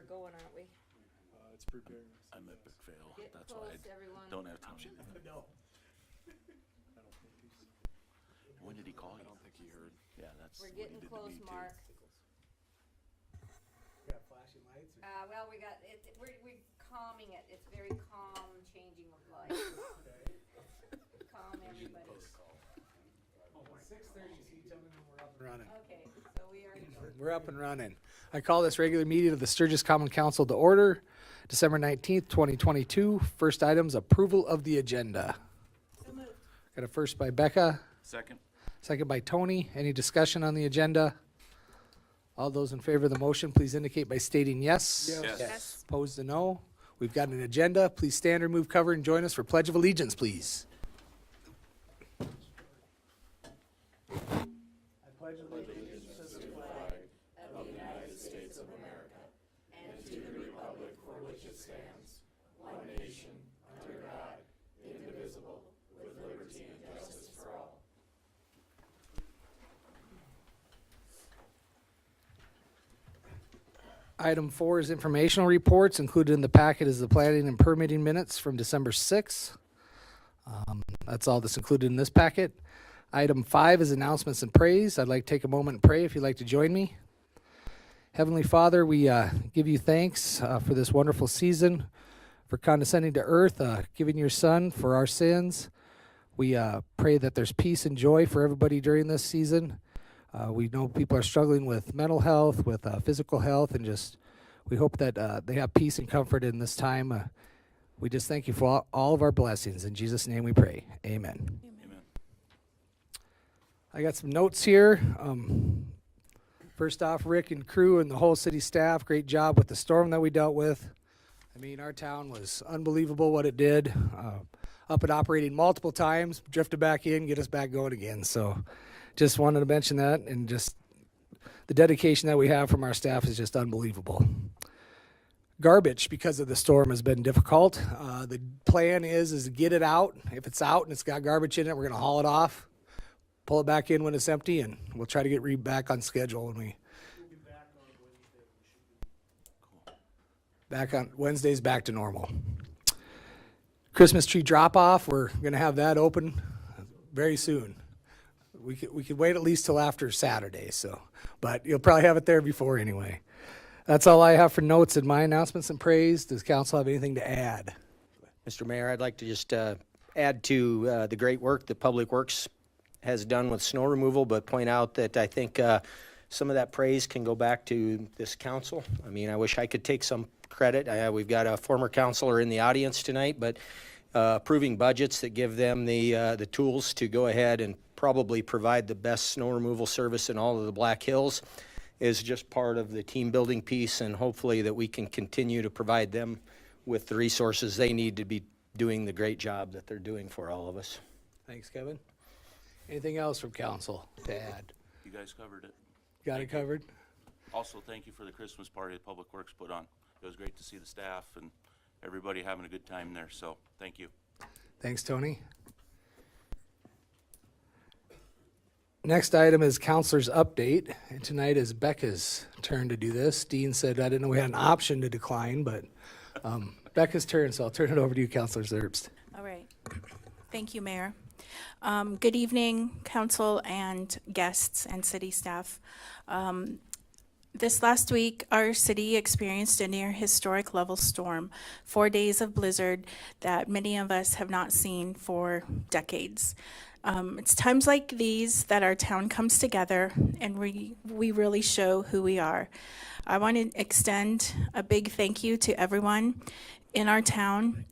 going, aren't we? It's preparing. I'm at Big Fail. Get That's close, why I everyone. don't have time. No. When did he call you? I don't think he heard. Yeah, that's We're what he getting did to close, me, too. Mark. Got flashing lights? Or? Well, we got it. We're calming it. It's very calm changing of light. Calm everybody. 6:30, so you tell me when we're up and running. Okay, so we are. We're up and running. I call this regular meeting of the Sturgis Common Council to order, December 19th, 2022. First item's approval of the agenda. So moved. Got a first by Beka, Second? second by Tony. Any discussion on the agenda? All those in favor of the motion, please indicate by stating yes. Yes. Opposed to no. We've got an agenda. Please stand, remove cover, and join us for Pledge of Allegiance, please. I pledge allegiance to the flag Of the United States of America and to the republic for which it stands, one nation, under God, indivisible, with liberty and justice for all. Item 4 is informational reports. Included in the packet is the planning and permitting minutes from December 6th. That's all that's included in this packet. Item 5 is announcements and praise. I'd like to take a moment and pray if you'd like to join me. Heavenly Father, we give you thanks for this wonderful season, for condescending to earth, giving your Son for our sins. We pray that there's peace and joy for everybody during this season. We know people are struggling with mental health, with physical health, and just we hope that they have peace and comfort in this time. We just thank you for all of our blessings. In Jesus' name we pray. Amen. Amen. I got some notes here. First off, Rick and crew and the whole city staff, great job with the storm that we dealt with. I mean, our town was unbelievable what it did. Up and operating multiple times, drifted back in, get us back going again. So just wanted to mention that, and just the dedication that we have from our staff is just unbelievable. Garbage, because of the storm, has been difficult. The plan is to get it out. If it's out and it's got garbage in it, we're going to haul it off, pull it back in when it's empty, and we'll try to get back on schedule when we. Back on Wednesdays, back to normal. Christmas tree drop off, we're going to have that open very soon. We could wait at least till after Saturday, but you'll probably have it there before anyway. That's all I have for notes in my announcements and praise. Does council have anything to add? Mr. Mayor, I'd like to just add to the great work that Public Works has done with snow removal, but point out that I think some of that praise can go back to this council. I mean, I wish I could take some credit. We've got a former councilor in the audience tonight, but approving budgets that give them the tools to go ahead and probably provide the best snow removal service in all of the Black Hills is just part of the team building piece, and hopefully that we can continue to provide them with the resources they need to be doing the great job that they're doing for all of us. Thanks, Kevin. Anything else from council to add? You guys covered it. Got it covered? Also, thank you for the Christmas party that Public Works put on. It was great to see the staff and everybody having a good time there, so thank you. Thanks, Tony. Next item is Councilor's update, and tonight is Beka's turn to do this. Dean said I didn't know we had an option to decline, but Beka's turn, so I'll turn it over to you, Councilor Zerbst. All right. Thank you, Mayor. Good evening, council and guests and city staff. This last week, our city experienced a near historic level storm, 4 days of blizzard that many of us have not seen for decades. It's times like these that our town comes together and we really show who we are. I want to extend a big thank you to everyone in our town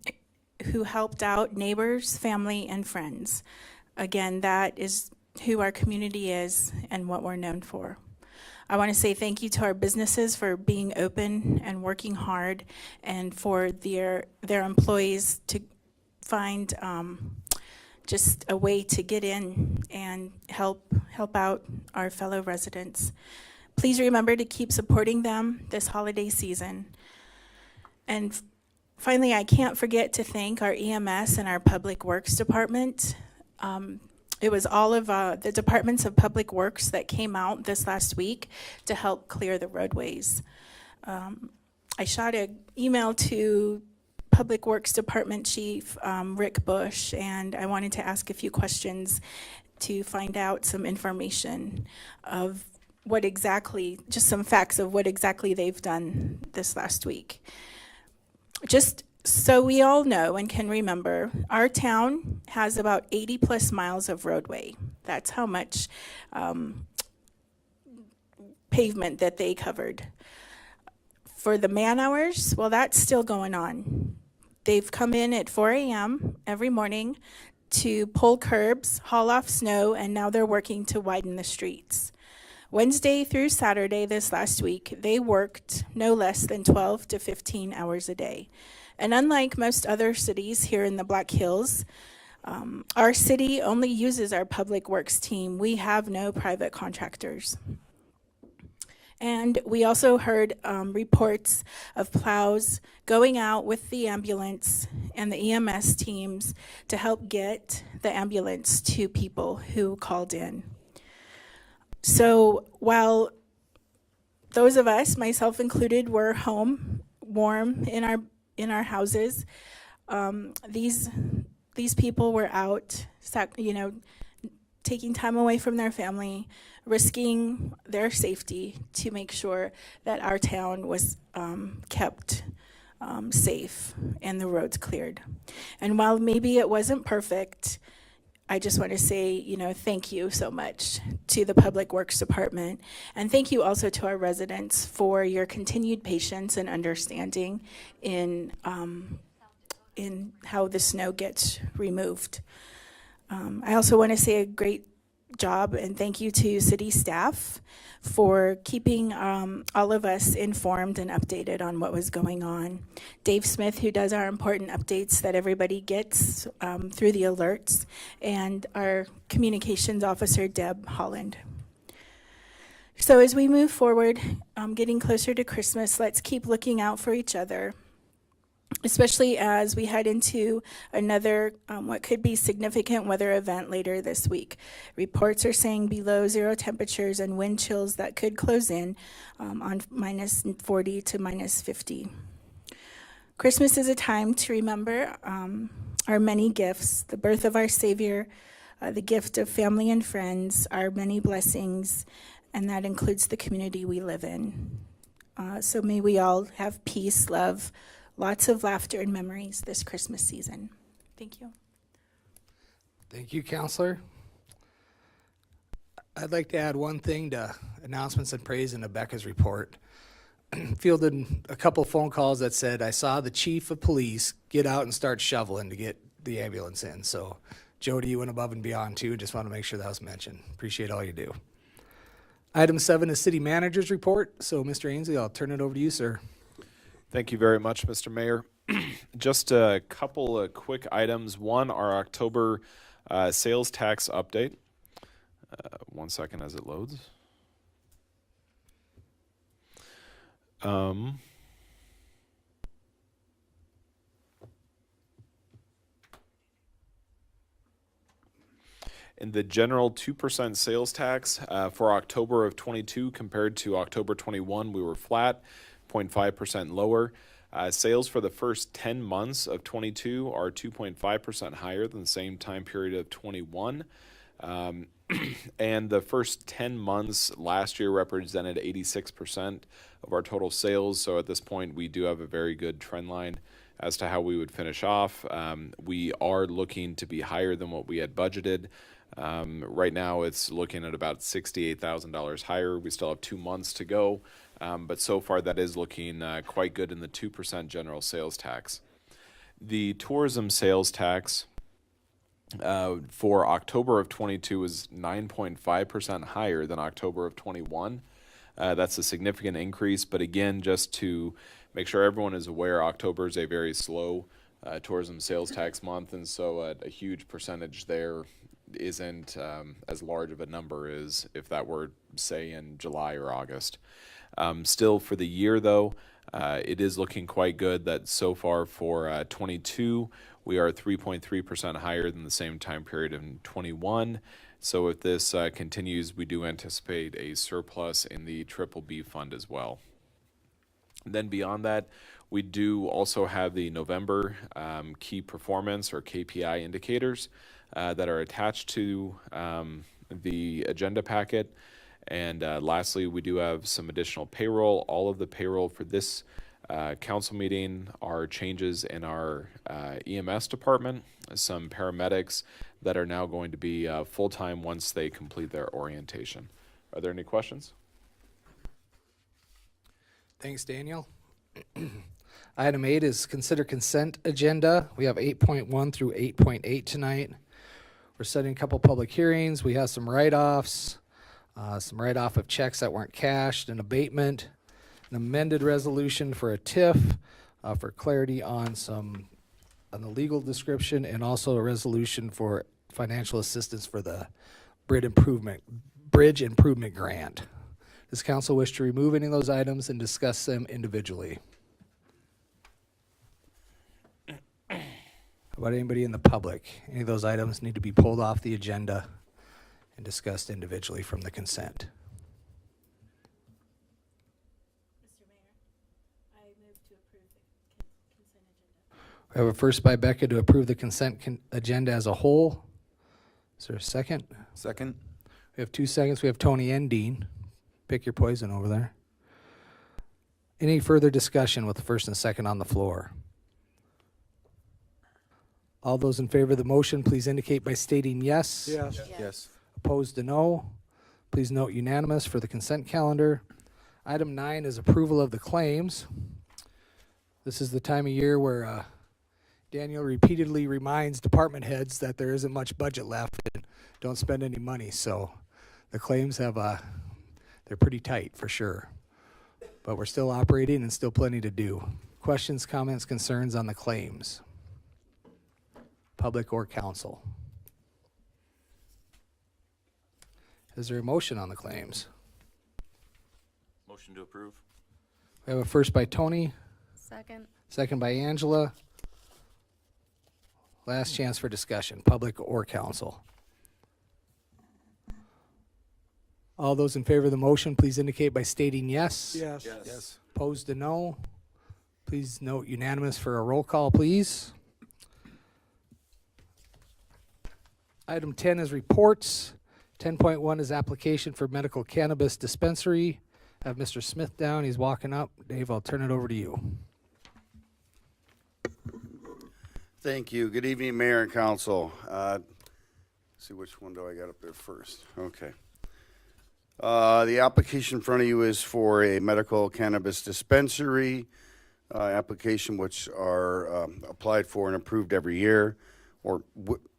who helped out neighbors, family, and friends. Again, that is who our community is and what we're known for. I want to say thank you to our businesses for being open and working hard, and for their employees to find just a way to get in and help out our fellow residents. Please remember to keep supporting them this holiday season. And finally, I can't forget to thank our EMS and our Public Works Department. It was all of the departments of Public Works that came out this last week to help clear the roadways. I shot an email to Public Works Department Chief Rick Bush, and I wanted to ask a few questions to find out some information of what exactly, just some facts of what exactly they've done this last week. Just so we all know and can remember, our town has about 80 plus miles of roadway. That's how much pavement that they covered. For the man hours, well, that's still going on. They've come in at 4 a.m. every morning to pull curbs, haul off snow, and now they're working to widen the streets. Wednesday through Saturday this last week, they worked no less than 12 to 15 hours a day. And unlike most other cities here in the Black Hills, our city only uses our public works team. We have no private contractors. And we also heard reports of plows going out with the ambulance and the EMS teams to help get the ambulance to people who called in. So while those of us, myself included, were home, warm in our houses, these people were out, taking time away from their family, risking their safety to make sure that our town was kept safe and the roads cleared. And while maybe it wasn't perfect, I just want to say, thank you so much to the Public Works Department. And thank you also to our residents for your continued patience and understanding in how the snow gets removed. I also want to say a great job and thank you to city staff for keeping all of us informed and updated on what was going on. Dave Smith, who does our important updates that everybody gets through the alerts, and our communications officer, Deb Holland. So as we move forward, getting closer to Christmas, let's keep looking out for each other, especially as we head into another what could be significant weather event later this week. Reports are saying below zero temperatures and wind chills that could close in on minus 40 to minus 50. Christmas is a time to remember our many gifts, the birth of our Savior, the gift of family and friends, our many blessings, and that includes the community we live in. So may we all have peace, love, lots of laughter and memories this Christmas season. Thank you. Thank you, Councilor. I'd like to add one thing to announcements and praise in Beka's report. Fielded a couple phone calls that said, I saw the chief of police get out and start shoveling to get the ambulance in. So, Jody, you went above and beyond too. Just want to make sure that was mentioned. Appreciate all you do. Item 7 is city manager's report. So, Mr. Ainsley, I'll turn it over to you, sir. Thank you very much, Mr. Mayor. Just a couple of quick items. One, our October sales tax update. 1 second as it loads. In the general 2% sales tax for October of 22 compared to October 21, we were flat. 0.5% lower. Sales for the first 10 months of 22 are 2.5% higher than the same time period of 21. And the first 10 months last year represented 86% of our total sales. So at this point, we do have a very good trend line as to how we would finish off. We are looking to be higher than what we had budgeted. Right now, it's looking at about $68,000 higher. We still have 2 months to go. But so far, that is looking quite good in the 2% general sales tax. The tourism sales tax for October of 22 is 9.5% higher than October of 21. That's a significant increase. But again, just to make sure everyone is aware, October is a very slow tourism sales tax month. And so a huge percentage there isn't as large of a number as if that were, say, in July or August. Still for the year, though, it is looking quite good that so far for 22, we are 3.3% higher than the same time period in 21. So if this continues, we do anticipate a surplus in the BBB fund as well. Then beyond that, we do also have the November key performance or KPI indicators that are attached to the agenda packet. And lastly, we do have some additional payroll. All of the payroll for this council meeting are changes in our EMS department, some paramedics that are now going to be full-time once they complete their orientation. Are there any questions? Thanks, Daniel. Item 8 is consider consent agenda. We have 8.1 through 8.8 tonight. We're setting a couple public hearings. We have some write-offs, some write-off of checks that weren't cashed, an abatement, an amended resolution for a TIF, for clarity on the legal description, and also a resolution for financial assistance for the bridge improvement grant. Does council wish to remove any of those items and discuss them individually? How about anybody in the public? Any of those items need to be pulled off the agenda and discussed individually from the consent? Mr. Mayor, I move to approve the consent agenda. We have a first by Beka to approve the consent agenda as a whole. Is there a second? Second. We have 2 seconds. We have Tony and Dean. Pick your poison over there. Any further discussion with the first and second on the floor? All those in favor of the motion, please indicate by stating yes. Yes. Yes. Opposed to no. Please note unanimous for the consent calendar. Item 9 is approval of the claims. This is the time of year where Daniel repeatedly reminds department heads that there isn't much budget left and don't spend any money. So the claims have they're pretty tight for sure. But we're still operating and still plenty to do. Questions, comments, concerns on the claims? Public or council? Is there a motion on the claims? Motion to approve. We have a first by Tony, Second. second by Angela. Last chance for discussion, public or council. All those in favor of the motion, please indicate by stating yes. Yes. Yes. Opposed to no. Please note unanimous for a roll call, please. Item 10 is reports. 10.1 is application for medical cannabis dispensary. I have Mr. Smith down. He's walking up. Dave, I'll turn it over to you. Thank you. Good evening, Mayor and Council. See, which one do I got up there first? Okay. The application in front of you is for a medical cannabis dispensary application, which are applied for and approved every year, or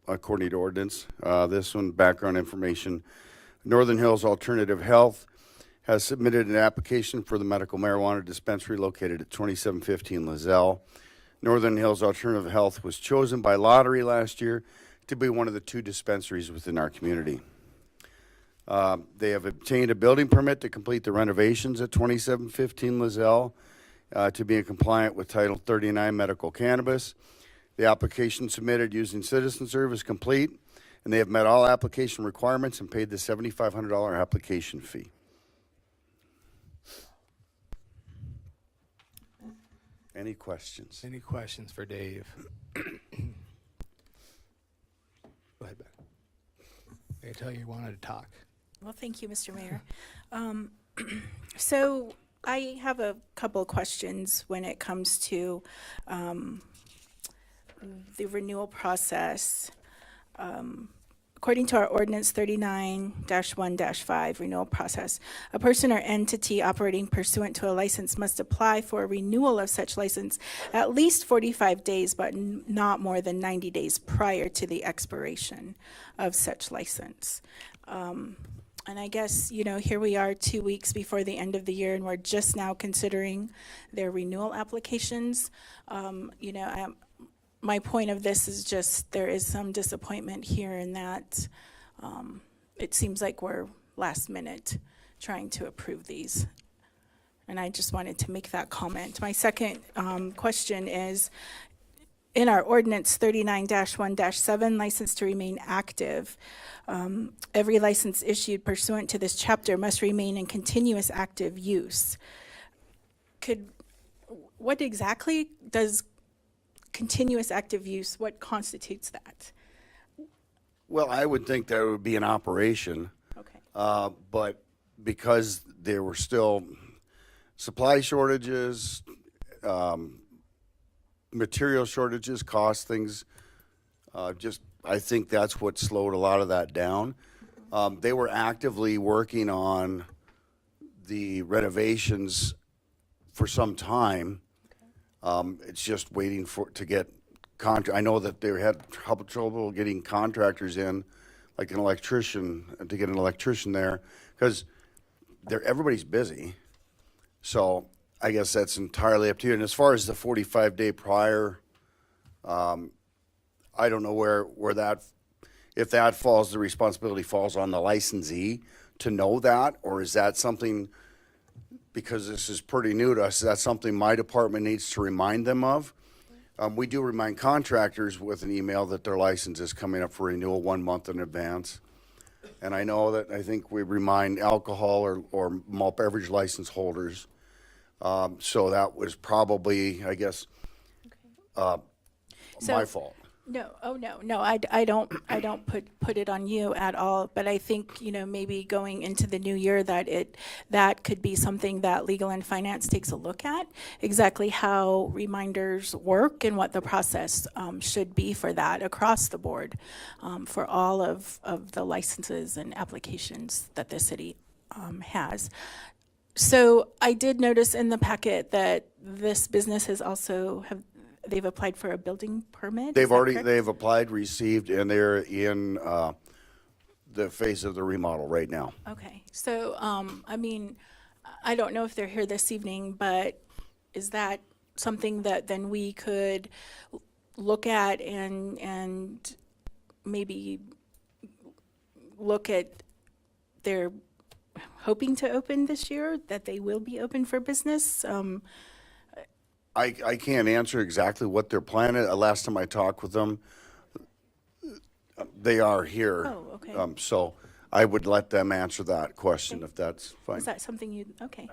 according to ordinance. This one, background information. Northern Hills Alternative Health has submitted an application for the medical marijuana dispensary located at 2715 Lozelle. Northern Hills Alternative Health was chosen by lottery last year to be one of the 2 dispensaries within our community. They have obtained a building permit to complete the renovations at 2715 Lozelle to be in compliant with Title 39 medical cannabis. The application submitted using Citizen Serve is complete, and they have met all application requirements and paid the $7,500 application fee. Any questions? Any questions for Dave? Go ahead, Beck. I tell you wanted to talk. Well, thank you, Mr. Mayor. So I have a couple of questions when it comes to the renewal process. According to our ordinance 39-1-5 renewal process, a person or entity operating pursuant to a license must apply for a renewal of such license at least 45 days, but not more than 90 days prior to the expiration of such license. And I guess, here we are 2 weeks before the end of the year, and we're just now considering their renewal applications. My point of this is just there is some disappointment here in that it seems like we're last minute trying to approve these. And I just wanted to make that comment. My second question is, in our ordinance 39-1-7, license to remain active, every license issued pursuant to this chapter must remain in continuous active use. Could what exactly does continuous active use, what constitutes that? Well, I would think that it would be an operation, Okay. but because there were still supply shortages, material shortages, cost things, I think that's what slowed a lot of that down. They were actively working on the renovations for some time. It's just waiting to get I know that they had trouble getting contractors in, like an electrician, to get an electrician there, because everybody's busy. So I guess that's entirely up to you. And as far as the 45-day prior, I don't know where that, if that falls, the responsibility falls on the licensee to know that, or is that something, because this is pretty new to us, that's something my department needs to remind them of. We do remind contractors with an email that their license is coming up for renewal 1 month in advance. And I know that, I think we remind alcohol or malt beverage license holders. So that was probably, I guess, my fault. No, oh, no, I don't put it on you at all, but I think, maybe going into the new year that could be something that Legal and Finance takes a look at, exactly how reminders work and what the process should be for that across the board, for all of the licenses and applications that the city has. So I did notice in the packet that this business has also they've applied for a building permit? They've applied, received, and they're in the phase of the remodel right now. Okay, so, I don't know if they're here this evening, but is that something that then we could look at and maybe look at their hoping to open this year, that they will be open for business? I can't answer exactly what they're planning. Last time I talked with them, they are here. Oh, okay. So I would let them answer that question if that's fine. Is that something you, okay.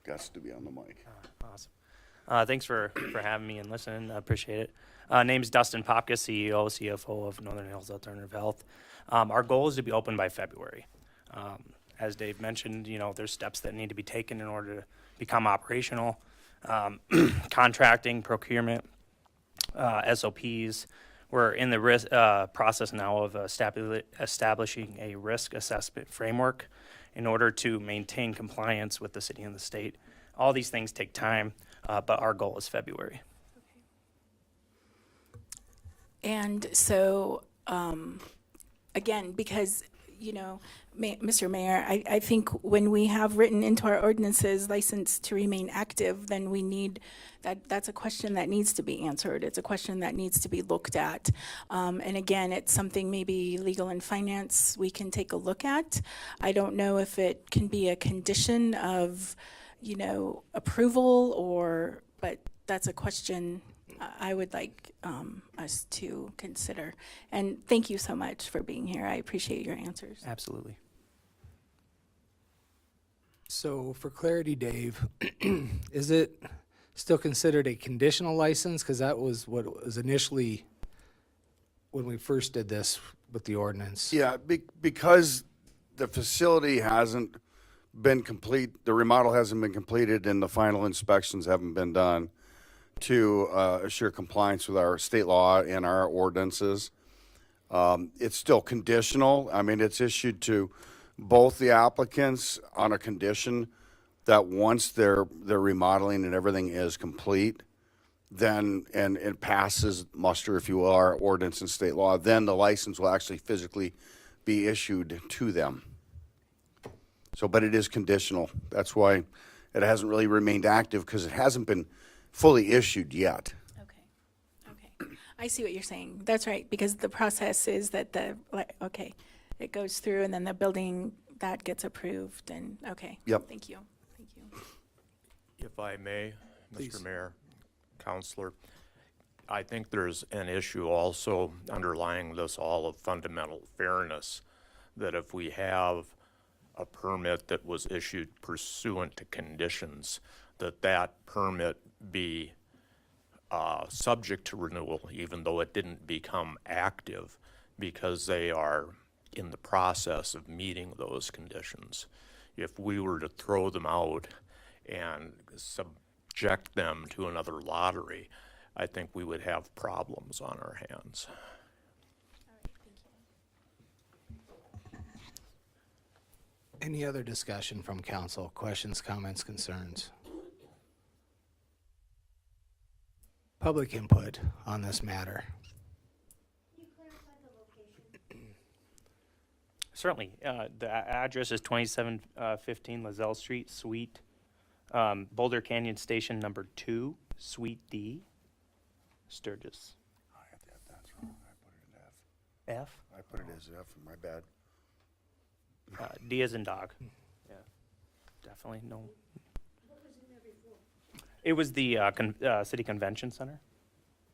Got to be on the mic. Awesome. Thanks for having me and listening. I appreciate it. Name's Dustin Popka, CEO, CFO of Northern Hills Alternative Health. Our goal is to be open by February. As Dave mentioned, there's steps that need to be taken in order to become operational. Contracting, procurement, SOPs. We're in the process now of establishing a risk assessment framework in order to maintain compliance with the city and the state. All these things take time, but our goal is February. And so, again, because, Mr. Mayor, I think when we have written into our ordinances license to remain active, then we need, that's a question that needs to be answered. It's a question that needs to be looked at. And again, it's something maybe Legal and Finance we can take a look at. I don't know if it can be a condition of, approval but that's a question I would like us to consider. And thank you so much for being here. I appreciate your answers. Absolutely. So for clarity, Dave, is it still considered a conditional license? Because that was what was initially when we first did this with the ordinance. Yeah, because the facility hasn't been complete, the remodel hasn't been completed, and the final inspections haven't been done to assure compliance with our state law and our ordinances. It's still conditional. I mean, it's issued to both the applicants on a condition that once their remodeling and everything is complete, then, and it passes muster, if you will, our ordinance and state law, then the license will actually physically be issued to them. So, but it is conditional. That's why it hasn't really remained active, because it hasn't been fully issued yet. Okay. I see what you're saying. That's right, because the process is that it goes through and then the building, that gets approved and, okay. Yep. Thank you. If I may, Please. Mr. Mayor, Councilor, I think there's an issue also underlying this all of fundamental fairness, that if we have a permit that was issued pursuant to conditions, that that permit be subject to renewal, even though it didn't become active, because they are in the process of meeting those conditions. If we were to throw them out and subject them to another lottery, I think we would have problems on our hands. Any other discussion from council? Questions, comments, concerns? Public input on this matter. Certainly. The address is 2715 Lozelle Street, Suite, Boulder Canyon Station number 2, Suite D, Sturgis. That's wrong. I put it in F. F? I put it as F, my bad. D as in dog. Yeah, definitely no. What was in there before? It was the City Convention Center.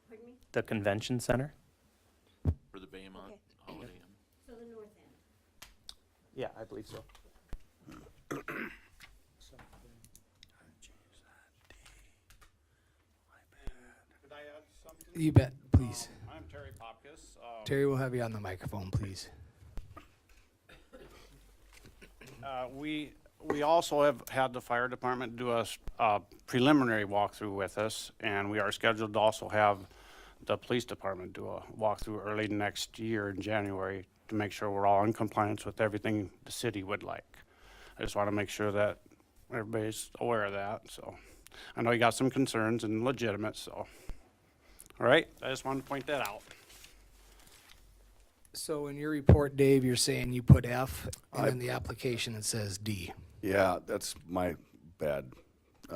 Pardon me? The Convention Center. For the Baymont Okay. Holiday Inn. So the north end. Yeah, I believe so. Could I add something? You bet, please. I'm Terry Popkis. Terry, we'll have you on the microphone, please. We also have had the fire department do a preliminary walkthrough with us, and we are scheduled to also have the police department do a walkthrough early next year in January to make sure we're all in compliance with everything the city would like. I just want to make sure that everybody's aware of that, so. I know you got some concerns and legitimate, so. All right, I just wanted to point that out. So in your report, Dave, you're saying you put F, and in the application it says D. Yeah, that's my bad.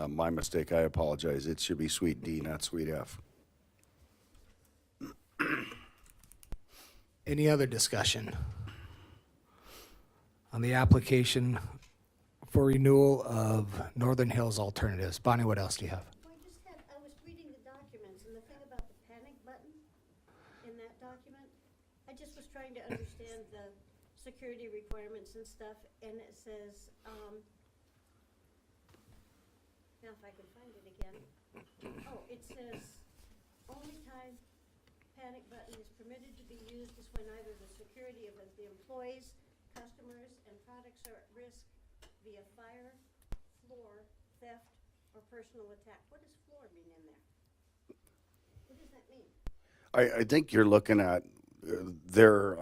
My mistake. I apologize. It should be Suite D, not Suite F. Any other discussion on the application for renewal of Northern Hills Alternatives? Bonnie, what else do you have? Well, I was reading the documents, and the thing about the panic button in that document, I just was trying to understand the security requirements and stuff, and it says, now if I can find it again. Oh, it says, only time panic button is permitted to be used is when either the security of the employees, customers, and products are at risk via fire, floor, theft, or personal attack. What does floor mean in there? What does that mean? I think you're looking at their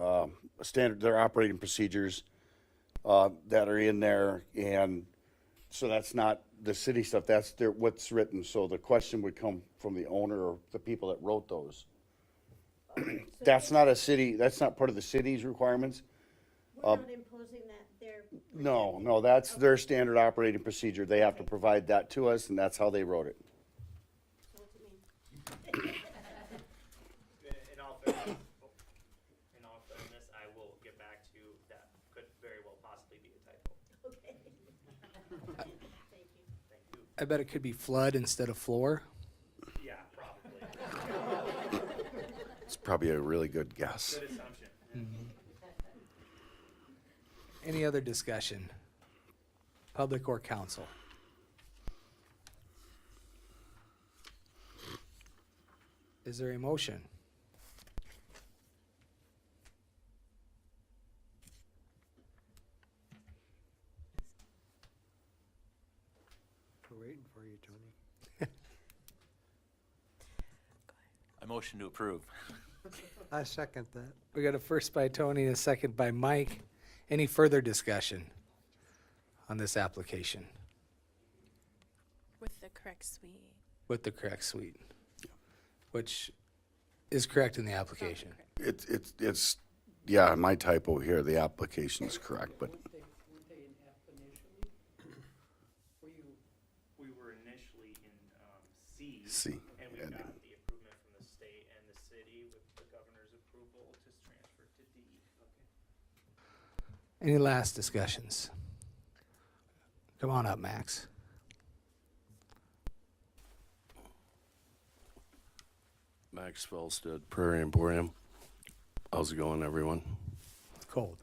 standard, their operating procedures that are in there, and so that's not the city stuff. That's what's written. So the question would come from the owner or the people that wrote those. That's not a city. That's not part of the city's requirements. We're not imposing that there. No, that's their standard operating procedure. They have to provide that to us, and that's how they wrote it. So what's it mean? In all fairness, I will get back to you. That could very well possibly be a typo. Okay. Thank you. Thank you. I bet it could be flood instead of floor. Yeah, probably. It's probably a really good guess. Good assumption. Any other discussion? Public or council? Is there a motion? We're waiting for you, Tony. I motion to approve. I second that. We got a first by Tony and a second by Mike. Any further discussion on this application With the correct suite. with the correct suite? Which is correct in the application. It's yeah, my typo here. The application is correct, but We were initially in C. C. And we and- got the improvement from the state and the city with the governor's approval to transfer to D. Any last discussions? Come on up, Max. Max Felstead, Prairie Emporium. How's it going, everyone? It's cold.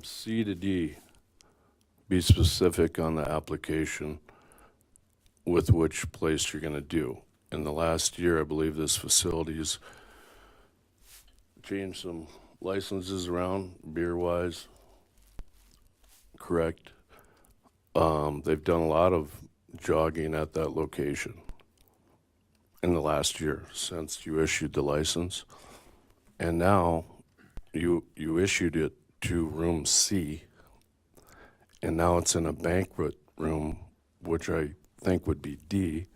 C to D, be specific on the application with which place you're going to do. In the last year, I believe this facility's changed some licenses around, beer-wise, correct? They've done a lot of jogging at that location in the last year since you issued the license. And now you issued it to room C, and now it's in a banquet room, which I think would be D.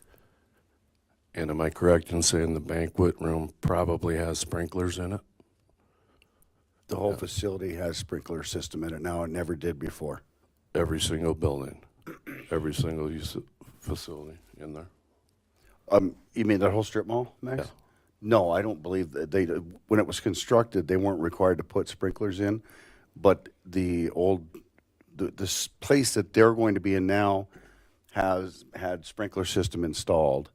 And am I correct in saying the banquet room probably has sprinklers in it? The whole facility has sprinkler system in it now. It never did before. Every single building, every single facility in there? You mean that whole strip mall, Max? Yeah. No, I don't believe that when it was constructed, they weren't required to put sprinklers in, but this place that they're going to be in now has had sprinkler system installed,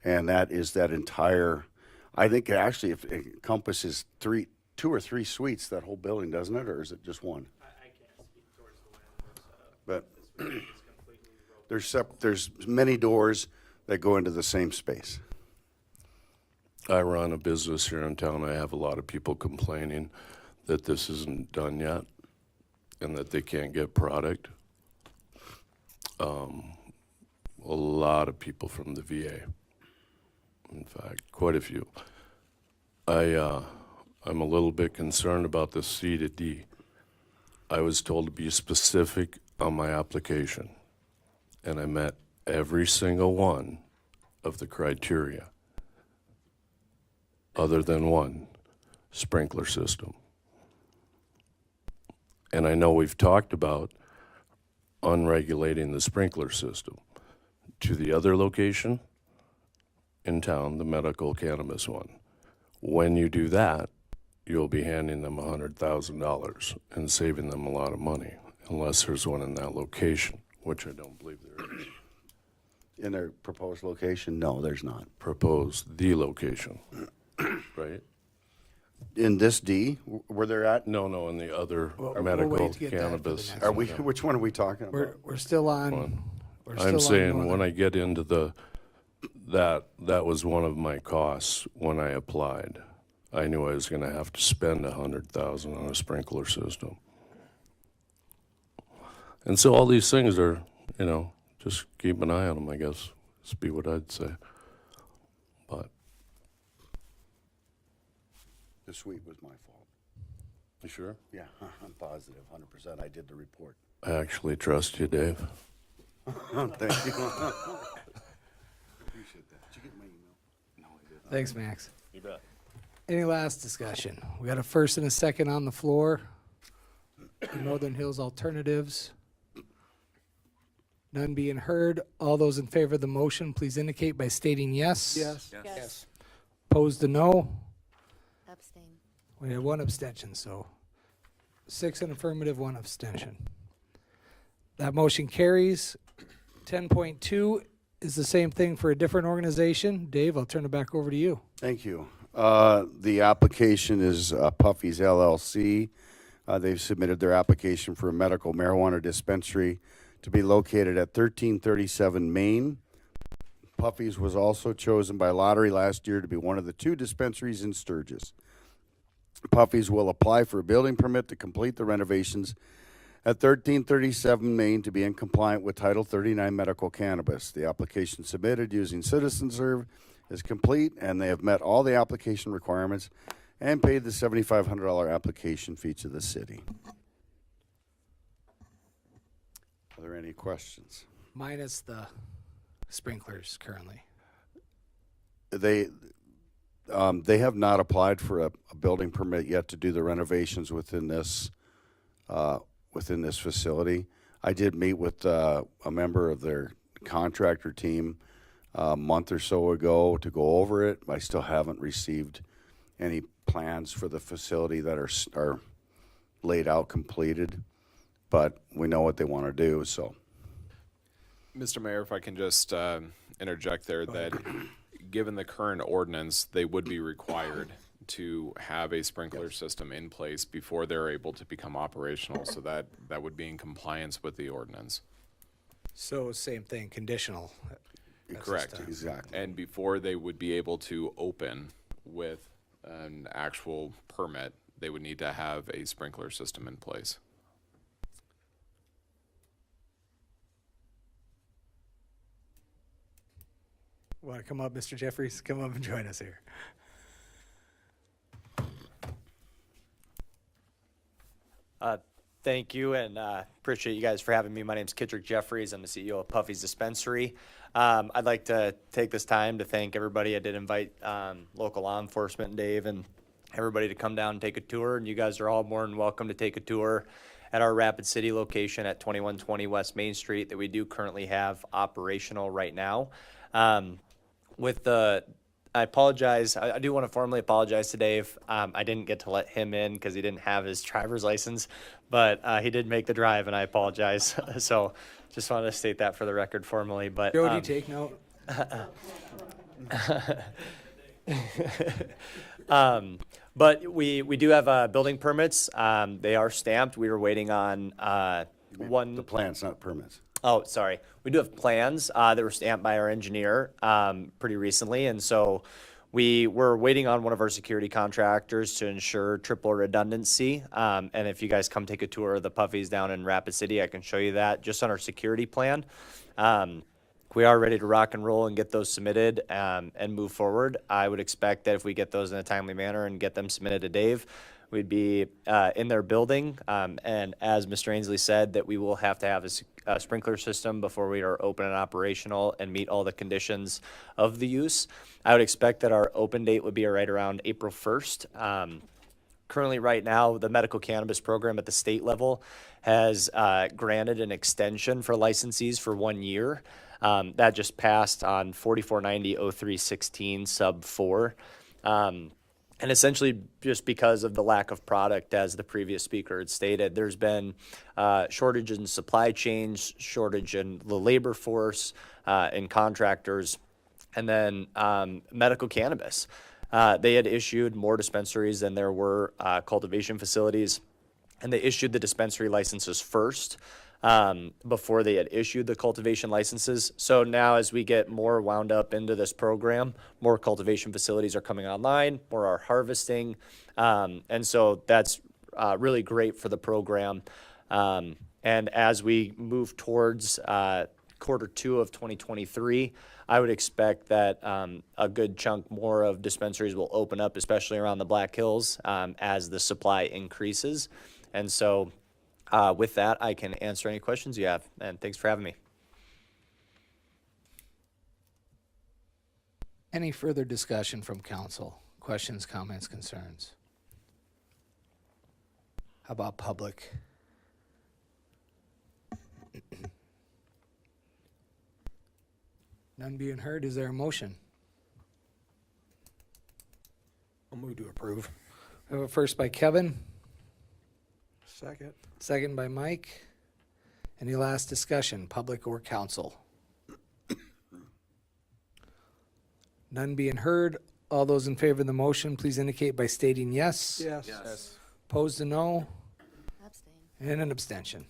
and that is that entire, I think actually it encompasses two or three suites, that whole building, doesn't it, or is it just one? I can't speak towards the way But it's completely there's many doors that go into the same space. I run a business here in town. I have a lot of people complaining that this isn't done yet and that they can't get product. A lot of people from the VA, in fact, quite a few. I'm a little bit concerned about the C to D. I was told to be specific on my application, and I met every single one of the criteria, other than one, sprinkler system. And I know we've talked about unregulating the sprinkler system to the other location in town, the medical cannabis one. When you do that, you'll be handing them $100,000 and saving them a lot of money, unless there's one in that location, which I don't believe there is. In their proposed location? No, there's not. Proposed the location, right? In this D, where they're at? No, in the other We'll medical wait to get that for the cannabis. next Are we? Which one are we talking about? We're still on. One. We're still I'm on saying northern. when I get into that was one of my costs when I applied. I knew I was going to have to spend $100,000 on a sprinkler system. And so all these things are, just keep an eye on them, I guess, would be what I'd say. But The suite was my fault. you sure? Yeah, I'm positive, 100%. I did the report. I actually trust you, Dave. Thank you. Appreciate that. Did you get my email? No, I did not. Thanks, Max. You bet. Any last discussion? We got a first and a second on the floor. Northern Hills Alternatives. None being heard. All those in favor of the motion, please indicate by stating yes. Yes. Opposed to no. Abstain. We had one abstention, so 6 in affirmative, 1 abstention. That motion carries. 10.2 is the same thing for a different organization. Dave, I'll turn it back over to you. Thank you. The application is Puffy's LLC. They've submitted their application for a medical marijuana dispensary to be located at 1337 Main. Puffy's was also chosen by lottery last year to be one of the 2 dispensaries in Sturgis. Puffy's will apply for a building permit to complete the renovations at 1337 Main to be in compliant with Title 39 medical cannabis. The application submitted using CitizenServe is complete, and they have met all the application requirements and paid the $7,500 application fee to the city. Are there any questions? Minus the sprinklers currently. They have not applied for a building permit yet to do the renovations within this facility. I did meet with a member of their contractor team a month or so ago to go over it. I still haven't received any plans for the facility that are laid out, completed, but we know what they want to do, so. Mr. Mayor, if I can just interject there, that given the current ordinance, they would be required to have a sprinkler system in place before they're able to become operational. So that would be in compliance with the ordinance. So same thing, conditional. That's Correct. just, Exactly. And before they would be able to open with an actual permit, they would need to have a sprinkler system in place. Want to come up, Mr. Jeffries? Come up and join us here. Thank you, and appreciate you guys for having me. My name's Kitrick Jeffries. I'm the CEO of Puffy's Dispensary. I'd like to take this time to thank everybody. I did invite local law enforcement and Dave and everybody to come down and take a tour, and you guys are all more than welcome to take a tour at our Rapid City location at 2120 West Main Street that we do currently have operational right now. I apologize. I do want to formally apologize to Dave. I didn't get to let him in because he didn't have his driver's license, but he did make the drive, and I apologize. So just wanted to state that for the record formally. But Jody, take note. But we do have building permits. They are stamped. We were waiting on one. The plans, not permits. Oh, sorry. We do have plans that were stamped by our engineer pretty recently, and so we were waiting on one of our security contractors to ensure triple redundancy. And if you guys come take a tour of the Puffies down in Rapid City, I can show you that just on our security plan. We are ready to rock and roll and get those submitted and move forward. I would expect that if we get those in a timely manner and get them submitted to Dave, we'd be in their building. And as Mr. Ainsley said, that we will have to have a sprinkler system before we are open and operational and meet all the conditions of the use. I would expect that our open date would be right around April 1st. Currently, right now, the medical cannabis program at the state level has granted an extension for licensees for 1 year. That just passed on 4490-0316 sub 4. And essentially just because of the lack of product, as the previous speaker had stated, there's been shortage in supply chains, shortage in the labor force, in contractors, and then medical cannabis. They had issued more dispensaries than there were cultivation facilities, and they issued the dispensary licenses first before they had issued the cultivation licenses. So now as we get more wound up into this program, more cultivation facilities are coming online, more are harvesting. And so that's really great for the program. And as we move towards Q2 of 2023, I would expect that a good chunk more of dispensaries will open up, especially around the Black Hills, as the supply increases. And so with that, I can answer any questions you have, and thanks for having me. Any further discussion from council? Questions, comments, concerns? How about public? None being heard, is there a motion? I'll move to approve. We have a first by Kevin, Second. second by Mike. Any last discussion, public or council? None being heard. All those in favor of the motion, please indicate by stating yes. Yes. Opposed to no, Abstain. and an abstention.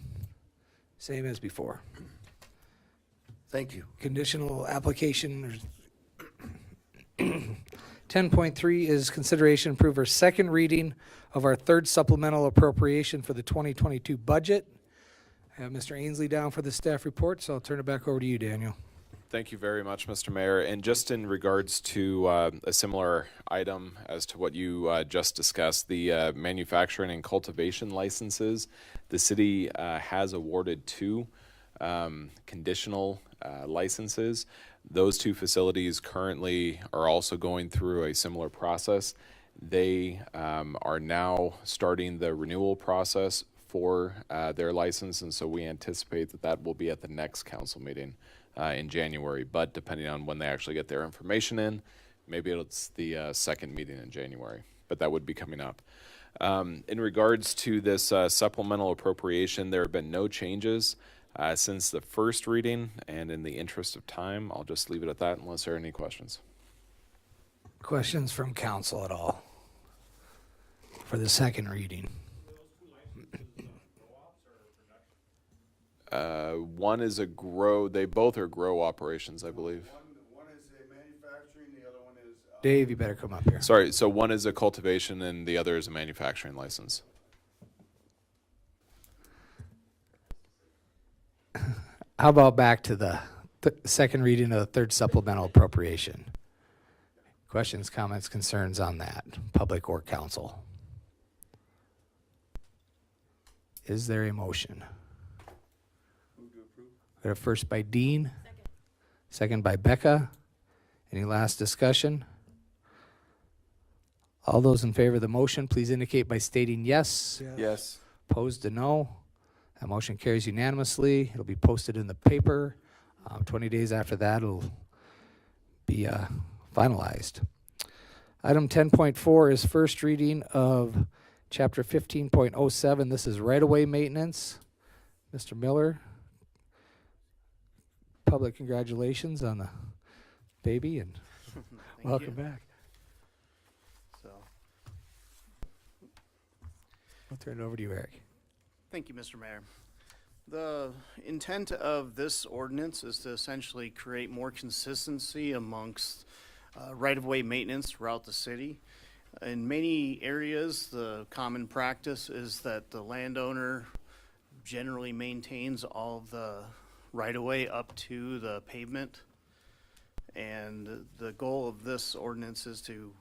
Same as before. Thank you. Conditional application. 10.3 is consideration to approve our second reading of our third supplemental appropriation for the 2022 budget. I have Mr. Ainsley down for the staff report, so I'll turn it back over to you, Daniel. Thank you very much, Mr. Mayor. And just in regards to a similar item as to what you just discussed, the manufacturing and cultivation licenses, the city has awarded 2 conditional licenses. Those 2 facilities currently are also going through a similar process. They are now starting the renewal process for their license, and so we anticipate that that will be at the next council meeting in January. But depending on when they actually get their information in, maybe it's the second meeting in January, but that would be coming up. In regards to this supplemental appropriation, there have been no changes since the first reading, and in the interest of time, I'll just leave it at that unless there are any questions. Questions from council at all? for the second reading. One is a grow, they both are grow operations, I believe. One is a manufacturing, the other one is. Dave, you better come up here. Sorry, so one is a cultivation and the other is a manufacturing license. How about back to the second reading of the third supplemental appropriation? Questions, comments, concerns on that? Public Work Council. Is there a motion? Got a first by Dean. Second by Beka. Any last discussion? All those in favor of the motion, please indicate by stating yes. Yes. Opposed to no. That motion carries unanimously. It'll be posted in the paper. 20 days after that, it'll be finalized. Item 10.4 is first reading of Chapter 15.07. This is right-of-way maintenance. Mr. Miller, public congratulations on the baby and welcome back. So, I'll turn it over to you, Eric. thank you, Mr. Mayor. The intent of this ordinance is to essentially create more consistency amongst right-of-way maintenance throughout the city. In many areas, the common practice is that the landowner generally maintains all of the right-of-way up to the pavement. And the goal of this ordinance is to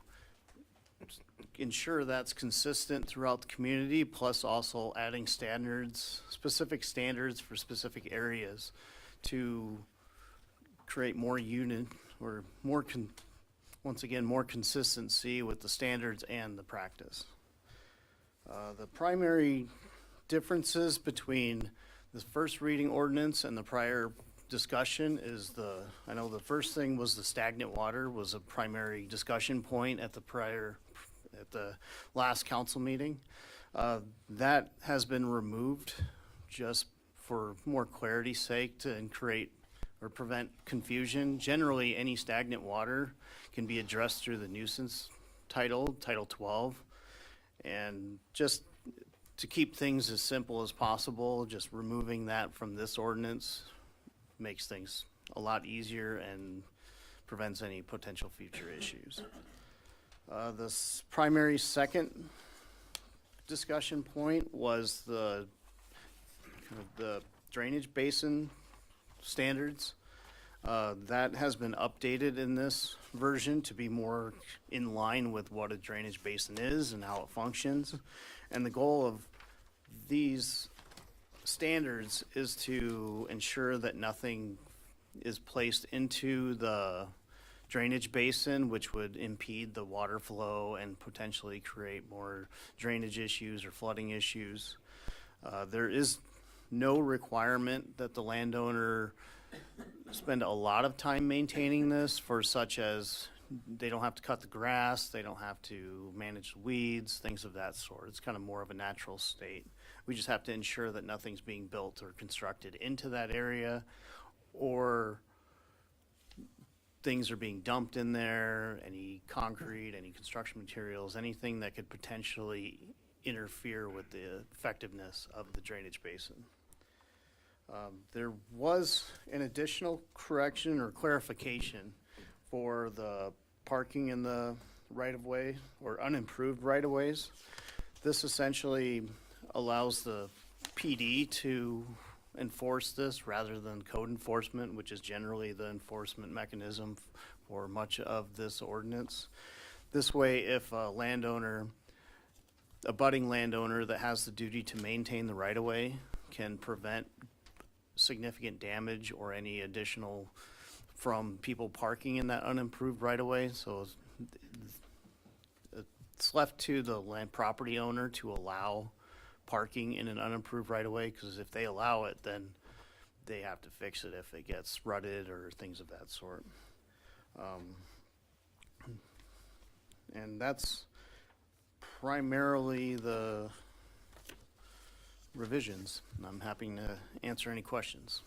ensure that's consistent throughout the community, plus also adding standards, specific standards for specific areas to create more once again, more consistency with the standards and the practice. The primary differences between the first reading ordinance and the prior discussion is I know the first thing was the stagnant water was a primary discussion point at the last council meeting. That has been removed just for more clarity's sake to create or prevent confusion. Generally, any stagnant water can be addressed through the nuisance Title 12. And just to keep things as simple as possible, just removing that from this ordinance makes things a lot easier and prevents any potential future issues. This primary second discussion point was the drainage basin standards. That has been updated in this version to be more in line with what a drainage basin is and how it functions. And the goal of these standards is to ensure that nothing is placed into the drainage basin which would impede the water flow and potentially create more drainage issues or flooding issues. There is no requirement that the landowner spend a lot of time maintaining this, for such as they don't have to cut the grass, they don't have to manage weeds, things of that sort. It's kind of more of a natural state. We just have to ensure that nothing's being built or constructed into that area, or things are being dumped in there, any concrete, any construction materials, anything that could potentially interfere with the effectiveness of the drainage basin. There was an additional correction or clarification for the parking in the right-of-way or unimproved right-of-ways. This essentially allows the PD to enforce this rather than code enforcement, which is generally the enforcement mechanism for much of this ordinance. This way, if a budding landowner that has the duty to maintain the right-of-way can prevent significant damage or any additional from people parking in that unimproved right-of-way. So it's left to the land property owner to allow parking in an unimproved right-of-way, because if they allow it, then they have to fix it if it gets rutted or things of that sort. And that's primarily the revisions. I'm happy to answer any questions.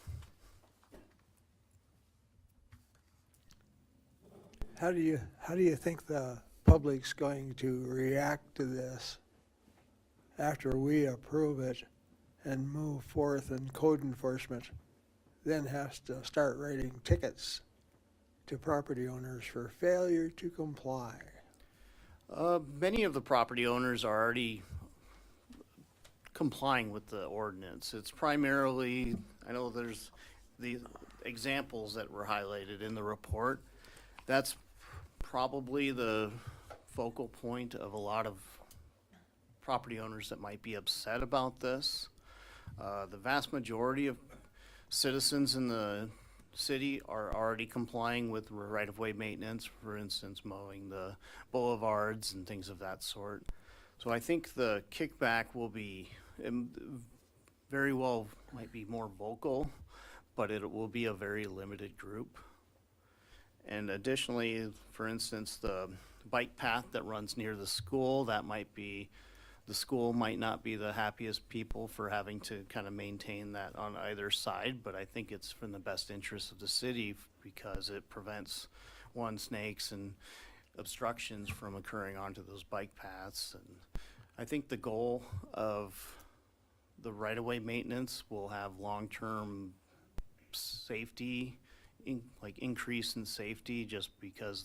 How do you think the public's going to react to this? after we approve it and move forth in code enforcement, then has to start writing tickets to property owners for failure to comply. Many of the property owners are already complying with the ordinance. It's primarily, I know there's the examples that were highlighted in the report. That's probably the focal point of a lot of property owners that might be upset about this. The vast majority of citizens in the city are already complying with right-of-way maintenance, for instance, mowing the boulevards and things of that sort. So I think the kickback will be very well, might be more vocal, but it will be a very limited group. And additionally, for instance, the bike path that runs near the school, that might be, the school might not be the happiest people for having to kind of maintain that on either side, but I think it's from the best interest of the city because it prevents, one, snakes and obstructions from occurring onto those bike paths. And I think the goal of the right-of-way maintenance will have long-term safety, increase in safety, just because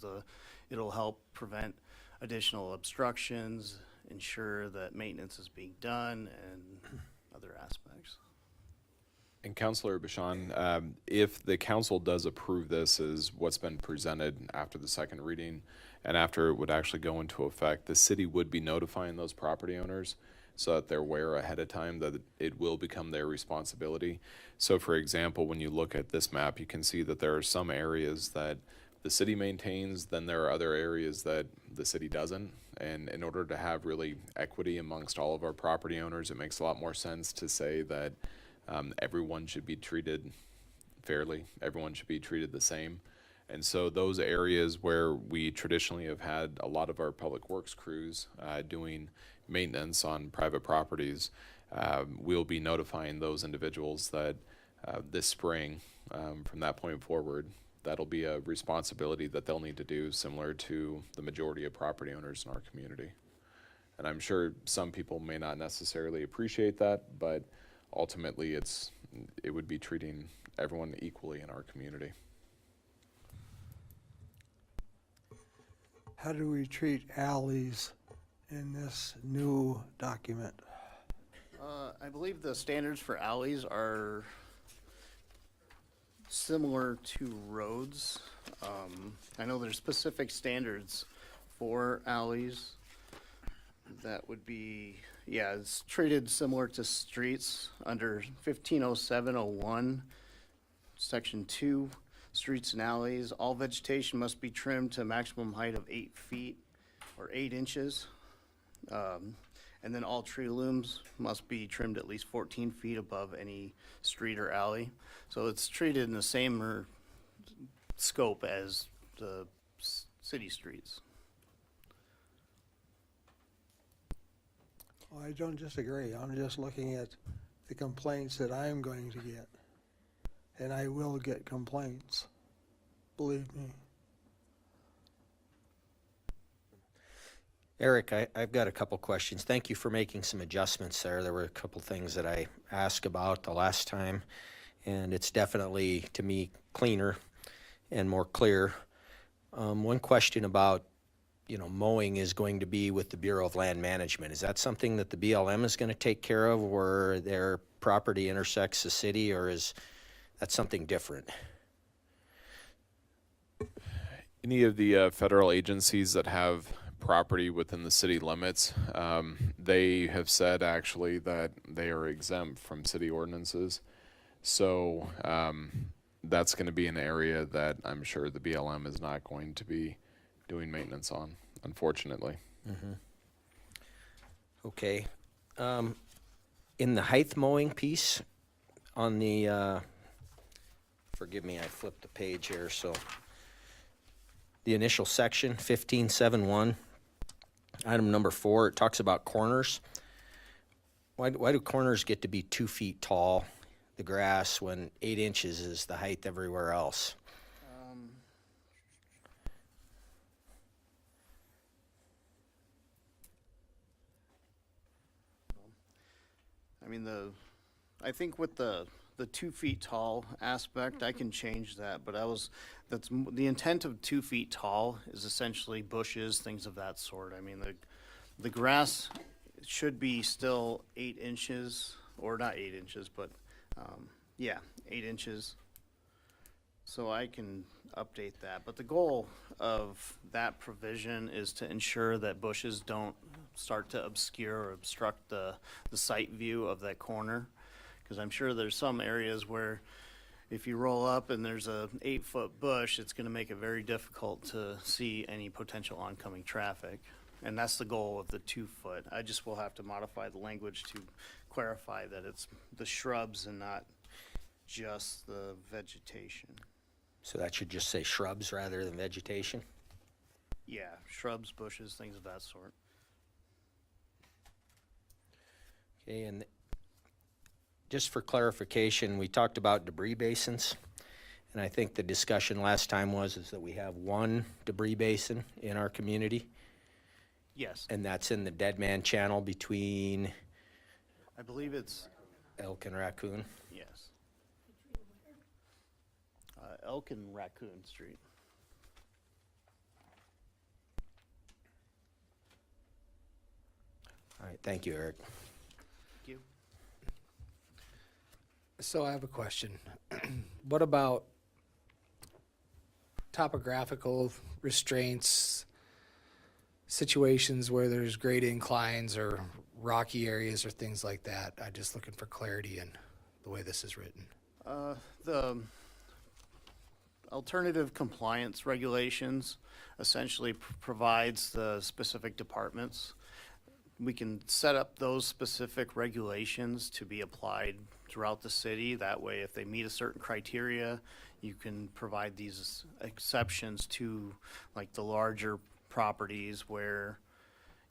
it'll help prevent additional obstructions, ensure that maintenance is being done, and other aspects. And Councilor Bashan, if the council does approve this as what's been presented after the second reading and after it would actually go into effect, the city would be notifying those property owners so that they're aware ahead of time that it will become their responsibility. So for example, when you look at this map, you can see that there are some areas that the city maintains, then there are other areas that the city doesn't. And in order to have really equity amongst all of our property owners, it makes a lot more sense to say that everyone should be treated fairly, everyone should be treated the same. And so those areas where we traditionally have had a lot of our public works crews doing maintenance on private properties, we'll be notifying those individuals that this spring, from that point forward, that'll be a responsibility that they'll need to do, similar to the majority of property owners in our community. And I'm sure some people may not necessarily appreciate that, but ultimately it would be treating everyone equally in our community. How do we treat alleys in this new document? I believe the standards for alleys are similar to roads. I know there's specific standards for alleys that would be, yeah, it's treated similar to streets under 150701, section 2, streets and alleys. All vegetation must be trimmed to a maximum height of 8 feet or 8 inches. And then all tree limbs must be trimmed at least 14 feet above any street or alley. So it's treated in the same scope as the city streets. Well, I don't disagree. I'm just looking at the complaints that I'm going to get. And I will get complaints. Believe me. Eric, I've got a couple questions. Thank you for making some adjustments there. There were a couple things that I asked about the last time, and it's definitely, to me, cleaner and more clear. One question about, mowing is going to be with the Bureau of Land Management. Is that something that the BLM is going to take care of, where their property intersects the city, or is that something different? Any of the federal agencies that have property within the city limits, they have said actually that they are exempt from city ordinances. So that's going to be an area that I'm sure the BLM is not going to be doing maintenance on, unfortunately. Mm-hmm. Okay. In the height mowing piece on the, forgive me, I flipped the page here, so the initial section, 1571, item number 4, it talks about corners. Why do corners get to be 2 feet tall, the grass, when 8 inches is the height everywhere else? I mean, I think with the 2 feet tall aspect, I can change that, but the intent of 2 feet tall is essentially bushes, things of that sort. I mean, the grass should be still 8 inches, or not 8 inches, but, 8 inches. So I can update that, but the goal of that provision is to ensure that bushes don't start to obscure or obstruct the sight view of that corner. Because I'm sure there's some areas where if you roll up and there's a 8-foot bush, it's gonna make it very difficult to see any potential oncoming traffic. And that's the goal of the 2 foot. I just will have to modify the language to clarify that it's the shrubs and not just the vegetation. So that should just say shrubs rather than vegetation? Yeah, shrubs, bushes, things of that sort. Okay, and just for clarification, we talked about debris basins. And I think the discussion last time is that we have one debris basin in our community. Yes. And that's in the Dead Man Channel between I believe it's, Elk and Raccoon. yes. Elk and Raccoon Street. All right, thank you, Eric. Thank you. So I have a question. What about topographical restraints, situations where there's great inclines or rocky areas or things like that? I'm just looking for clarity in the way this is written. The alternative compliance regulations essentially provides the specific departments. We can set up those specific regulations to be applied throughout the city. That way, if they meet a certain criteria, you can provide these exceptions to like the larger properties where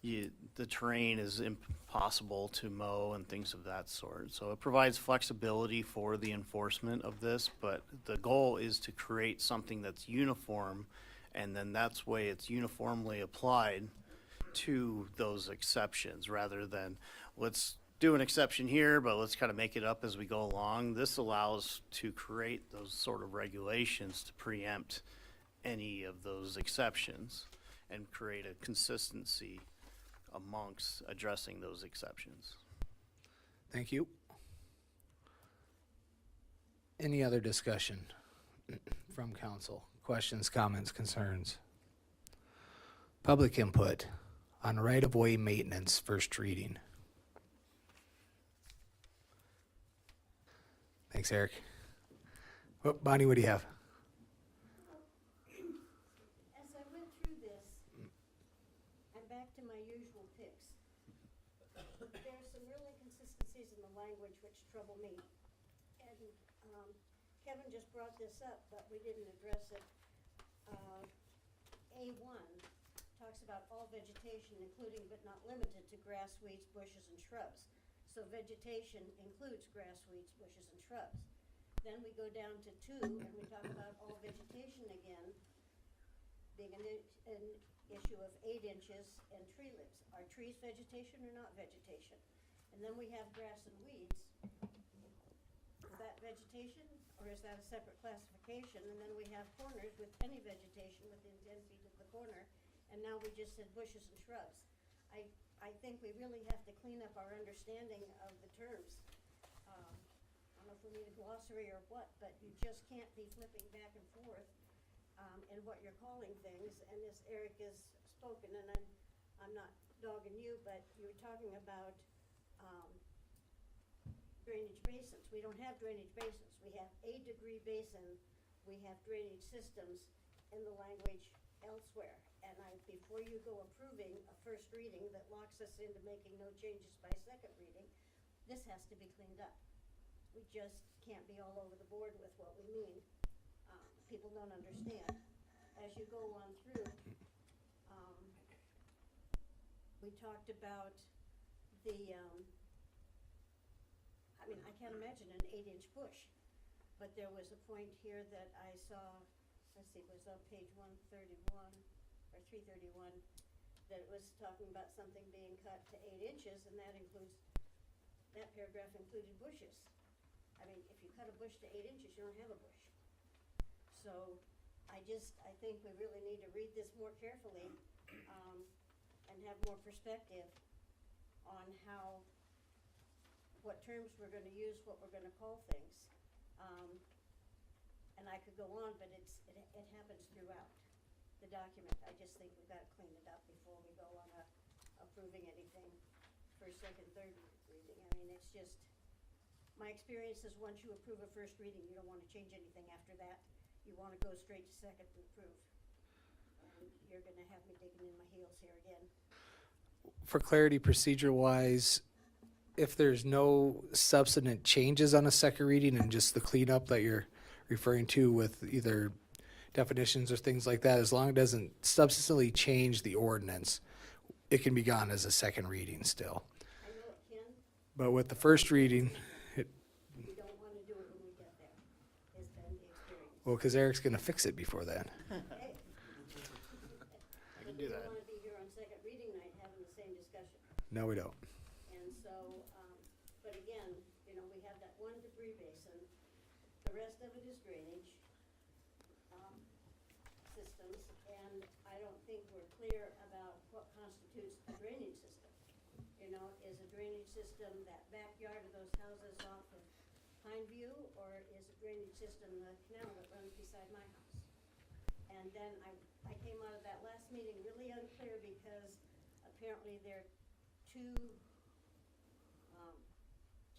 the terrain is impossible to mow and things of that sort. So it provides flexibility for the enforcement of this, but the goal is to create something that's uniform, and then that's way it's uniformly applied to those exceptions rather than let's do an exception here, but let's kind of make it up as we go along. This allows to create those sort of regulations to preempt any of those exceptions and create a consistency amongst addressing those exceptions. Thank you. Any other discussion from council? Questions, comments, concerns? Public input on right-of-way maintenance, first reading. Thanks, Eric. Oh, Bonnie, what do you have? As I went through this, I'm back to my usual picks. There's some real inconsistencies in the language which trouble me. And Kevin just brought this up, but we didn't address it. A1 talks about all vegetation, including but not limited to grass, weeds, bushes, and shrubs. So vegetation includes grass, weeds, bushes, and shrubs. Then we go down to 2, and we talk about all vegetation again, being an issue of 8 inches and tree limbs. Are trees vegetation or not vegetation? And then we have grass and weeds. Is that vegetation, or is that a separate classification? And then we have corners with any vegetation within 10 feet of the corner, and now we just said bushes and shrubs. I think we really have to clean up our understanding of the terms. I don't know if we need a glossary or what, but you just can't be flipping back and forth in what you're calling things. And as Eric has spoken, and I'm not dogging you, but you were talking about drainage basins. We don't have drainage basins. We have a degree basin. We have drainage systems in the language elsewhere. And before you go approving a first reading that locks us into making no changes by second reading, this has to be cleaned up. We just can't be all over the board with what we mean. People don't understand. As you go on through, we talked about the, I can't imagine an 8-inch bush, but there was a point here that I saw, let's see, it was on page 131 or 331, that it was talking about something being cut to 8 inches, and that includes that paragraph included bushes. I mean, if you cut a bush to 8 inches, you don't have a bush. So I think we really need to read this more carefully, and have more perspective on what terms we're gonna use, what we're gonna call things. And I could go on, but it happens throughout the document. I just think we've gotta clean it up before we go on approving anything first, second, third reading. I mean, it's just, my experience is once you approve a first reading, you don't wanna change anything after that. You wanna go straight to second and approve. You're gonna have me digging in my heels here again. For clarity, procedure-wise, if there's no substantive changes on a second reading and just the cleanup that you're referring to with either definitions or things like that, as long as it doesn't substantially change the ordinance, it can be gone as a second reading still. I know it can, But with the first reading, you don't wanna do it when we get there, has been the experience. well, because Eric's going to fix it before then. Hey. I can do that. We don't wanna be here on second reading night having the same discussion. No, we don't. And so, but again, you know, we have that one debris basin, the rest of it is drainage, systems, and I don't think we're clear about what constitutes a drainage system. You know, is a drainage system that backyard of those houses off of Pineview, or is a drainage system the canal that runs beside my house? And then I came out of that last meeting really unclear because apparently there are two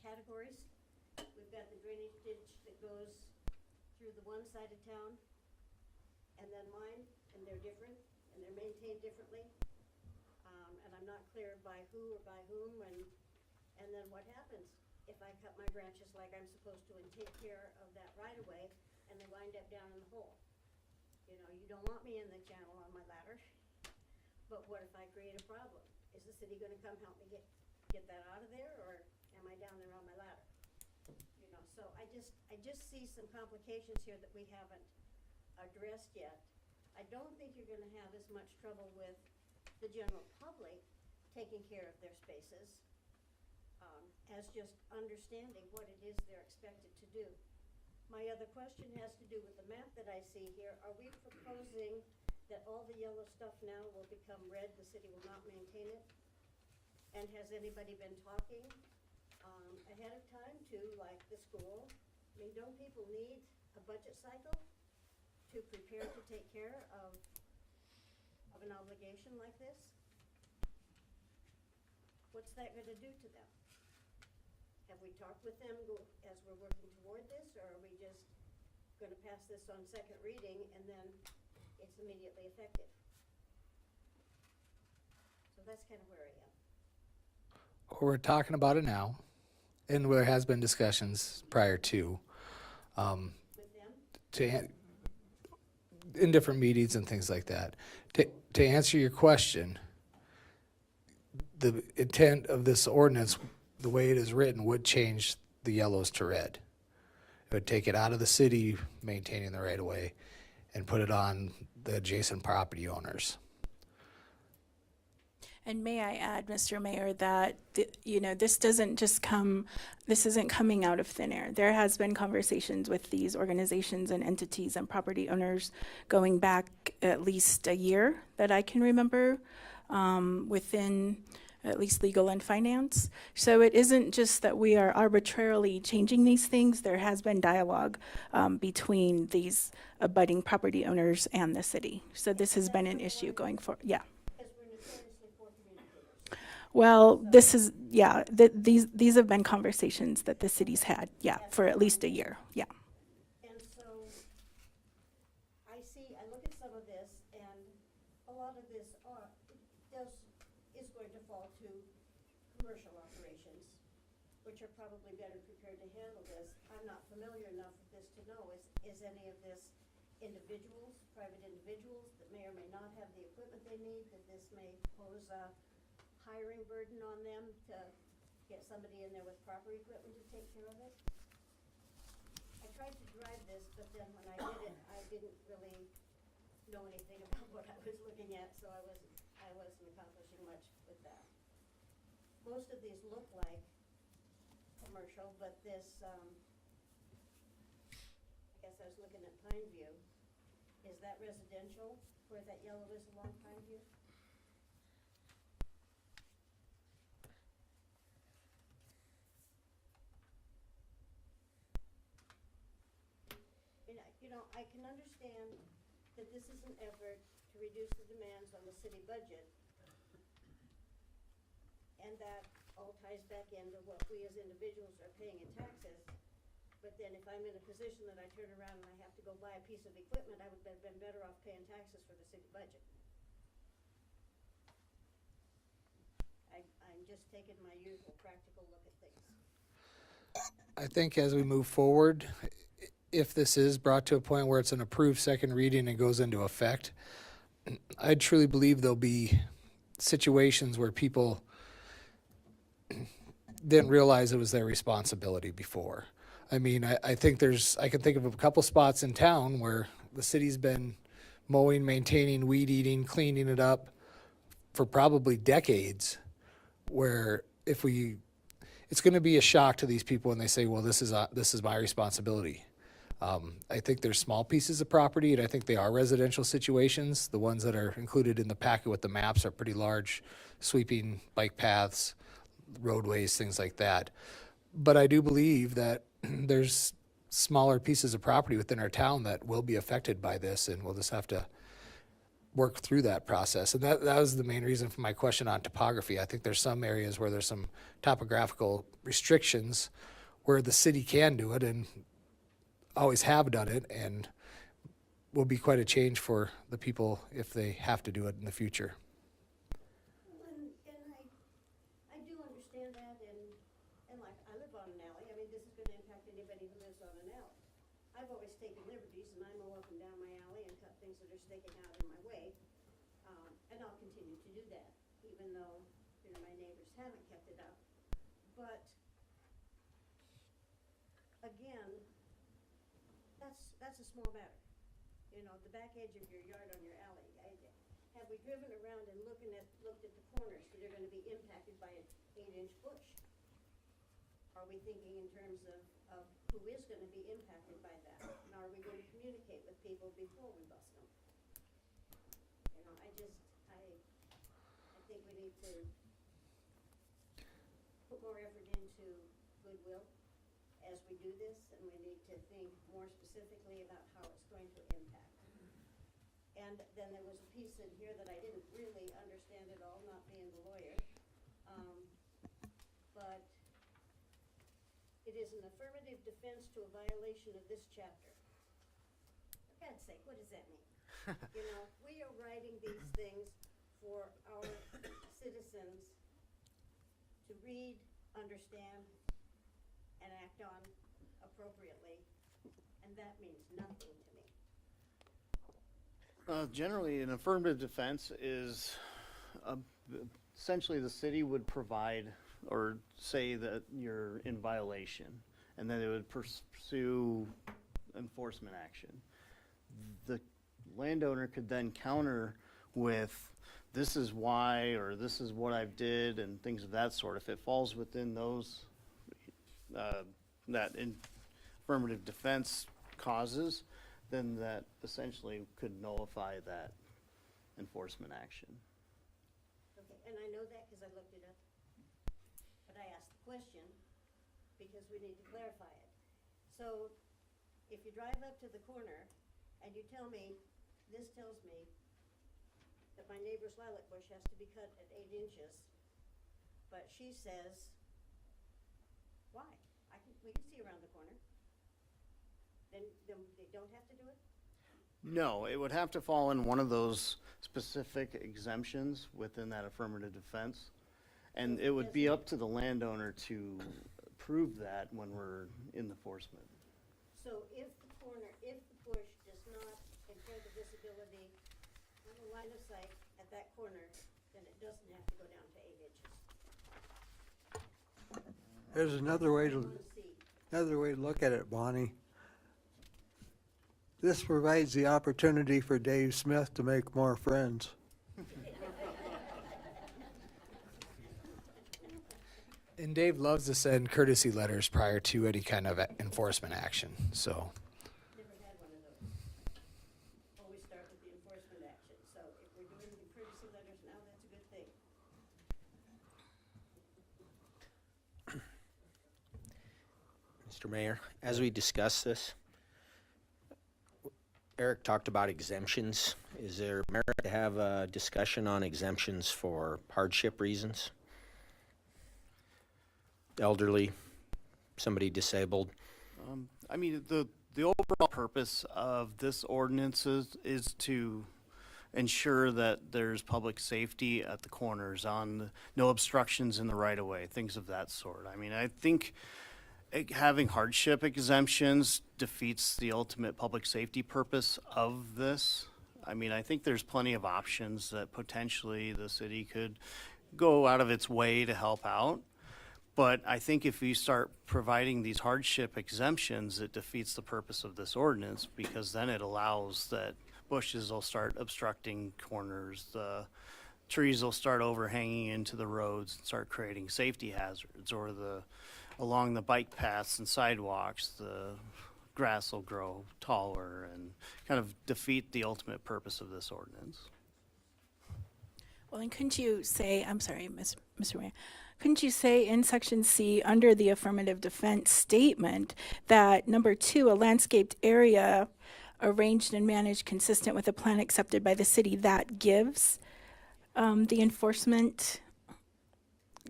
categories. We've got the drainage ditch that goes through the one side of town, and then mine, and they're different, and they're maintained differently. And I'm not clear by who or by whom, and then what happens if I cut my branches like I'm supposed to and take care of that right away, and they wind up down in the hole. You know, you don't want me in the channel on my ladder, but what if I create a problem? Is the city gonna come help me get that out of there, or am I down there on my ladder? You know, so I just see some complications here that we haven't addressed yet. I don't think you're gonna have as much trouble with the general public taking care of their spaces, as just understanding what it is they're expected to do. My other question has to do with the map that I see here. Are we proposing that all the yellow stuff now will become red, the city will not maintain it? And has anybody been talking ahead of time to, like, the school? I mean, don't people need a budget cycle to prepare to take care of an obligation like this? What's that gonna do to them? Have we talked with them as we're working toward this, or are we just gonna pass this on second reading and then it's immediately effective? So that's kind of where I am. We're talking about it now, and there has been discussions prior to, With them? in different meetings and things like that. To answer your question, the intent of this ordinance, the way it is written, would change the yellows to red. It would take it out of the city maintaining the right of way and put it on the adjacent property owners. And may I add, Mr. Mayor, that, this isn't coming out of thin air. There has been conversations with these organizations and entities and property owners going back at least a year that I can remember, within at least legal and finance. So it isn't just that we are arbitrarily changing these things. There has been dialogue between these abutting property owners and the city. So this has been an issue going forward. Yeah. Well, this is, these have been conversations that the city's had, for at least a year, And so, I look at some of this, and a lot of this is going to fall to commercial operations, which are probably better prepared to handle this. I'm not familiar enough with this to know, is any of this individuals, private individuals that may or may not have the equipment they need, that this may pose a hiring burden on them to get somebody in there with proper equipment to take care of it? I tried to drive this, but then when I did it, I didn't really know anything about what I was looking at, so I wasn't accomplishing much with that. Most of these look like commercial, but this, I guess I was looking at Pineview. Is that residential, where that yellow is along Pineview? I can understand that this is an effort to reduce the demands on the city budget. And that all ties back into what we as individuals are paying in taxes. But then if I'm in a position that I turn around and I have to go buy a piece of equipment, I would have been better off paying taxes for the city budget. I'm just taking my usual practical look at things. I think as we move forward, if this is brought to a point where it's an approved second reading and goes into effect, I truly believe there'll be situations where people didn't realize it was their responsibility before. I mean, I think I can think of a couple spots in town where the city's been mowing, maintaining, weed eating, cleaning it up for probably decades, where it's going to be a shock to these people when they say, well, this is my responsibility. I think there's small pieces of property, and I think they are residential situations. The ones that are included in the packet with the maps are pretty large, sweeping bike paths, roadways, things like that. But I do believe that there's smaller pieces of property within our town that will be affected by this, and we'll just have to work through that process. And that was the main reason for my question on topography. I think there's some areas where there's some topographical restrictions where the city can do it and always have done it, and will be quite a change for the people if they have to do it in the future. And I do understand that, and like, I live on an alley. I mean, this is gonna impact anybody who lives on an alley. I've always taken liberties, and I mow up and down my alley and cut things that are sticking out in my way. And I'll continue to do that, even though, my neighbors haven't kept it up. But, again, that's a small matter. The back edge of your yard on your alley. Have we driven around and looked at the corners that are gonna be impacted by an 8-inch bush? Are we thinking in terms of who is gonna be impacted by that? And are we going to communicate with people before we bust them? I think we need to put more effort into goodwill as we do this, and we need to think more specifically about how it's going to impact. And then there was a piece in here that I didn't really understand at all, not being the lawyer. But it is an affirmative defense to a violation of this chapter. For God's sake, what does that mean? We are writing these things for our citizens to read, understand, and act on appropriately, and that means nothing to me. Generally, an affirmative defense is essentially the city would provide or say that you're in violation, and then it would pursue enforcement action. The landowner could then counter with, this is why, or this is what I did, and things of that sort. If it falls within those, affirmative defense causes, then that essentially could nullify that enforcement action. Okay, and I know that because I looked it up. But I asked the question because we need to clarify it. So if you drive up to the corner and you tell me, this tells me that my neighbor's lilac bush has to be cut at 8 inches, but she says, why? We can see around the corner. Then they don't have to do it? No, it would have to fall in one of those specific exemptions within that affirmative defense. And it would be up to the landowner to prove that when we're in enforcement. So if the bush does not impair the visibility on the line of sight at that corner, then it doesn't have to go down to 8 inches. There's another way to look at it, Bonnie. This provides the opportunity for Dave Smith to make more friends. And Dave loves to send courtesy letters prior to any kind of enforcement action, so. Never had one of those. Always start with the enforcement action, so if we're doing the courtesy letters now, that's a good thing. Mr. Mayor, as we discuss this, Eric talked about exemptions. Is there merit to have a discussion on exemptions for hardship reasons? Elderly, somebody disabled? I mean, the overall purpose of this ordinance is to ensure that there's public safety at the corners, no obstructions in the right-of-way, things of that sort. I mean, I think having hardship exemptions defeats the ultimate public safety purpose of this. I mean, I think there's plenty of options that potentially the city could go out of its way to help out. But I think if we start providing these hardship exemptions, it defeats the purpose of this ordinance, because then it allows that bushes will start obstructing corners, the trees will start overhanging into the roads and start creating safety hazards, or along the bike paths and sidewalks, the grass will grow taller and kind of defeat the ultimate purpose of this ordinance. Well, and couldn't you say, I'm sorry, Mr. Mayor, couldn't you say in section C, under the affirmative defense statement, that number 2, a landscaped area arranged and managed consistent with a plan accepted by the city, that gives the enforcement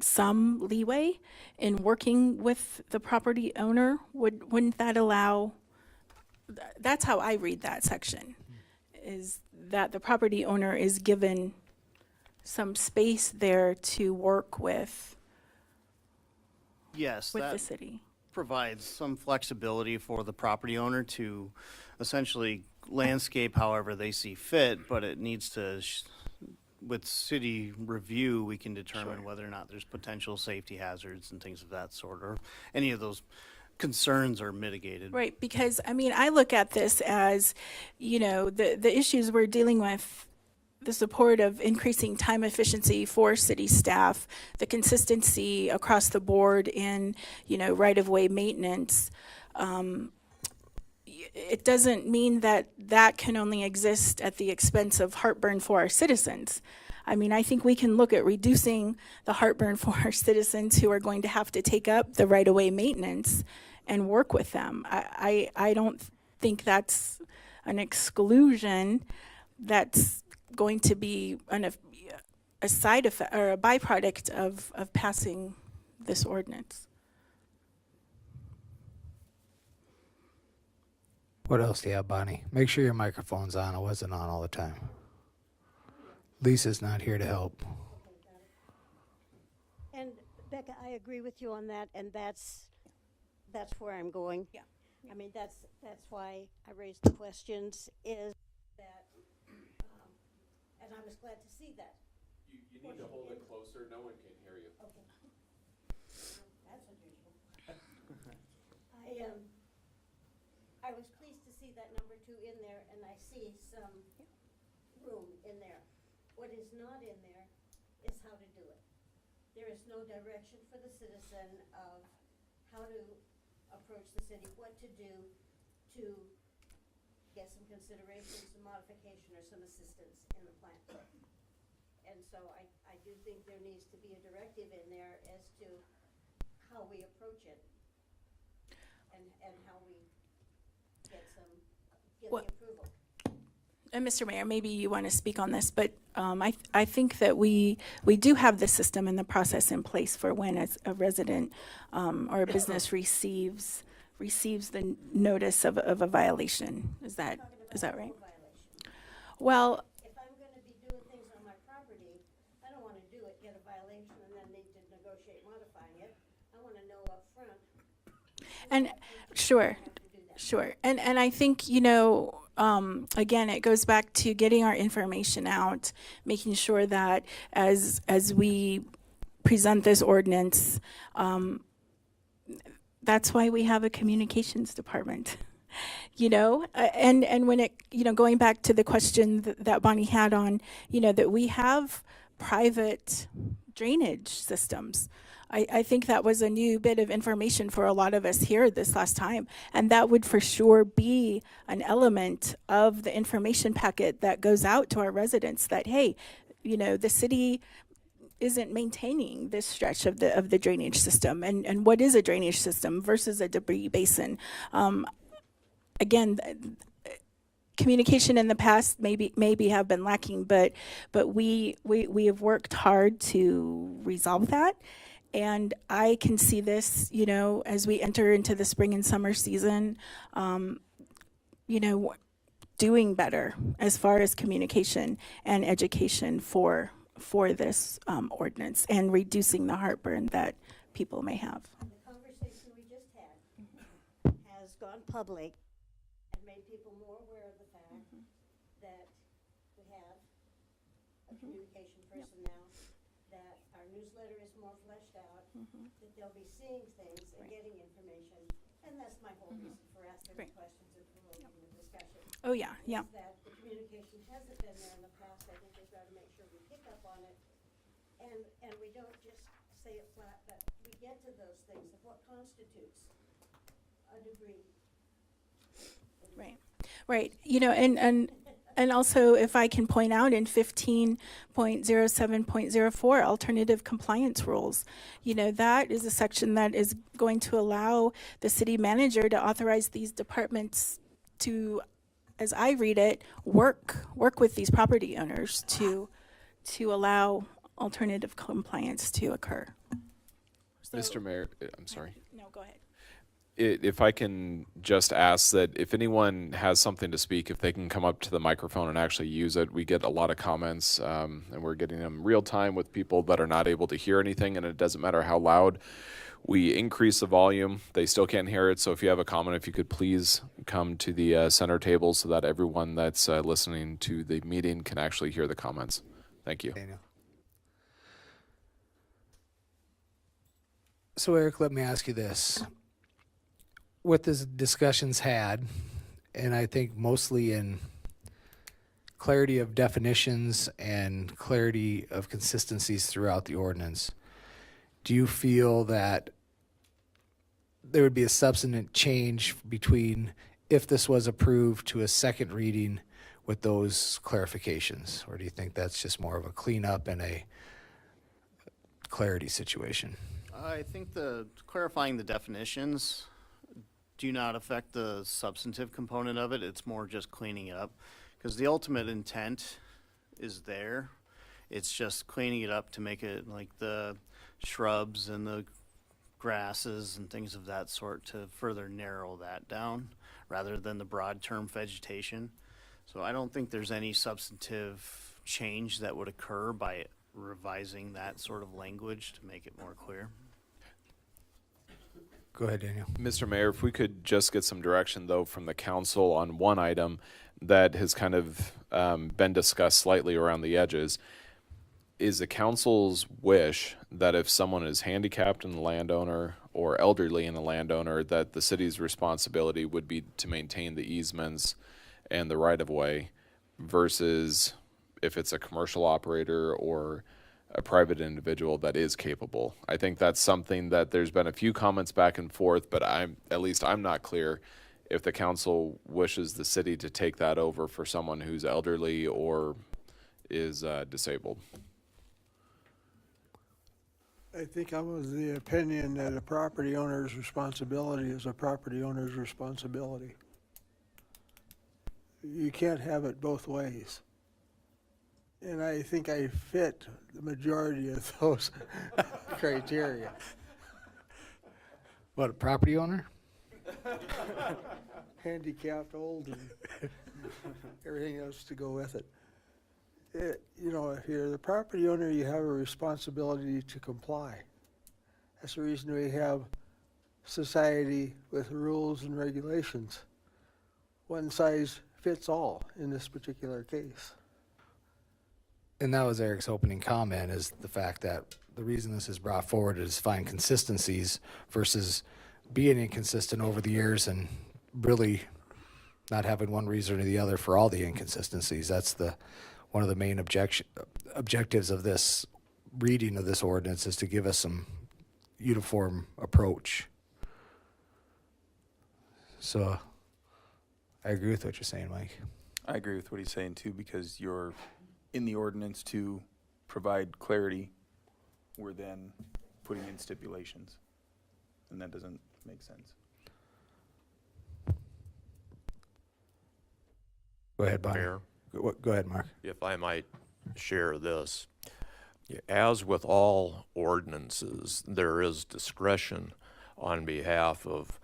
some leeway in working with the property owner? Wouldn't that allow, that's how I read that section, is that the property owner is given some space there to work with Yes, the that city. provides some flexibility for the property owner to essentially landscape however they see fit, but it needs to, with city review, we can determine whether or not there's potential safety hazards and things of that sort, or any of those concerns are mitigated. Right, because, I mean, I look at this as, you know, the issues we're dealing with, the support of increasing time efficiency for city staff, the consistency across the board in, you know, right-of-way maintenance. It doesn't mean that that can only exist at the expense of heartburn for our citizens. I mean, I think we can look at reducing the heartburn for our citizens who are going to have to take up the right-of-way maintenance and work with them. I don't think that's an exclusion that's going to be a side effect or a byproduct of passing this ordinance. What else do you have, Bonnie? Make sure your microphone's on. It wasn't on all the time. Lisa's not here to help. And Beka, I agree with you on that, and that's where I'm going. Yeah. I mean, that's why I raised the questions, is that, and I was glad to see that. You need to hold it closer. No one can hear you. Okay. That's unusual. I was pleased to see that number 2 in there, and I see some room in there. What is not in there is how to do it. There is no direction for the citizen of how to approach the city, what to do to get some consideration, some modification, or some assistance in the plan. And so I do think there needs to be a directive in there as to how we approach it and how we get the approval. And Mr. Mayor, maybe you want to speak on this, but I think that we do have the system and the process in place for when a resident or a business receives the notice of a violation. Is that right? Well, If I'm going to be doing things on my property, I don't want to do it, get a violation, and then need to negotiate modifying it. I want to know up front. and sure. And I think, you know, again, it goes back to getting our information out, making sure that as we present this ordinance, that's why we have a communications department, you know, and when it, you know, going back to the question that Bonnie had on, you know, that we have private drainage systems. I think that was a new bit of information for a lot of us here this last time. And that would for sure be an element of the information packet that goes out to our residents that, hey, you know, the city isn't maintaining this stretch of the drainage system, and what is a drainage system versus a debris basin. Again, communication in the past maybe have been lacking, but we have worked hard to resolve that. And I can see this, you know, as we enter into the spring and summer season, you know, doing better as far as communication and education for this ordinance and reducing the heartburn that people may have. The conversation we just had has gone public and made people more aware of the fact that we have a communication person now, that our newsletter is more fleshed out, that they'll be seeing things and getting information. And that's my whole reason for asking the questions and promoting the discussion. Oh, yeah, yeah. Is that the communication hasn't been there in the past. I think we've got to make sure we pick up on it. And we don't just say it flat, but we get to those things of what constitutes a degree. Right, right. You know, and also, if I can point out in 15.07.04, alternative compliance rules, you know, that is a section that is going to allow the city manager to authorize these departments to, as I read it, work with these property owners to allow alternative compliance to occur. So, Mr. Mayor, I'm sorry. No, go ahead. If I can just ask that if anyone has something to speak, if they can come up to the microphone and actually use it. We get a lot of comments, and we're getting them real time with people that are not able to hear anything, and it doesn't matter how loud we increase the volume, they still can't hear it. So if you have a comment, if you could please come to the center table so that everyone that's listening to the meeting can actually hear the comments. Thank you. Daniel. So Eric, let me ask you this. What this discussion's had, and I think mostly in clarity of definitions and clarity of consistencies throughout the ordinance, do you feel that there would be a substantive change between if this was approved to a second reading with those clarifications? Or do you think that's just more of a cleanup and a clarity situation? I think the clarifying the definitions do not affect the substantive component of it. It's more just cleaning it up, because the ultimate intent is there. It's just cleaning it up to make it like the shrubs and the grasses and things of that sort, to further narrow that down rather than the broad term vegetation. So I don't think there's any substantive change that would occur by revising that sort of language to make it more clear. Go ahead, Daniel. Mr. Mayor, if we could just get some direction, though, from the council on one item that has kind of been discussed slightly around the edges. Is the council's wish that if someone is handicapped in the landowner or elderly in the landowner, that the city's responsibility would be to maintain the easements and the right-of-way, versus if it's a commercial operator or a private individual that is capable? I think that's something that there's been a few comments back and forth, but I'm not clear if the council wishes the city to take that over for someone who's elderly or is disabled. I think I'm of the opinion that a property owner's responsibility is a property owner's responsibility. You can't have it both ways. And I think I fit the majority of those criteria. What, a property owner? Handicapped, old, and everything else to go with it. You know, if you're the property owner, you have a responsibility to comply. That's the reason we have society with rules and regulations. One size fits all in this particular case. And that was Eric's opening comment, is the fact that the reason this is brought forward is to find consistencies versus being inconsistent over the years and really not having one reason or the other for all the inconsistencies. That's one of the main objectives of this reading of this ordinance, is to give us some uniform approach. So I agree with what you're saying, Mike. I agree with what he's saying too, because you're in the ordinance to provide clarity. We're then putting in stipulations, and that doesn't make sense. Go ahead, Bonnie. Mayor? Go ahead, Mark. If I might share this, as with all ordinances, there is discretion on behalf of,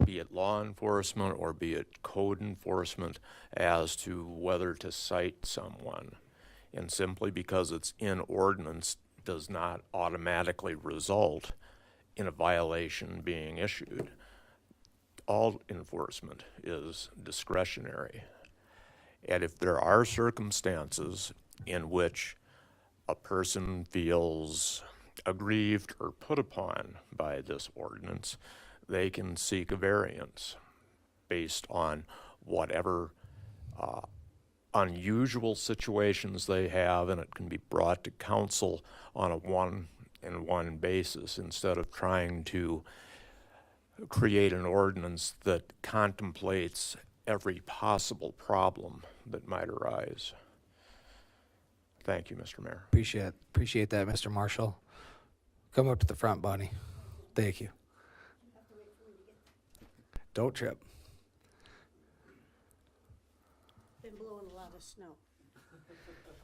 be it law enforcement or be it code enforcement, as to whether to cite someone. And simply because it's in ordinance does not automatically result in a violation being issued. All enforcement is discretionary. And if there are circumstances in which a person feels aggrieved or put upon by this ordinance, they can seek a variance based on whatever unusual situations they have, and it can be brought to council on a one-on-one basis instead of trying to create an ordinance that contemplates every possible problem that might arise. Thank you, Mr. Mayor. Appreciate that, Mr. Marshall. Come up to the front, Bonnie. Thank you. Don't trip. Been blowing a lot of snow.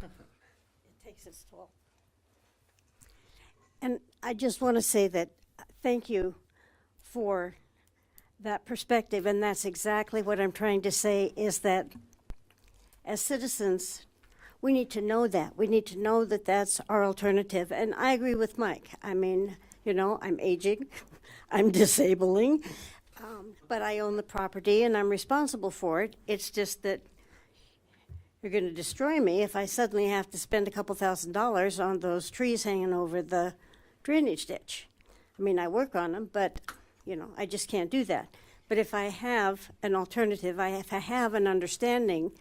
It takes its toll. And I just want to say that thank you for that perspective, and that's exactly what I'm trying to say, is that as citizens, we need to know that. We need to know that that's our alternative. And I agree with Mike. I mean, you know, I'm aging, I'm disabling, but I own the property and I'm responsible for it. It's just that you're going to destroy me if I suddenly have to spend a couple $1,000s on those trees hanging over the drainage ditch. I mean, I work on them, but, you know, I just can't do that. But if I have an alternative, if I have an understanding,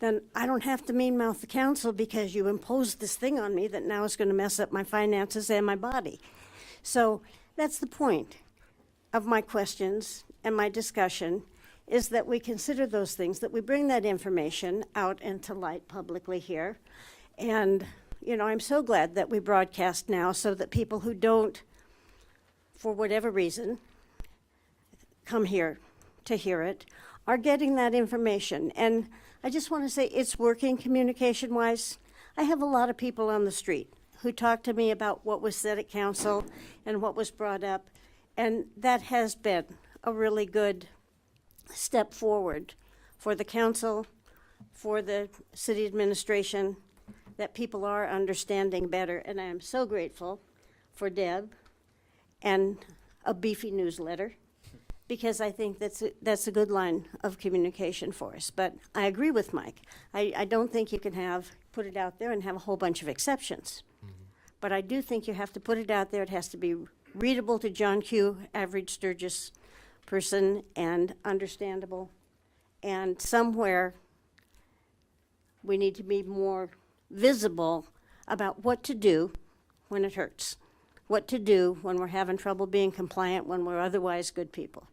then I don't have to mean-mouth the council because you imposed this thing on me that now is going to mess up my finances and my body. So that's the point of my questions and my discussion, is that we consider those things, that we bring that information out into light publicly here. And, you know, I'm so glad that we broadcast now so that people who don't, for whatever reason, come here to hear it, are getting that information. And I just want to say it's working communication-wise. I have a lot of people on the street who talk to me about what was said at council and what was brought up, and that has been a really good step forward for the council, for the city administration, that people are understanding better. And I am so grateful for Deb and a beefy newsletter, because I think that's a good line of communication for us. But I agree with Mike. I don't think you can put it out there and have a whole bunch of exceptions. But I do think you have to put it out there. It has to be readable to John Q., average Sturgis person, and understandable. And somewhere we need to be more visible about what to do when it hurts, what to do when we're having trouble being compliant, when we're otherwise good people.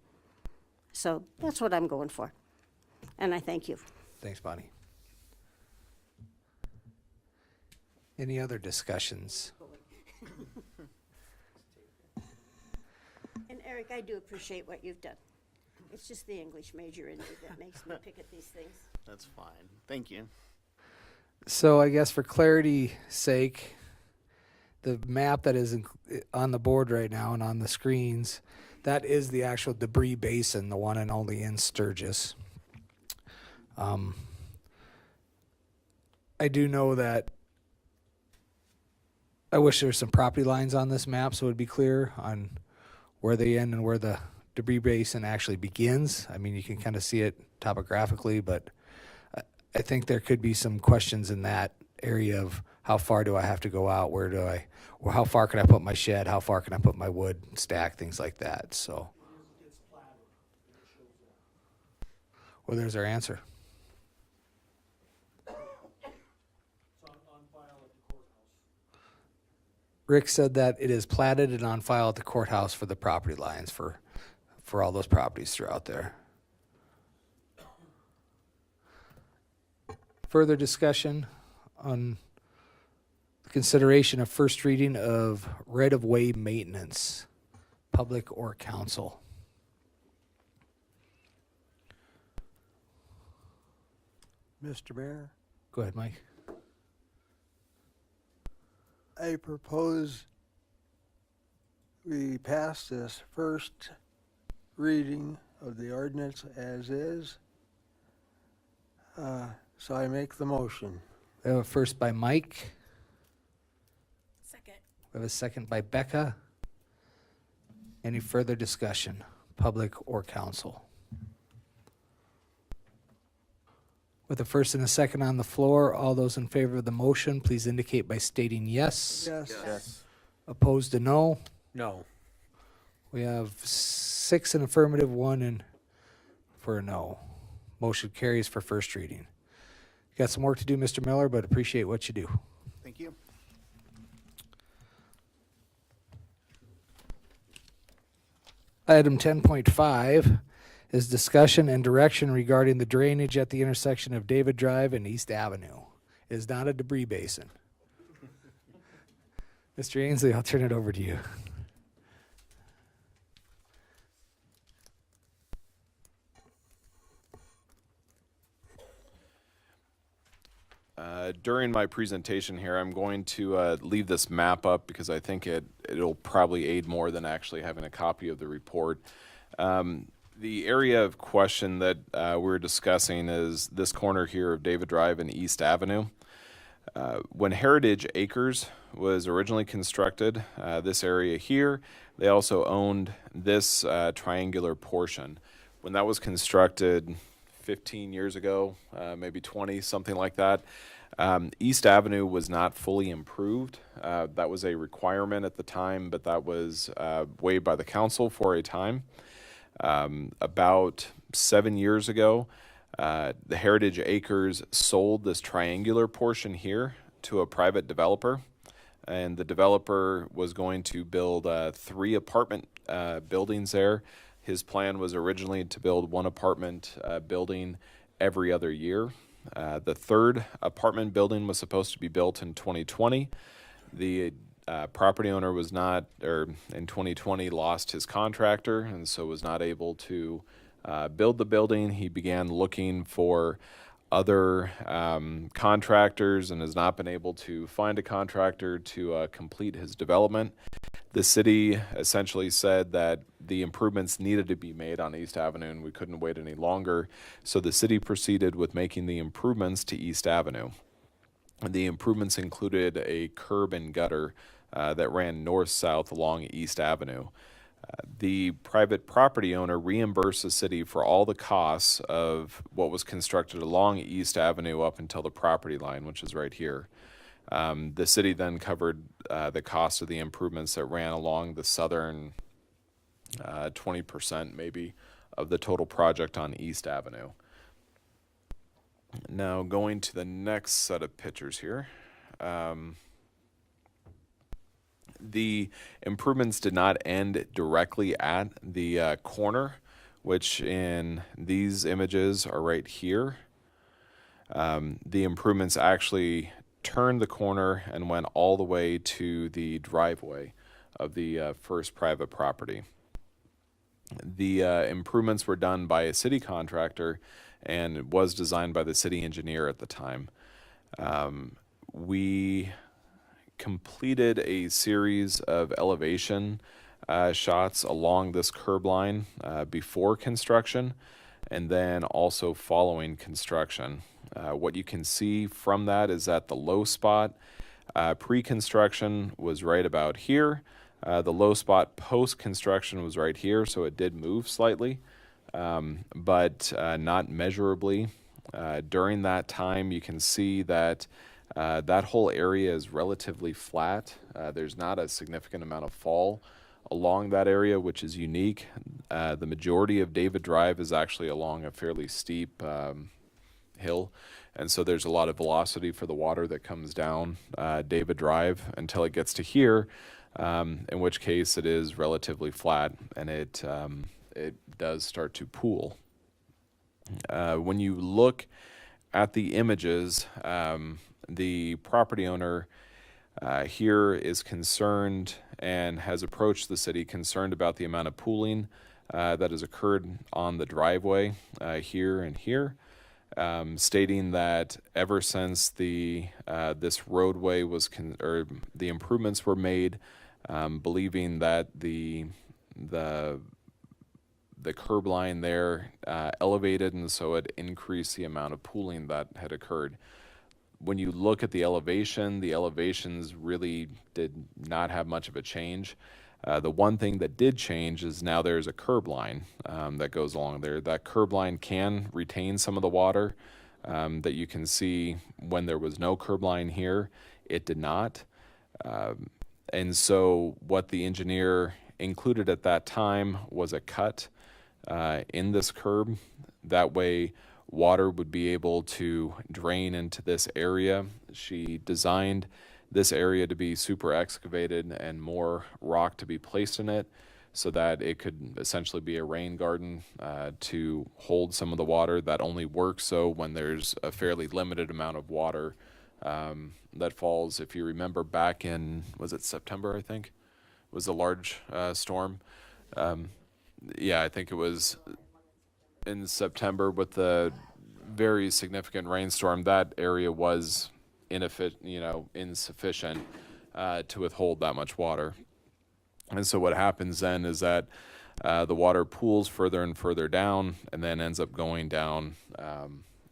So that's what I'm going for. And I thank you. Thanks, Bonnie. Any other discussions? And Eric, I do appreciate what you've done. It's just the English major in me that makes me pick at these things. That's fine. Thank you. So I guess for clarity's sake, the map that is on the board right now and on the screens, that is the actual debris basin, the one and only in Sturgis. I do know that I wish there were some property lines on this map so it would be clear on where they end and where the debris basin actually begins. I mean, you can kind of see it topographically, but I think there could be some questions in that area of how far do I have to go out? Or how far can I put my shed? How far can I put my wood stack? Things like that. So, well, there's our answer. Rick said that it is platted and on file at the courthouse for the property lines for all those properties throughout there. Further discussion on the consideration of first reading of right-of-way maintenance, public or council. Mr. Mayor, Go ahead, Mike. I propose we pass this first reading of the ordinance as is. So I make the motion. We have a first by Mike. Second. We have a second by Beka. Any further discussion, public or council? With a first and a second on the floor, all those in favor of the motion, please indicate by stating yes. Yes. Opposed to no. No. We have 6 in affirmative, 1 in for a no. Motion carries for first reading. You got some work to do, Mr. Miller, but appreciate what you do. Thank you. Item 10.5 is discussion and direction regarding the drainage at the intersection of David Drive and East Avenue. It is not a debris basin. Mr. Ainsley, I'll turn it over to you. During my presentation here, I'm going to leave this map up because I think it'll probably aid more than actually having a copy of the report. The area of question that we're discussing is this corner here of David Drive and East Avenue. When Heritage Acres was originally constructed, this area here, they also owned this triangular portion. When that was constructed 15 years ago, maybe 20, something like that, East Avenue was not fully improved. That was a requirement at the time, but that was waived by the council for a time. About 7 years ago, the Heritage Acres sold this triangular portion here to a private developer, and the developer was going to build 3 apartment buildings there. His plan was originally to build 1 apartment building every other year. The 3rd apartment building was supposed to be built in 2020. The property owner was not, or in 2020, lost his contractor and so was not able to build the building. He began looking for other contractors and has not been able to find a contractor to complete his development. The city essentially said that the improvements needed to be made on East Avenue and we couldn't wait any longer. So the city proceeded with making the improvements to East Avenue. And the improvements included a curb and gutter that ran north-south along East Avenue. The private property owner reimbursed the city for all the costs of what was constructed along East Avenue up until the property line, which is right here. The city then covered the cost of the improvements that ran along the southern 20% maybe of the total project on East Avenue. Now going to the next set of pictures here. The improvements did not end directly at the corner, which in these images are right here. The improvements actually turned the corner and went all the way to the driveway of the first private property. The improvements were done by a city contractor and was designed by the city engineer at the time. We completed a series of elevation shots along this curb line before construction and then also following construction. What you can see from that is that the low spot pre-construction was right about here. The low spot post-construction was right here, so it did move slightly, but not measurably. During that time, you can see that that whole area is relatively flat. There's not a significant amount of fall along that area, which is unique. The majority of David Drive is actually along a fairly steep hill. And so there's a lot of velocity for the water that comes down David Drive until it gets to here, in which case it is relatively flat and it does start to pool. When you look at the images, the property owner here is concerned and has approached the city concerned about the amount of pooling that has occurred on the driveway here and here, stating that ever since this roadway was or the improvements were made, believing that the curb line there elevated, and so it increased the amount of pooling that had occurred. When you look at the elevations really did not have much of a change. The one thing that did change is now there's a curb line that goes along there. That curb line can retain some of the water that you can see when there was no curb line here. It did not. And so what the engineer included at that time was a cut in this curb. That way water would be able to drain into this area. She designed this area to be super excavated and more rock to be placed in it so that it could essentially be a rain garden to hold some of the water. That only works so when there's a fairly limited amount of water that falls. If you remember back in, was it September, I think, was a large storm. Yeah, I think it was in September with the very significant rainstorm. That area was insufficient to withhold that much water. And so what happens then is that the water pools further and further down and then ends up going down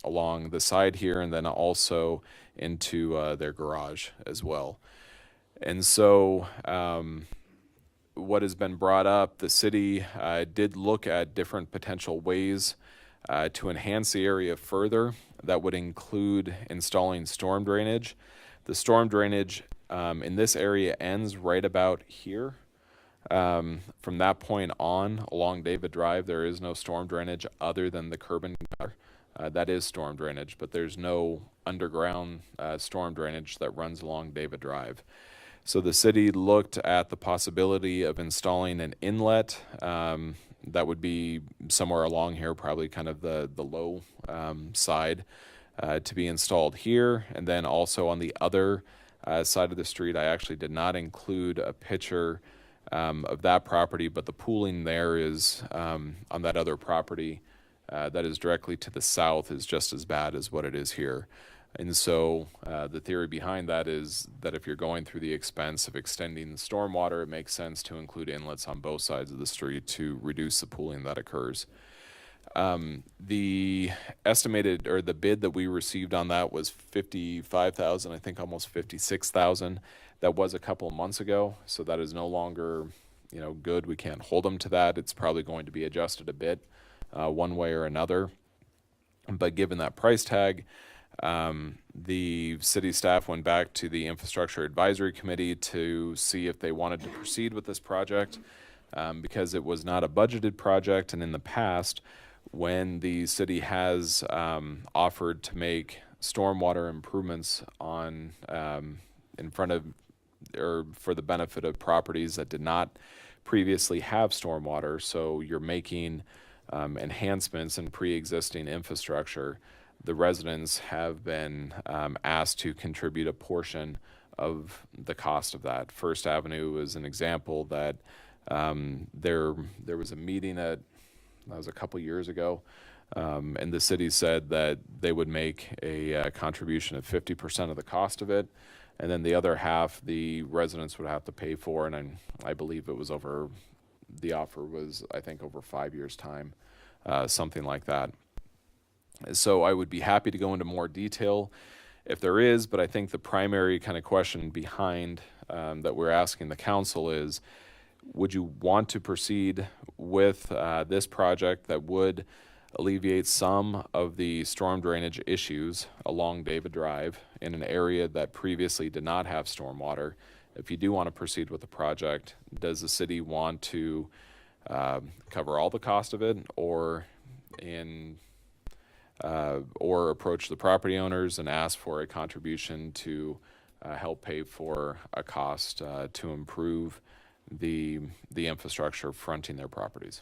along the side here and then also into their garage as well. And so what has been brought up, the city did look at different potential ways to enhance the area further. That would include installing storm drainage. The storm drainage in this area ends right about here. From that point on, along David Drive, there is no storm drainage other than the curb and gutter. That is storm drainage, but there's no underground storm drainage that runs along David Drive. So the city looked at the possibility of installing an inlet that would be somewhere along here, probably kind of the low side, to be installed here. And then also on the other side of the street, I actually did not include a picture of that property, but the pooling there is on that other property that is directly to the south is just as bad as what it is here. And so the theory behind that is that if you're going through the expense of extending the stormwater, it makes sense to include inlets on both sides of the street to reduce the pooling that occurs. The estimated or the bid that we received on that was $55,000, I think almost $56,000. That was a couple of months ago, so that is no longer, good. We can't hold them to that. It's probably going to be adjusted a bit one way or another. But given that price tag, the city staff went back to the Infrastructure Advisory Committee to see if they wanted to proceed with this project because it was not a budgeted project. And in the past, when the city has offered to make stormwater improvements on in front of or for the benefit of properties that did not previously have stormwater, so you're making enhancements in pre-existing infrastructure, the residents have been asked to contribute a portion of the cost of that. First Avenue is an example that there was a meeting that was a couple years ago, and the city said that they would make a contribution of 50% of the cost of it, and then the other half the residents would have to pay for, and I believe it was over, the offer was, I think, over 5 years' time, something like that. So I would be happy to go into more detail if there is, but I think the primary kind of question behind that we're asking the council is, would you want to proceed with this project that would alleviate some of the storm drainage issues along David Drive in an area that previously did not have stormwater? If you do want to proceed with the project, does the city want to cover all the cost of it, or in or approach the property owners and ask for a contribution to help pay for a cost to improve the infrastructure fronting their properties.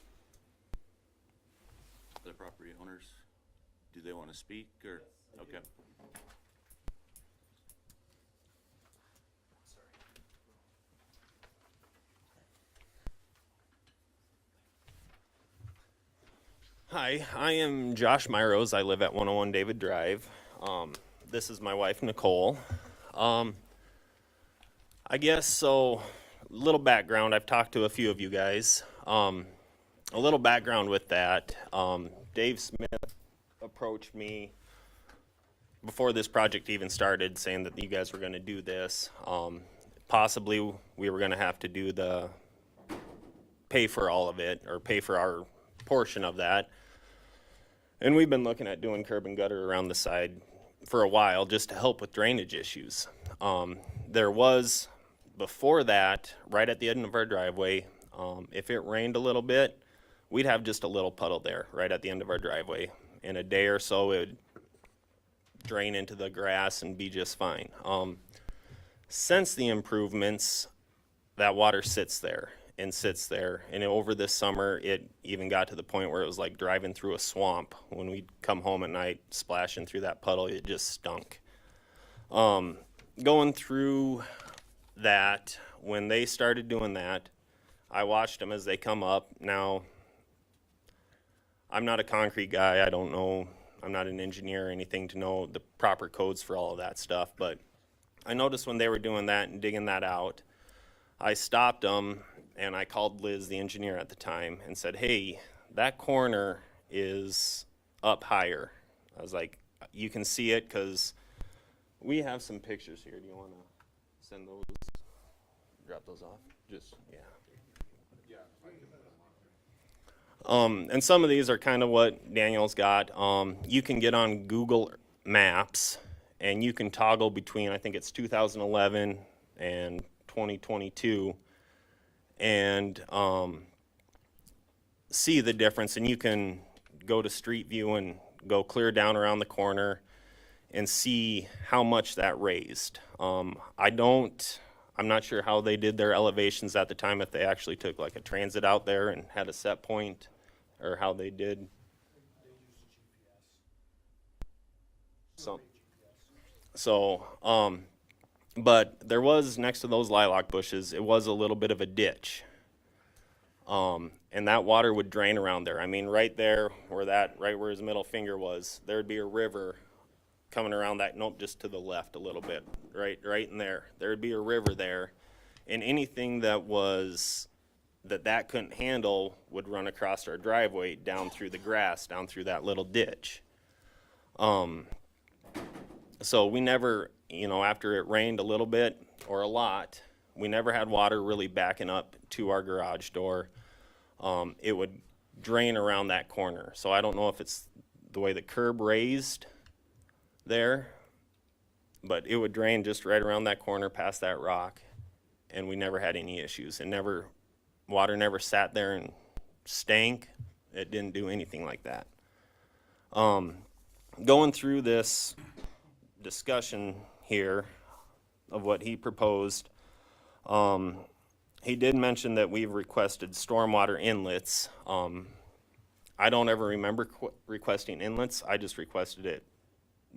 The property owners, do they want to speak or? Okay. Hi, I am Josh Myros. I live at 101 David Drive. This is my wife, Nicole. I guess so, little background. I've talked to a few of you guys. A little background with that. Dave Smith approached me before this project even started saying that you guys were going to do this. Possibly we were going to have to do pay for all of it or pay for our portion of that. And we've been looking at doing curb and gutter around the side for a while just to help with drainage issues. There was, before that, right at the end of our driveway, if it rained a little bit, we'd have just a little puddle there right at the end of our driveway. In a day or so, it would drain into the grass and be just fine. Since the improvements, that water sits there. And over this summer, it even got to the point where it was like driving through a swamp. When we'd come home at night, splashing through that puddle, it just stunk. Going through that, when they started doing that, I watched them as they come up. Now, I'm not a concrete guy. I don't know. I'm not an engineer or anything to know the proper codes for all of that stuff. But I noticed when they were doing that and digging that out, I stopped them. And I called Liz, the engineer at the time, and said, hey, that corner is up higher. I was like, you can see it because we have some pictures here. Do you want to send those, drop those off? Just, yeah. And some of these are kind of what Daniel's got. You can get on Google Maps, and you can toggle between, I think it's 2011 and 2022, and see the difference. And you can go to Street View and go clear down around the corner and see how much that raised. I'm not sure how they did their elevations at the time, if they actually took like a transit out there and had a set point, or how they did. But there was, next to those lilac bushes, it was a little bit of a ditch. And that water would drain around there. I mean, right there, right where his middle finger was, there'd be a river coming around that, nope, just to the left a little bit, right in there. There'd be a river there. And anything that couldn't handle would run across our driveway, down through the grass, down through that little ditch. So we never, after it rained a little bit or a lot, we never had water really backing up to our garage door. It would drain around that corner. So I don't know if it's the way the curb raised there, but it would drain just right around that corner past that rock, and we never had any issues. And water never sat there and stank. It didn't do anything like that. Going through this discussion here of what he proposed, he did mention that we've requested stormwater inlets. I don't ever remember requesting inlets. I just requested it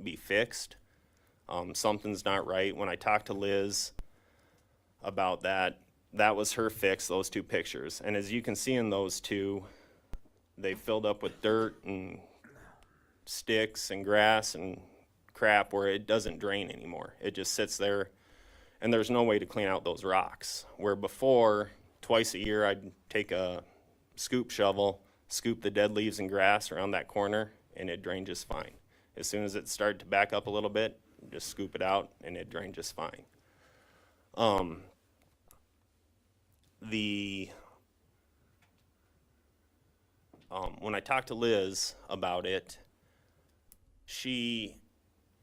be fixed. Something's not right. When I talked to Liz about that, that was her fix, those two pictures. And as you can see in those two, they filled up with dirt and sticks and grass and crap where it doesn't drain anymore. It just sits there, and there's no way to clean out those rocks. Where before, twice a year, I'd take a scoop shovel, scoop the dead leaves and grass around that corner, and it drained just fine. As soon as it started to back up a little bit, just scoop it out, and it drained just fine. When I talked to Liz about it,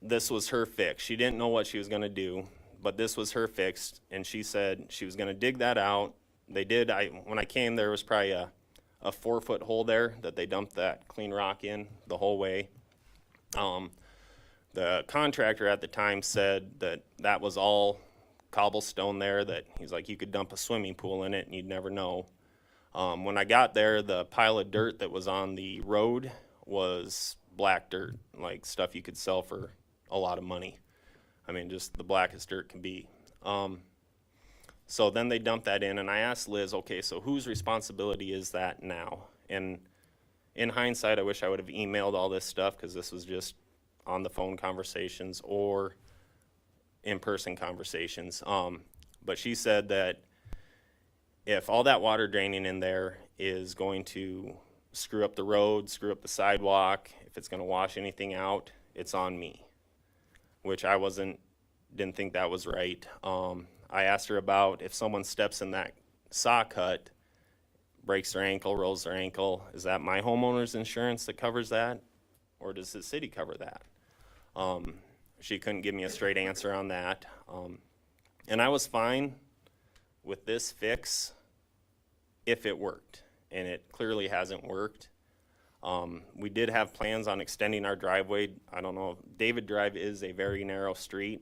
this was her fix. She didn't know what she was going to do, but this was her fix, and she said she was going to dig that out. They did. When I came, there was probably a 4-foot hole there that they dumped that clean rock in the whole way. The contractor at the time said that that was all cobblestone there, that he's like, you could dump a swimming pool in it and you'd never know. When I got there, the pile of dirt that was on the road was black dirt, like stuff you could sell for a lot of money. I mean, just the blackest dirt can be. So then they dumped that in, and I asked Liz, okay, so whose responsibility is that now? And in hindsight, I wish I would have emailed all this stuff, because this was just on the phone conversations or in-person conversations. But she said that if all that water draining in there is going to screw up the road, screw up the sidewalk, if it's going to wash anything out, it's on me, which I didn't think that was right. I asked her about if someone steps in that saw cut, breaks their ankle, rolls their ankle, is that my homeowner's insurance that covers that, or does the city cover that? She couldn't give me a straight answer on that. And I was fine with this fix if it worked, and it clearly hasn't worked. We did have plans on extending our driveway. I don't know, David Drive is a very narrow street.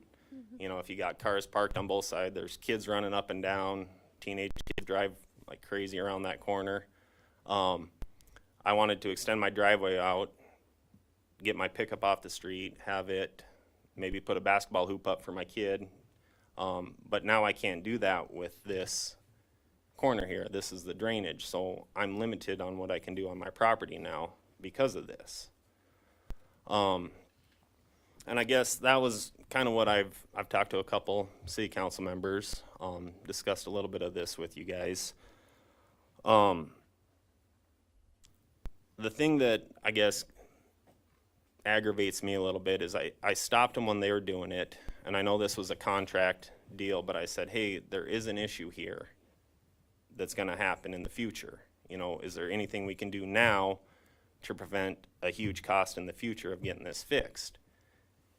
You know, if you got cars parked on both sides, there's kids running up and down, teenage kids drive like crazy around that corner. I wanted to extend my driveway out, get my pickup off the street, have it, maybe put a basketball hoop up for my kid. But now I can't do that with this corner here. This is the drainage, so I'm limited on what I can do on my property now because of this. And I guess that was kind of what I've talked to a couple city council members, discussed a little bit of this with you guys. The thing that I guess aggravates me a little bit is I stopped them when they were doing it, and I know this was a contract deal, but I said, hey, there is an issue here that's going to happen in the future. You know, is there anything we can do now to prevent a huge cost in the future of getting this fixed?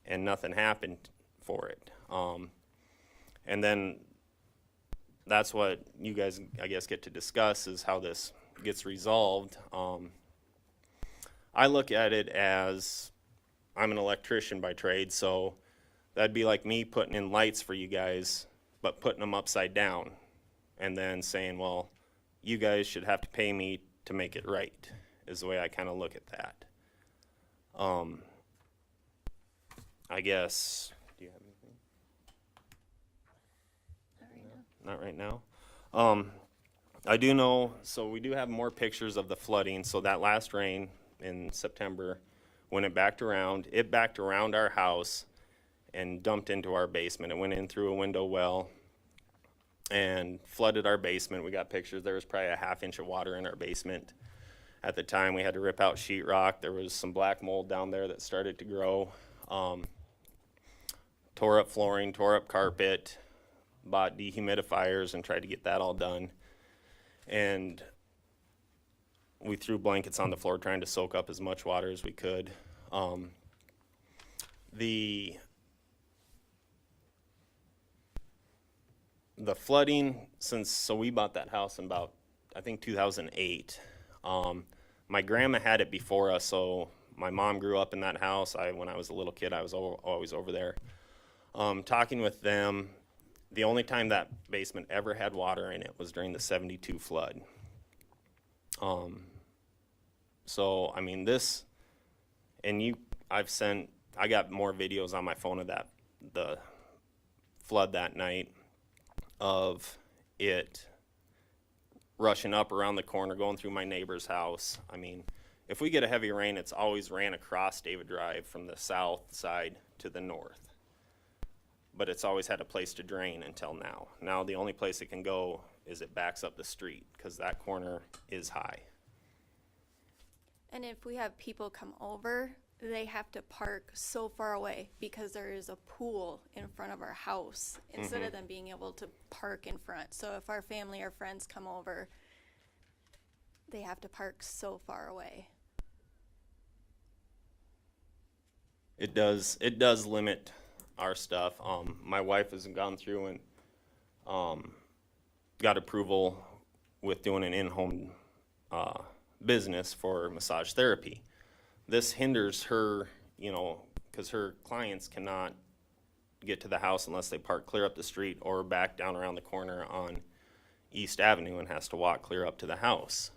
And nothing happened for it. And then that's what you guys, I guess, get to discuss, is how this gets resolved. I look at it as, I'm an electrician by trade, so that'd be like me putting in lights for you guys, but putting them upside down, and then saying, well, you guys should have to pay me to make it right, is the way I kind of look at that. I guess, do you have anything? Not right now. I do know, so we do have more pictures of the flooding. So that last rain in September, when it backed around our house and dumped into our basement. It went in through a window well and flooded our basement. We got pictures. There was probably a ½ inch of water in our basement. At the time, we had to rip out sheetrock. There was some black mold down there that started to grow. Tore up flooring, tore up carpet, bought dehumidifiers and tried to get that all done. And we threw blankets on the floor trying to soak up as much water as we could. The flooding, so we bought that house in about, I think, 2008. My grandma had it before us, so my mom grew up in that house. When I was a little kid, I was always over there. Talking with them, the only time that basement ever had water in it was during the 72 flood. So, I mean, this, and I got more videos on my phone of the flood that night, of it rushing up around the corner, going through my neighbor's house. I mean, if we get a heavy rain, it's always ran across David Drive from the south side to the north. But it's always had a place to drain until now. Now the only place it can go is it backs up the street, because that corner is high. And if we have people come over, they have to park so far away because there is a pool in front of our house instead of them being able to park in front. So if our family or friends come over, they have to park so far away. It does limit our stuff. My wife has gone through and got approval with doing an in-home business for massage therapy. This hinders her, you know, because her clients cannot get to the house unless they park clear up the street or back down around the corner on East Avenue and has to walk clear up to the house.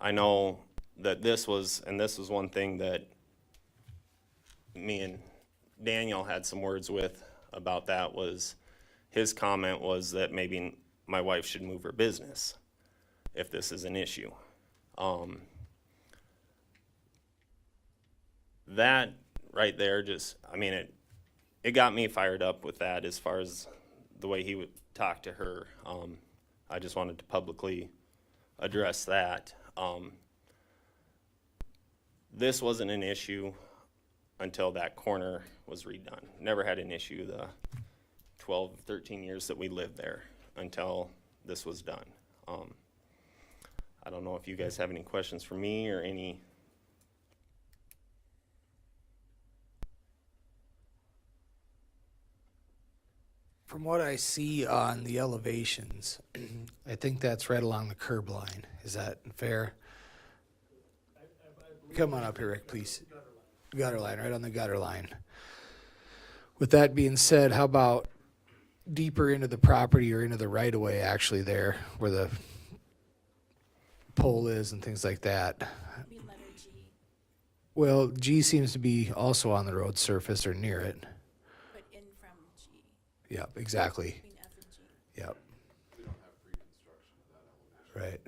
I know that this was one thing that me and Daniel had some words with about that. Was his comment was that maybe my wife should move her business if this is an issue. That right there just, I mean, it got me fired up with that as far as the way he would talk to her. I just wanted to publicly address that. This wasn't an issue until that corner was redone. Never had an issue the 12, 13 years that we lived there until this was done. I don't know if you guys have any questions for me or any. From what I see on the elevations, I think that's right along the curb line. Is that fair? Come on up here, Rick, please. Gutter line, right on the gutter line. With that being said, how about deeper into the property or into the right of way actually there where the pole is and things like that? Well, G seems to be also on the road surface or near it. But in from G. Yep, exactly. Between F and G. Yep. We don't have pre-construction of that elevation. Right.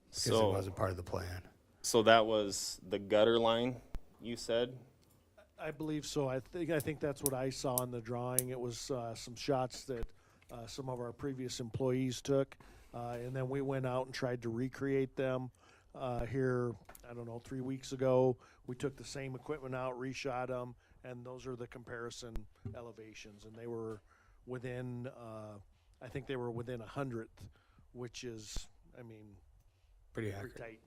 Because So it wasn't part of the plan. So that was the gutter line, you said? I believe so. I think that's what I saw in the drawing. It was some shots that some of our previous employees took, and then we went out and tried to recreate them here, I don't know, 3 weeks ago. We took the same equipment out, reshot them, and those are the comparison elevations. And they were within, I think they were within 100th, which is, I mean, pretty accurate. tight.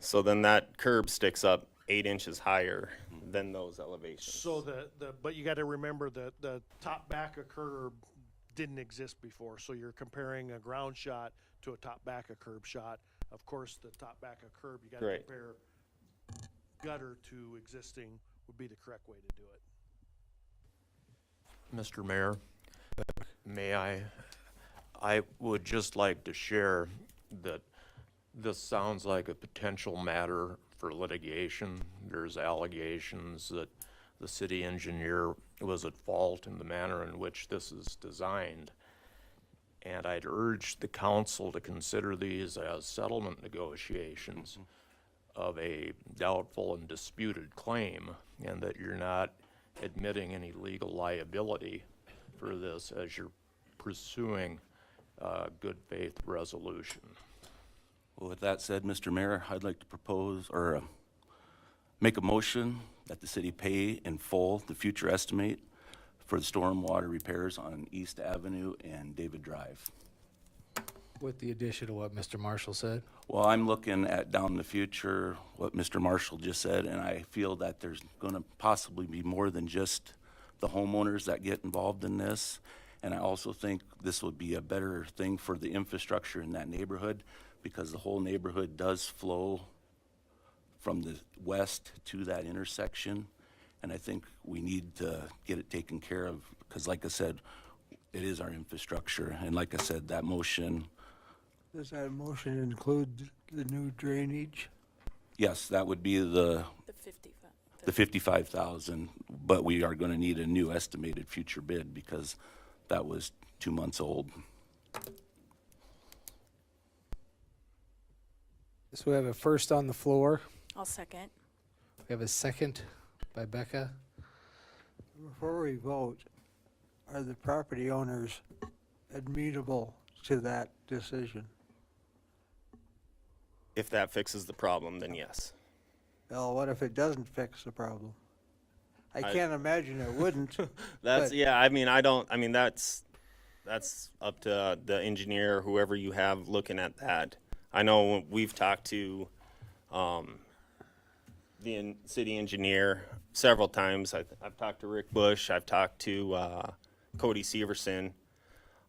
So then that curb sticks up 8 inches higher than those elevations. So but you got to remember that the top back of curb didn't exist before. So you're comparing a ground shot to a top back of curb shot. Of course, the top back of curb, you got to Right. compare gutter to existing would be the correct way to do it. Mr. Mayor, may I would just like to share that this sounds like a potential matter for litigation. There's allegations that the city engineer was at fault in the manner in which this is designed. And I'd urge the council to consider these as settlement negotiations of a doubtful and disputed claim, and that you're not admitting any legal liability for this as you're pursuing good faith resolution. Well, with that said, Mr. Mayor, I'd like to propose or make a motion that the city pay in full the future estimate for the stormwater repairs on East Avenue and David Drive. With the addition of what Mr. Marshall said? Well, I'm looking at down in the future what Mr. Marshall just said, and I feel that there's going to possibly be more than just the homeowners that get involved in this. And I also think this would be a better thing for the infrastructure in that neighborhood, because the whole neighborhood does flow from the west to that intersection. And I think we need to get it taken care of, because like I said, it is our infrastructure. And like I said, that motion, Does that motion include the new drainage? yes, that would be the 55,000, but we are going to need a new estimated future bid because that was 2 months old. So we have a first on the floor. I'll second. We have a second by Beka. Before we vote, are the property owners amenable to that decision? If that fixes the problem, then yes. Well, what if it doesn't fix the problem? I can't imagine it wouldn't. That's, but- yeah, I mean, that's up to the engineer, whoever you have looking at that. I know we've talked to the city engineer several times. I've talked to Rick Bush. I've talked to Cody Severson.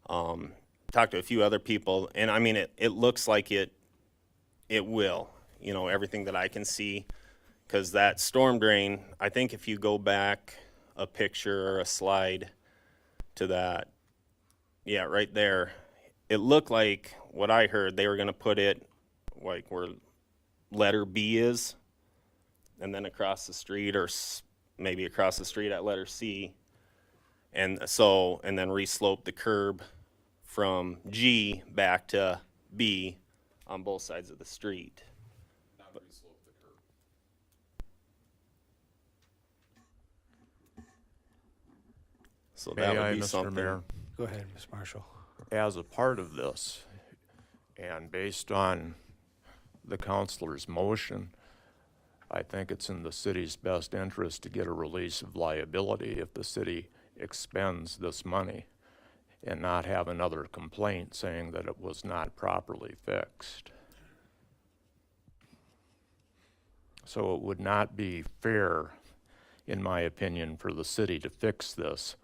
Talked to a few other people, and I mean, it looks like it will. you know, everything that I can see. Because that storm drain, I think if you go back a picture or a slide to that, yeah, right there, it looked like what I heard, they were going to put it like where letter B is, and then across the street, or maybe across the street at letter C, and then reslope the curb from G back to B on both sides of the street. Not reslope the curb. So that May would I, be Mr. something. Mayor? Go ahead, Ms. Marshall. As a part of this, and based on the councilor's motion, I think it's in the city's best interest to get a release of liability if the city expends this money and not have another complaint saying that it was not properly fixed. So it would not be fair, in my opinion, for the city to fix this,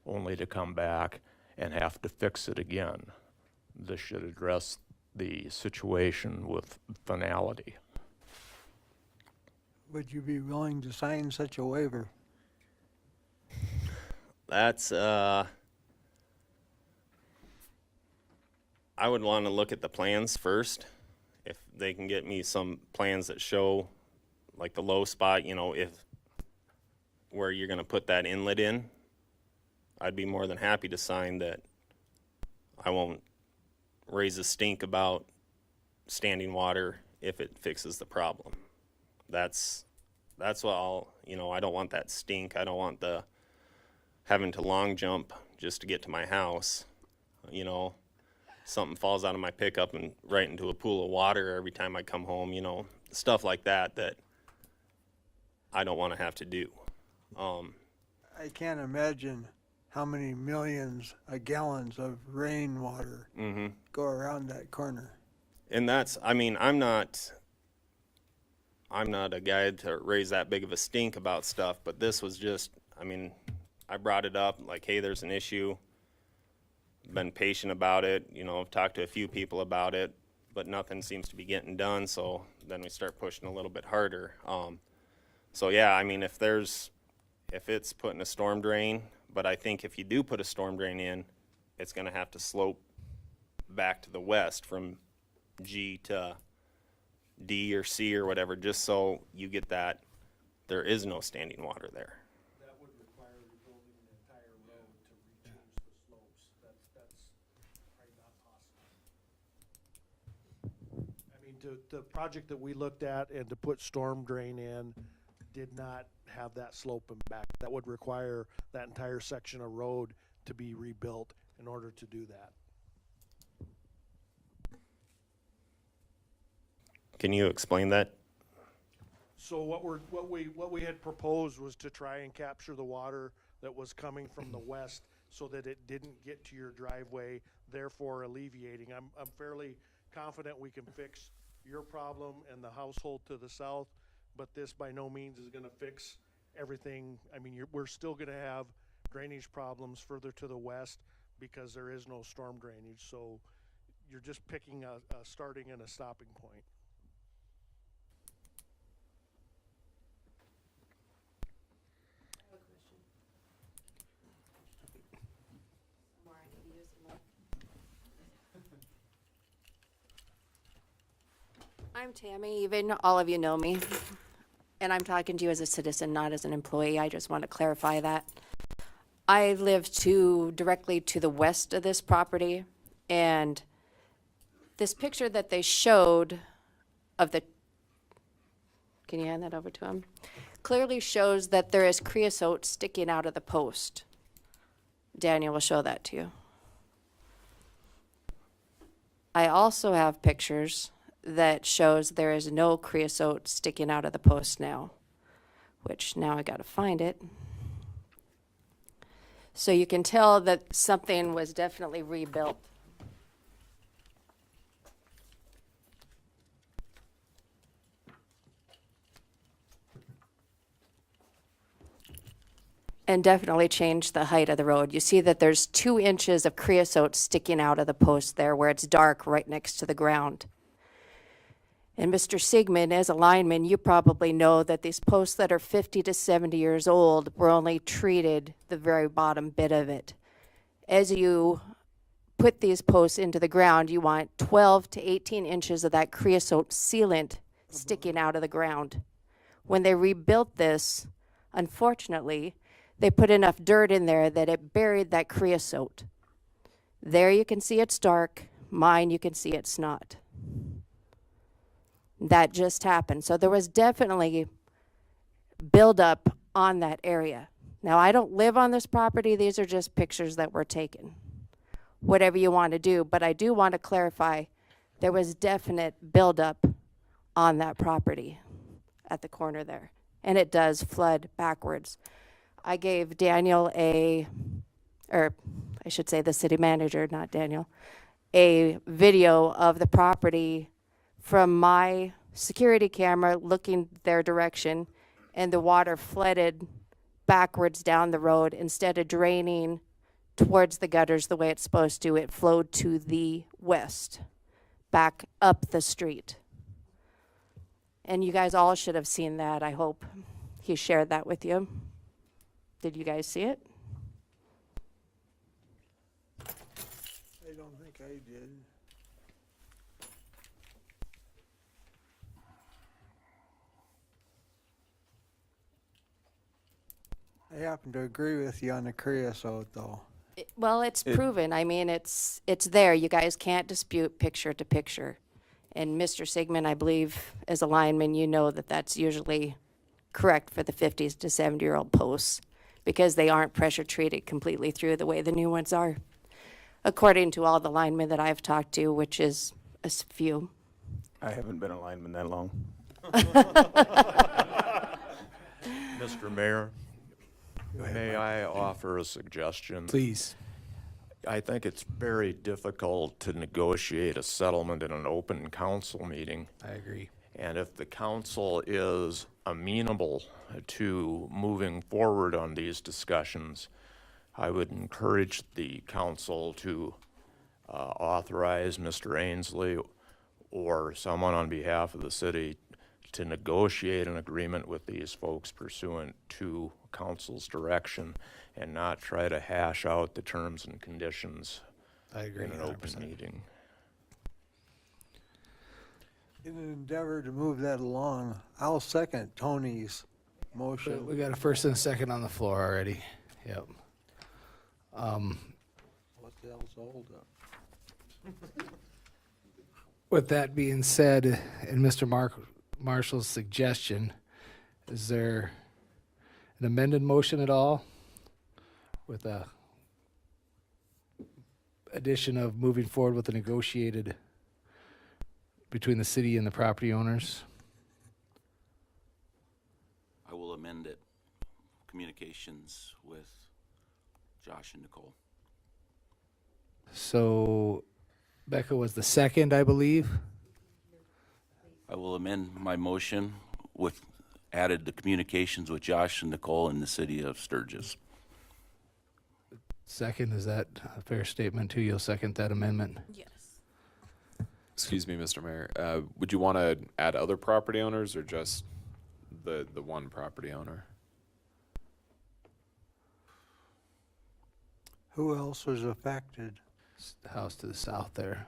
only to come back and have to fix it again. This should address the situation with finality. Would you be willing to sign such a waiver? That's, I would want to look at the plans first. If they can get me some plans that show like the low spot, you know, where you're going to put that inlet in, I'd be more than happy to sign that I won't raise a stink about standing water if it fixes the problem. That's what I don't want that stink. I don't want the having to long jump just to get to my house. You know, something falls out of my pickup and right into a pool of water every time I come home, you know, stuff like that I don't want to have to do. I can't imagine how many millions of gallons of rainwater go around that corner. And that's, I mean, I'm not a guy to raise that big of a stink about stuff, but this was just, I mean, I brought it up like, hey, there's an issue. Been patient about it, you know, I've talked to a few people about it, but nothing seems to be getting done. So then we start pushing a little bit harder. So yeah, I mean, if it's putting a storm drain, but I think if you do put a storm drain in, it's going to have to slope back to the west from G to D or C or whatever, just so you get that there is no standing water there. That would require rebuilding the entire road to rechange the slopes. That's probably not possible. I mean, the project that we looked at and to put storm drain in did not have that slope and back. That would require that entire section of road to be rebuilt in order to do that. Can you explain that? So what we had proposed was to try and capture the water that was coming from the west so that it didn't get to your driveway, therefore alleviating. I'm fairly confident we can fix your problem and the household to the south, but this by no means is going to fix everything. I mean, we're still going to have drainage problems further to the west because there is no storm drainage. So you're just picking a starting and a stopping point. I'm Tammy, even all of you know me, and I'm talking to you as a citizen, not as an employee. I just want to clarify that. I live directly to the west of this property, and this picture that they showed of can you hand that over to him? Clearly shows that there is creosote sticking out of the post. Daniel will show that to you. I also have pictures that shows there is no creosote sticking out of the post now, which now I gotta find it. So you can tell that something was definitely rebuilt. And definitely changed the height of the road. You see that there's 2 inches of creosote sticking out of the post there where it's dark right next to the ground. And Mr. Sigmund, as a lineman, you probably know that these posts that are 50 to 70 years old were only treated the very bottom bit of it. As you put these posts into the ground, you want 12 to 18 inches of that creosote sealant sticking out of the ground. When they rebuilt this, unfortunately, they put enough dirt in there that it buried that creosote. There you can see it's dark. Mine, you can see it's not. That just happened. So there was definitely buildup on that area. Now, I don't live on this property. These are just pictures that were taken. Whatever you want to do, but I do want to clarify there was definite buildup on that property at the corner there, and it does flood backwards. I gave Daniel or I should say the city manager, not Daniel, a video of the property from my security camera looking their direction, and the water flooded backwards down the road. Instead of draining towards the gutters the way it's supposed to, it flowed to the west, back up the street. And you guys all should have seen that. I hope he shared that with you. Did you guys see it? I don't think I did. I happen to agree with you on the creosote, though. Well, it's proven. I mean, it's there. You guys can't dispute picture to picture. And Mr. Sigmund, I believe, as a lineman, you know that that's usually correct for the 50s to 70-year-old posts because they aren't pressure treated completely through the way the new ones are, according to all the linemen that I've talked to, which is a few. I haven't been a lineman that long. Mr. Mayor, may I offer a suggestion? Please. I think it's very difficult to negotiate a settlement in an open council meeting. I agree. And if the council is amenable to moving forward on these discussions, I would encourage the council to authorize Mr. Ainsley or someone on behalf of the city to negotiate an agreement with these folks pursuant to council's direction and not try to hash out the terms and conditions I agree in an 100%. open meeting. In an endeavor to move that along, I'll second Tony's motion. We got a first and a second on the floor already. Yep. What the hell's the holdup? With that being said, and Mr. Marshall's suggestion, is there an amended motion at all with a addition of moving forward with the negotiated between the city and the property owners? I will amend it. Communications with Josh and Nicole. So Beka was the second, I believe. I will amend my motion with added the communications with Josh and Nicole in the city of Sturgis. Second, is that a fair statement too? You'll second that amendment? Yes. Excuse me, Mr. Mayor. Would you want to add other property owners or just the one property owner? Who else was affected? It's the house to the south there.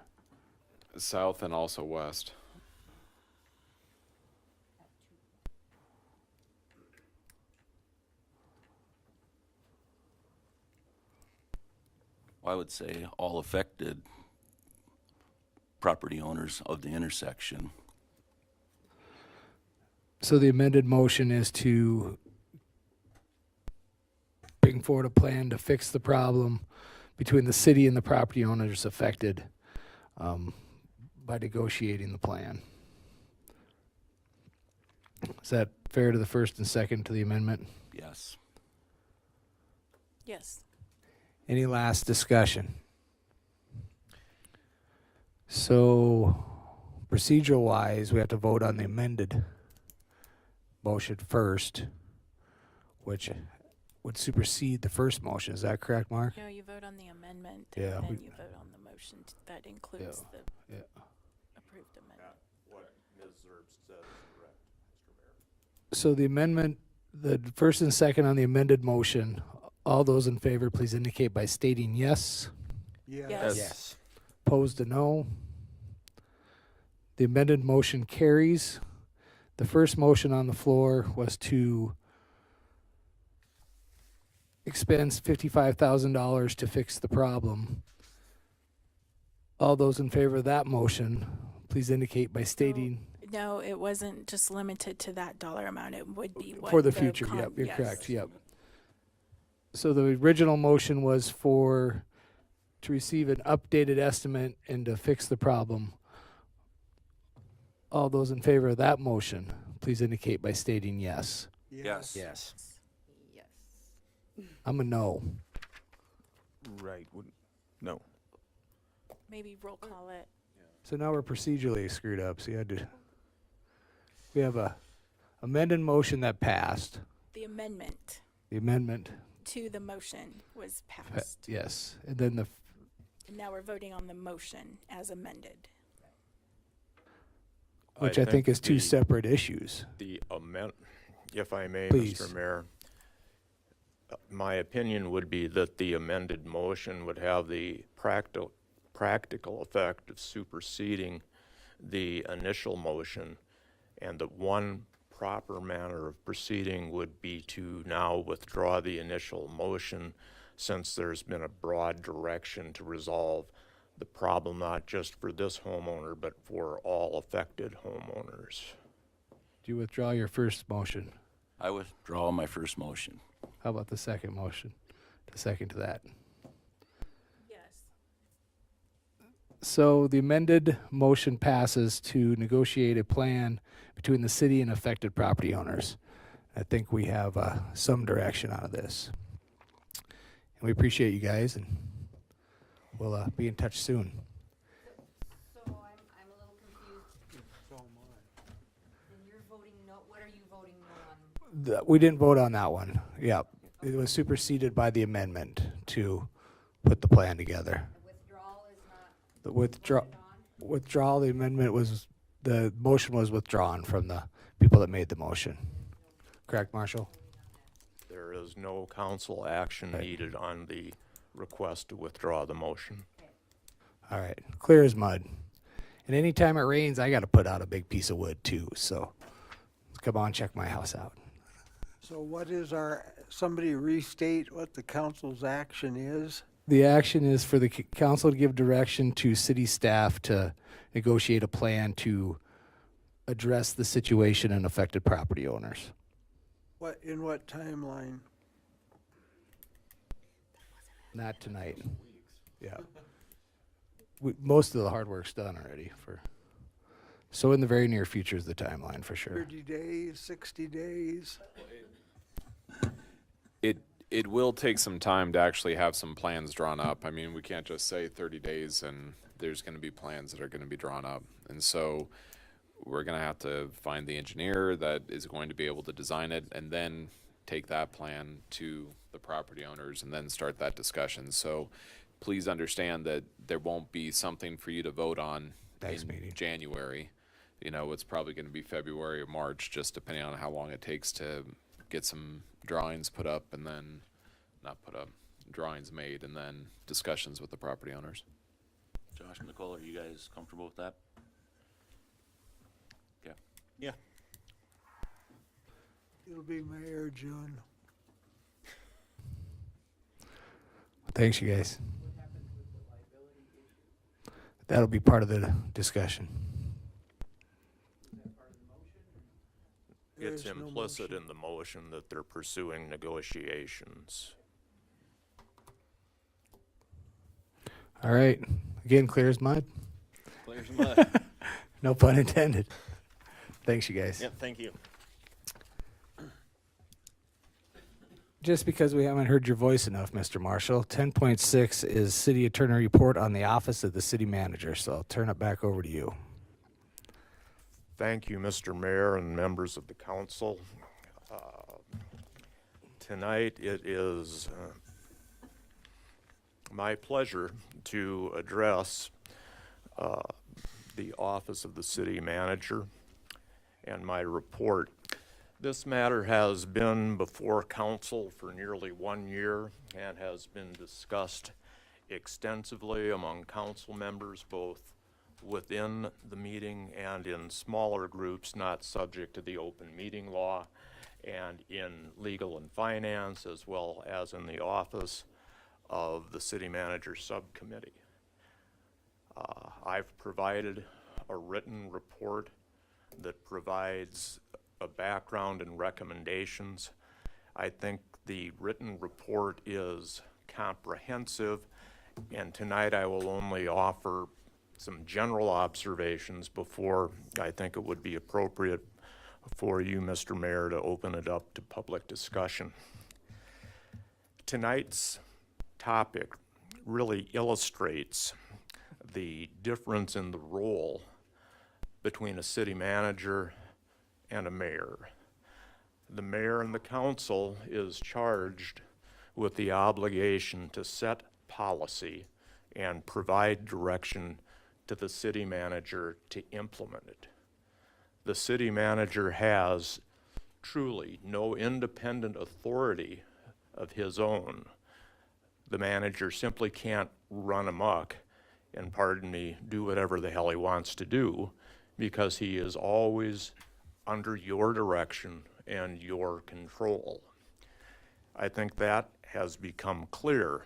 South and also west. I would say all affected property owners of the intersection. So the amended motion is to bring forward a plan to fix the problem between the city and the property owners affected by negotiating the plan. Is that fair to the first and second to the amendment? Yes. Yes. Any last discussion? So procedural wise, we have to vote on the amended motion first, which would supersede the first motion. Is that correct, Mark? No, you vote on the amendment, Yeah, and then we- you vote on the motion that includes the Yeah. approved amendment. Ms. Zerbst said is correct, Mr. Mayor. So the amendment, the first and second on the amended motion, all those in favor, please indicate by stating yes. Yes. Yes. Opposed to no. The amended motion carries. The first motion on the floor was to expend $55,000 to fix the problem. All those in favor of that motion, please indicate by stating No, it wasn't just limited to that dollar amount. It would be what for the future. Yep, you're yes. correct. Yep. So the original motion was to receive an updated estimate and to fix the problem. All those in favor of that motion, please indicate by stating yes. Yes. Yes. I'm a no. Right, no. Maybe roll call it. So now we're procedurally screwed up. So we have a amended motion that passed. The amendment The amendment, to the motion was passed. yes, and then And now we're voting on the motion as amended. which I think is two the- separate issues. The if I may, Please. Mr. Mayor, my opinion would be that the amended motion would have the practical effect of superseding the initial motion, and that one proper manner of proceeding would be to now withdraw the initial motion, since there's been a broad direction to resolve the problem, not just for this homeowner, but for all affected homeowners. Do you withdraw your first motion? I withdraw my first motion. How about the second motion? The second to that. Yes. So the amended motion passes to negotiate a plan between the city and affected property owners. I think we have some direction out of this. And we appreciate you guys, and we'll be in touch soon. So I'm a little confused. So am I. And you're voting no, what are you voting no on? We didn't vote on that one. Yep. It was superseded by the amendment to put the plan together. The withdrawal is not The voted withdrawal, the amendment was, the motion was withdrawn from the people that made the motion. Correct, Marshall? There is no council action needed on the request to withdraw the motion. All right, clear as mud. And anytime it rains, I got to put out a big piece of wood too. So come on, check my house out. So what is somebody restate what the council's action is? The action is for the council to give direction to city staff to negotiate a plan to address the situation and affected property owners. In what timeline? Not tonight. Yeah. Most of the hard work's done already. So in the very near future is the timeline for sure. 30 days, 60 days? It will take some time to actually have some plans drawn up. I mean, we can't just say 30 days and there's going to be plans that are going to be drawn up. And so we're going to have to find the engineer that is going to be able to design it, and then take that plan to the property owners and then start that discussion. So please understand that there won't be something for you to vote on in January. You know, it's probably going to be February or March, just depending on how long it takes to get some drawings put up, and then not put up, drawings made, and then discussions with the property owners. Josh and Nicole, are you guys comfortable with that? Yeah. Yeah. It'll be May or June. Thanks, you guys. That'll be part of the discussion. It's There's no implicit in the motion that they're pursuing negotiations. All right. Again, clear as mud. Clear as mud. No pun intended. Thanks, you guys. Yep, thank you. Just because we haven't heard your voice enough, Mr. Marshall, 10.6 is City Attorney Report on the Office of the City Manager, so I'll turn it back over to you. Thank you, Mr. Mayor and members of the council. Tonight it is my pleasure to address the Office of the City Manager. and my report. This matter has been before council for nearly 1 year and has been discussed extensively among council members, both within the meeting and in smaller groups not subject to the open meeting law, and in legal and finance, as well as in the office of the city manager subcommittee. I've provided a written report that provides a background and recommendations. I think the written report is comprehensive, and tonight I will only offer some general observations before I think it would be appropriate for you, Mr. Mayor, to open it up to public discussion. Tonight's topic really illustrates the difference in the role between a city manager and a mayor. The mayor and the council is charged with the obligation to set policy and provide direction to the city manager to implement it. The city manager has truly no independent authority of his own. The manager simply can't run amok and, pardon me, do whatever the hell he wants to do, because he is always under your direction and your control. I think that has become clear,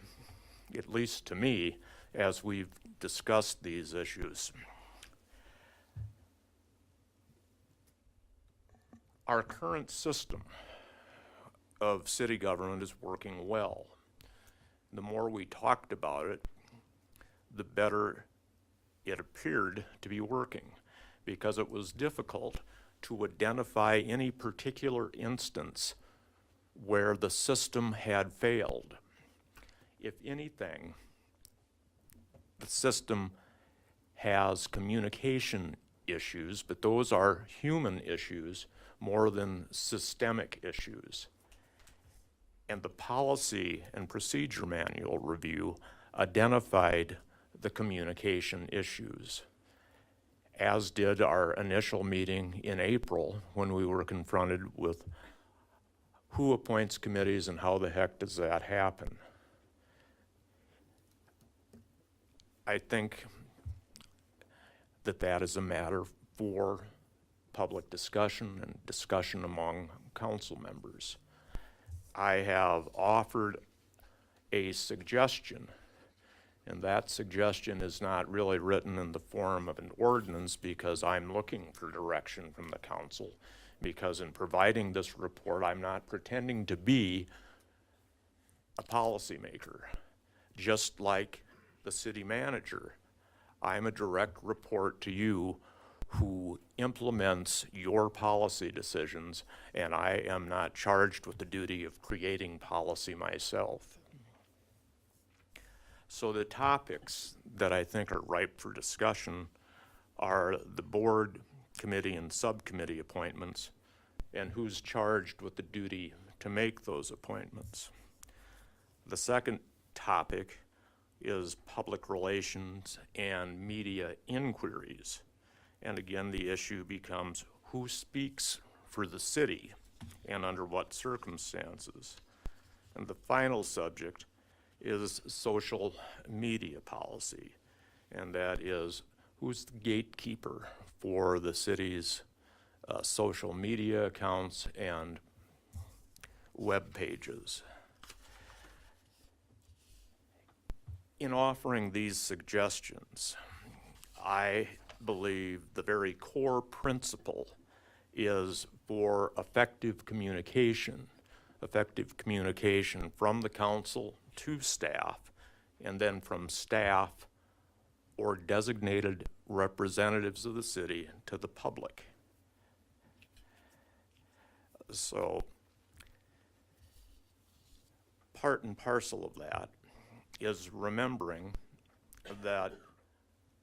at least to me, as we've discussed these issues. Our current system of city government is working well. The more we talked about it, the better it appeared to be working, because it was difficult to identify any particular instance where the system had failed. If anything, the system has communication issues, but those are human issues more than systemic issues. And the policy and procedure manual review identified the communication issues, as did our initial meeting in April when we were confronted with who appoints committees and how the heck does that happen. I think that that is a matter for public discussion and discussion among council members. I have offered a suggestion, and that suggestion is not really written in the form of an ordinance, because I'm looking for direction from the council, because in providing this report, I'm not pretending to be a policymaker. Just like the city manager, I'm a direct report to you who implements your policy decisions, and I am not charged with the duty of creating policy myself. So the topics that I think are ripe for discussion are the board, committee, and subcommittee appointments, and who's charged with the duty to make those appointments. The second topic is public relations and media inquiries. And again, the issue becomes who speaks for the city and under what circumstances. And the final subject is social media policy, and that is who's the gatekeeper for the city's social media accounts and web pages. In offering these suggestions, I believe the very core principle is for effective communication from the council to staff, and then from staff or designated representatives of the city to the public. So, part and parcel of that is remembering that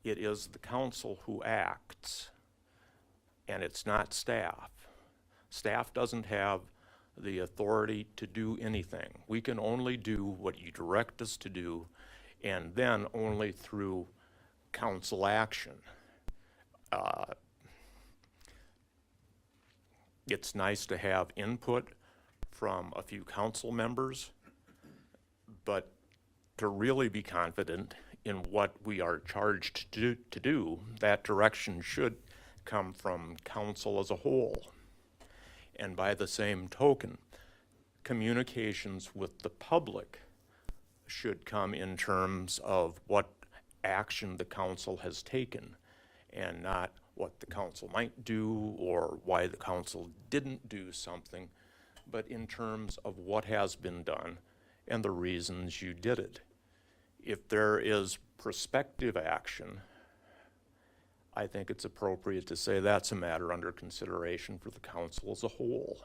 it is the council who acts, and it's not staff. Staff doesn't have the authority to do anything. We can only do what you direct us to do, and then only through council action. It's nice to have input from a few council members, but to really be confident in what we are charged to do, that direction should come from council as a whole. And by the same token, communications with the public should come in terms of what action the council has taken, and not what the council might do or why the council didn't do something, but in terms of what has been done and the reasons you did it. If there is prospective action, I think it's appropriate to say that's a matter under consideration for the council as a whole.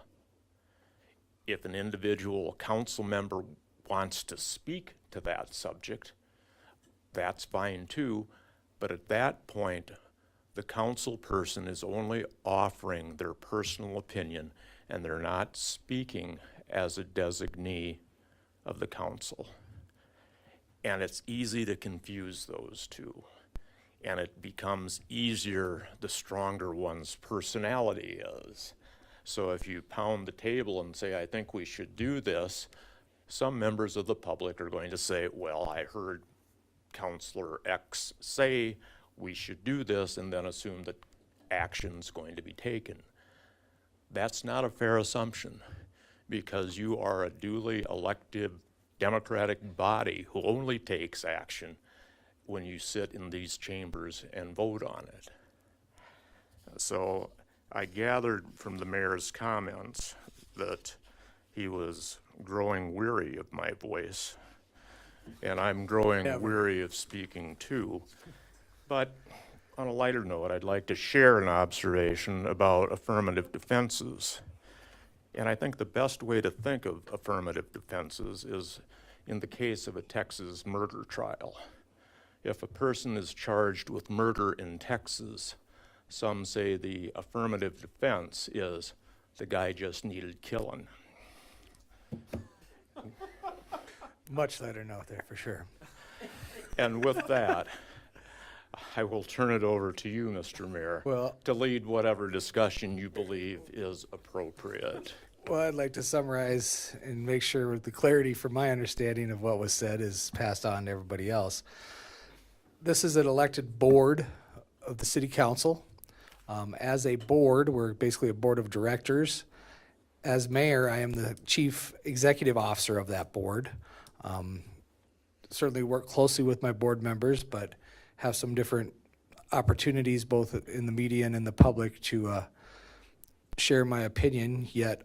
If an individual council member wants to speak to that subject, that's fine too, but at that point, the council person is only offering their personal opinion, and they're not speaking as a designee of the council. And it's easy to confuse those two. And it becomes easier the stronger one's personality is. So if you pound the table and say, I think we should do this, some members of the public are going to say, well, I heard Councilor X say we should do this, and then assume that action's going to be taken. That's not a fair assumption, because you are a duly elected democratic body who only takes action when you sit in these chambers and vote on it. So I gathered from the mayor's comments that he was growing weary of my voice, and I'm growing weary of speaking too. But on a lighter note, I'd like to share an observation about affirmative defenses. And I think the best way to think of affirmative defenses is in the case of a Texas murder trial. If a person is charged with murder in Texas, some say the affirmative defense is the guy just needed killing. Much lighter note there, for sure. And with that, I will turn it over to you, Mr. Mayor, to lead whatever discussion you believe is appropriate. Well, I'd like to summarize and make sure the clarity from my understanding of what was said is passed on to everybody else. This is an elected board of the city council. As a board, we're basically a board of directors. As mayor, I am the chief executive officer of that board. Certainly work closely with my board members, but have some different opportunities both in the media and in the public to share my opinion, yet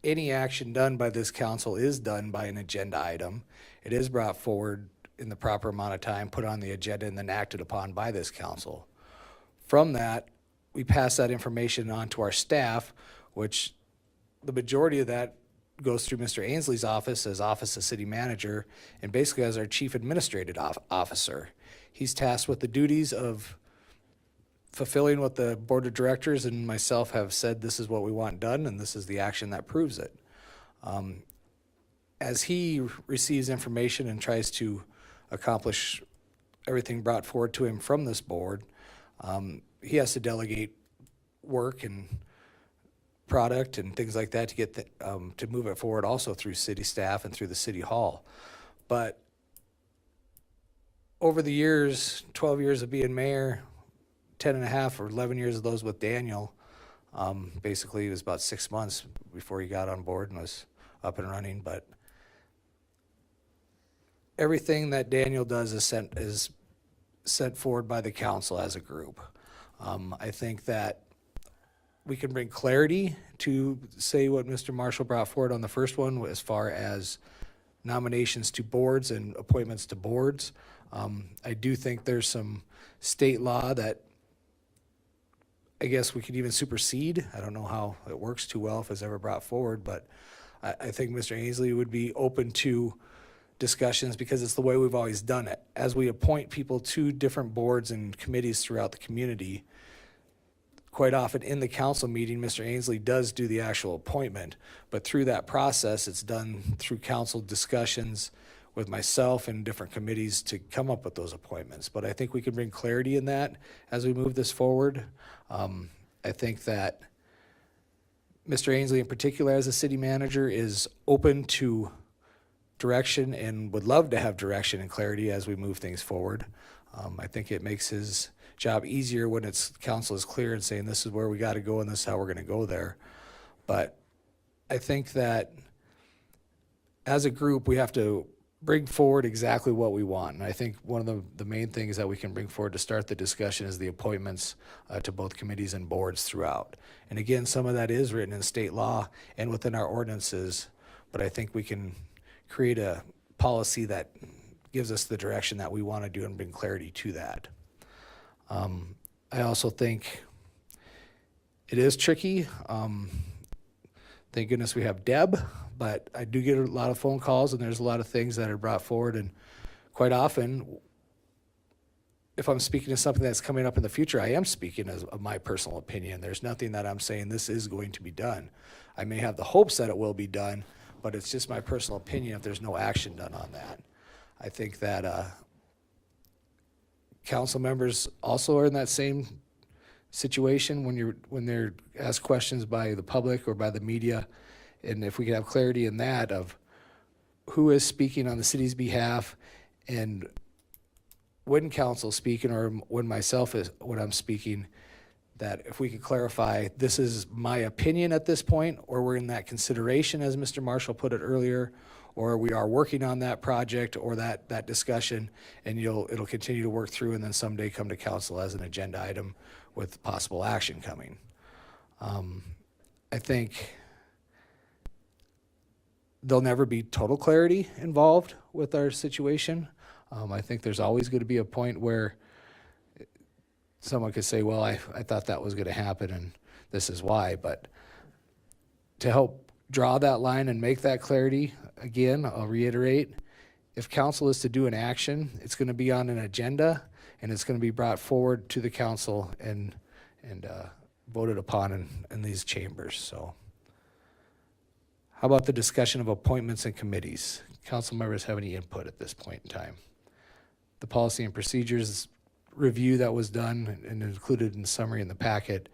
any action done by this council is done by an agenda item. It is brought forward in the proper amount of time, put on the agenda, and then acted upon by this council. From that, we pass that information on to our staff, which the majority of that goes through Mr. Ainsley's office as office of city manager, and basically as our chief administrative officer. He's tasked with the duties of fulfilling what the board of directors and myself have said this is what we want done, and this is the action that proves it. As he receives information and tries to accomplish everything brought forward to him from this board, he has to delegate work and product and things like that to get to move it forward also through city staff and through the city hall. But over the years, 12 years of being mayor, 10 and a half or 11 years of those with Daniel, basically it was about 6 months before he got on board and was up and running. But everything that Daniel does is sent forward by the council as a group. I think that we can bring clarity to say what Mr. Marshall brought forward on the first one as far as nominations to boards and appointments to boards. I do think there's some state law that I guess we could even supersede. I don't know how it works too well if it's ever brought forward, but I think Mr. Ainsley would be open to discussions because it's the way we've always done it. As we appoint people to different boards and committees throughout the community, quite often in the council meeting, Mr. Ainsley does do the actual appointment, but through that process, it's done through council discussions with myself and different committees to come up with those appointments. But I think we can bring clarity in that as we move this forward. I think that Mr. Ainsley in particular as a city manager is open to direction and would love to have direction and clarity as we move things forward. I think it makes his job easier when council is clear and saying this is where we got to go and this is how we're going to go there. But I think that as a group, we have to bring forward exactly what we want. And I think one of the main things that we can bring forward to start the discussion is the appointments to both committees and boards throughout. And again, some of that is written in state law and within our ordinances, but I think we can create a policy that gives us the direction that we want to do and bring clarity to that. I also think it is tricky. Thank goodness we have Deb, but I do get a lot of phone calls and there's a lot of things that are brought forward, and quite often, if I'm speaking to something that's coming up in the future, I am speaking as of my personal opinion. There's nothing that I'm saying this is going to be done. I may have the hopes that it will be done, but it's just my personal opinion if there's no action done on that. I think that council members also are in that same situation when they're asked questions by the public or by the media. And if we could have clarity in that of who is speaking on the city's behalf, and when council's speaking or when I'm speaking, that if we could clarify, this is my opinion at this point, or we're in that consideration, as Mr. Marshall put it earlier, or we are working on that project or that discussion, and it'll continue to work through and then someday come to council as an agenda item with possible action coming. I think there'll never be total clarity involved with our situation. I think there's always going to be a point where someone could say, well, I thought that was going to happen and this is why. But to help draw that line and make that clarity, again, I'll reiterate, if council is to do an action, it's going to be on an agenda and it's going to be brought forward to the council and voted upon in these chambers. So how about the discussion of appointments and committees? Council members have any input at this point in time? The policy and procedures review that was done and included in the summary in the packet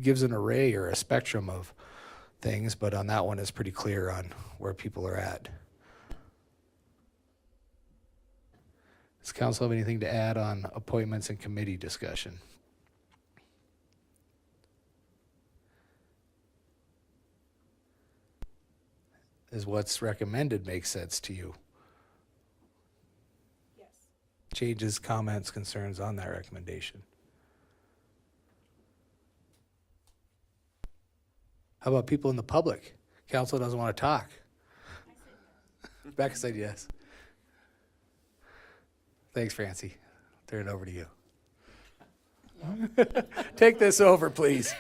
gives an array or a spectrum of things, but on that one it's pretty clear on where people are at. Does council have anything to add on appointments and committee discussion? Is what's recommended make sense to you? Yes. Changes, comments, concerns on that recommendation? How about people in the public? Council doesn't want to talk. Beka said yes. Thanks, Francie. Turn it over to you. Take this over, please.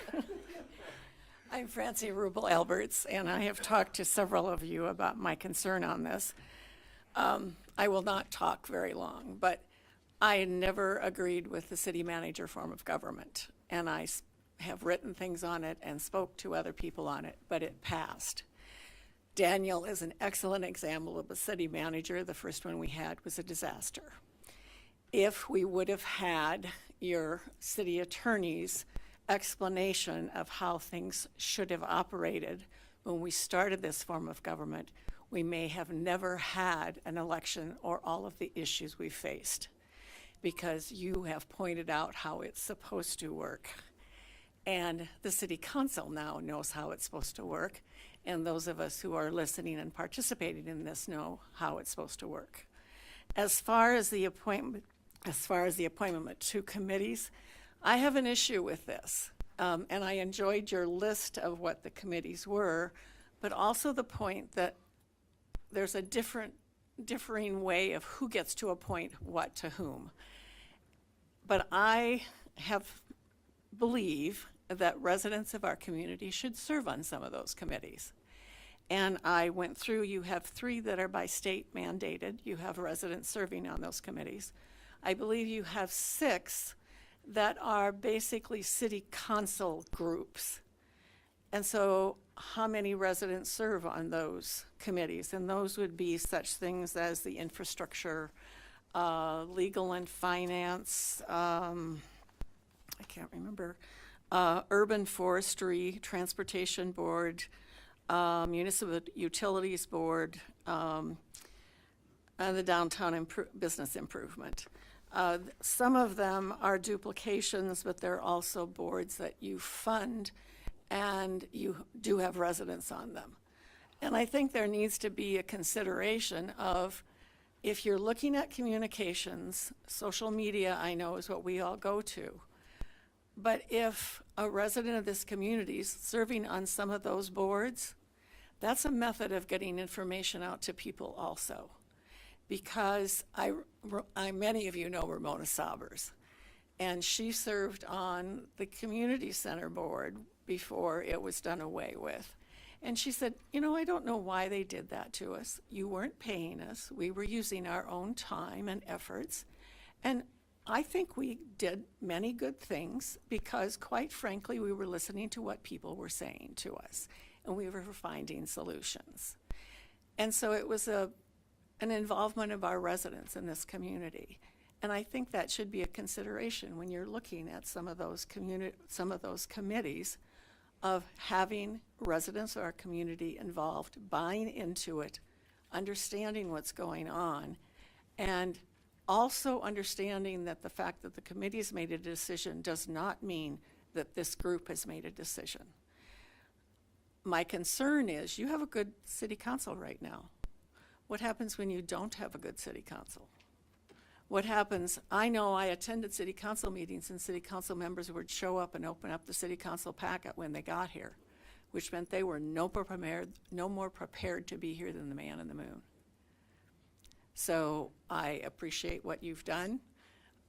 I'm Francie Rubel-Alberts, and I have talked to several of you about my concern on this. I will not talk very long, but I never agreed with the city manager form of government, and I have written things on it and spoke to other people on it, but it passed. Daniel is an excellent example of a city manager. The first one we had was a disaster. If we would have had your city attorney's explanation of how things should have operated when we started this form of government, we may have never had an election or all of the issues we faced, because you have pointed out how it's supposed to work. And the city council now knows how it's supposed to work, and those of us who are listening and participating in this know how it's supposed to work. As far as the appointment to committees, I have an issue with this, and I enjoyed your list of what the committees were, but also the point that there's a differing way of who gets to appoint what to whom. But I believe that residents of our community should serve on some of those committees. And I went through, you have 3 that are by state mandated. You have residents serving on those committees. I believe you have 6 that are basically city council groups. And so how many residents serve on those committees? And those would be such things as the infrastructure, legal and finance, I can't remember, Urban Forestry, Transportation Board, Municipal Utilities Board, and the Downtown Business Improvement. Some of them are duplications, but they're also boards that you fund and you do have residents on them. And I think there needs to be a consideration of, if you're looking at communications, social media, I know, is what we all go to. But if a resident of this community is serving on some of those boards, that's a method of getting information out to people also. Because many of you know Ramona Sabers, and she served on the community center board before it was done away with. And she said, you know, I don't know why they did that to us. You weren't paying us. We were using our own time and efforts. And I think we did many good things because, quite frankly, we were listening to what people were saying to us, and we were finding solutions. And so it was an involvement of our residents in this community. And I think that should be a consideration when you're looking at some of those committees, of having residents of our community involved, buying into it, understanding what's going on, and also understanding that the fact that the committee has made a decision does not mean that this group has made a decision. My concern is, you have a good city council right now. What happens when you don't have a good city council? What happens, I know I attended city council meetings and city council members would show up and open up the city council packet when they got here, which meant they were no more prepared to be here than the man in the moon. So I appreciate what you've done.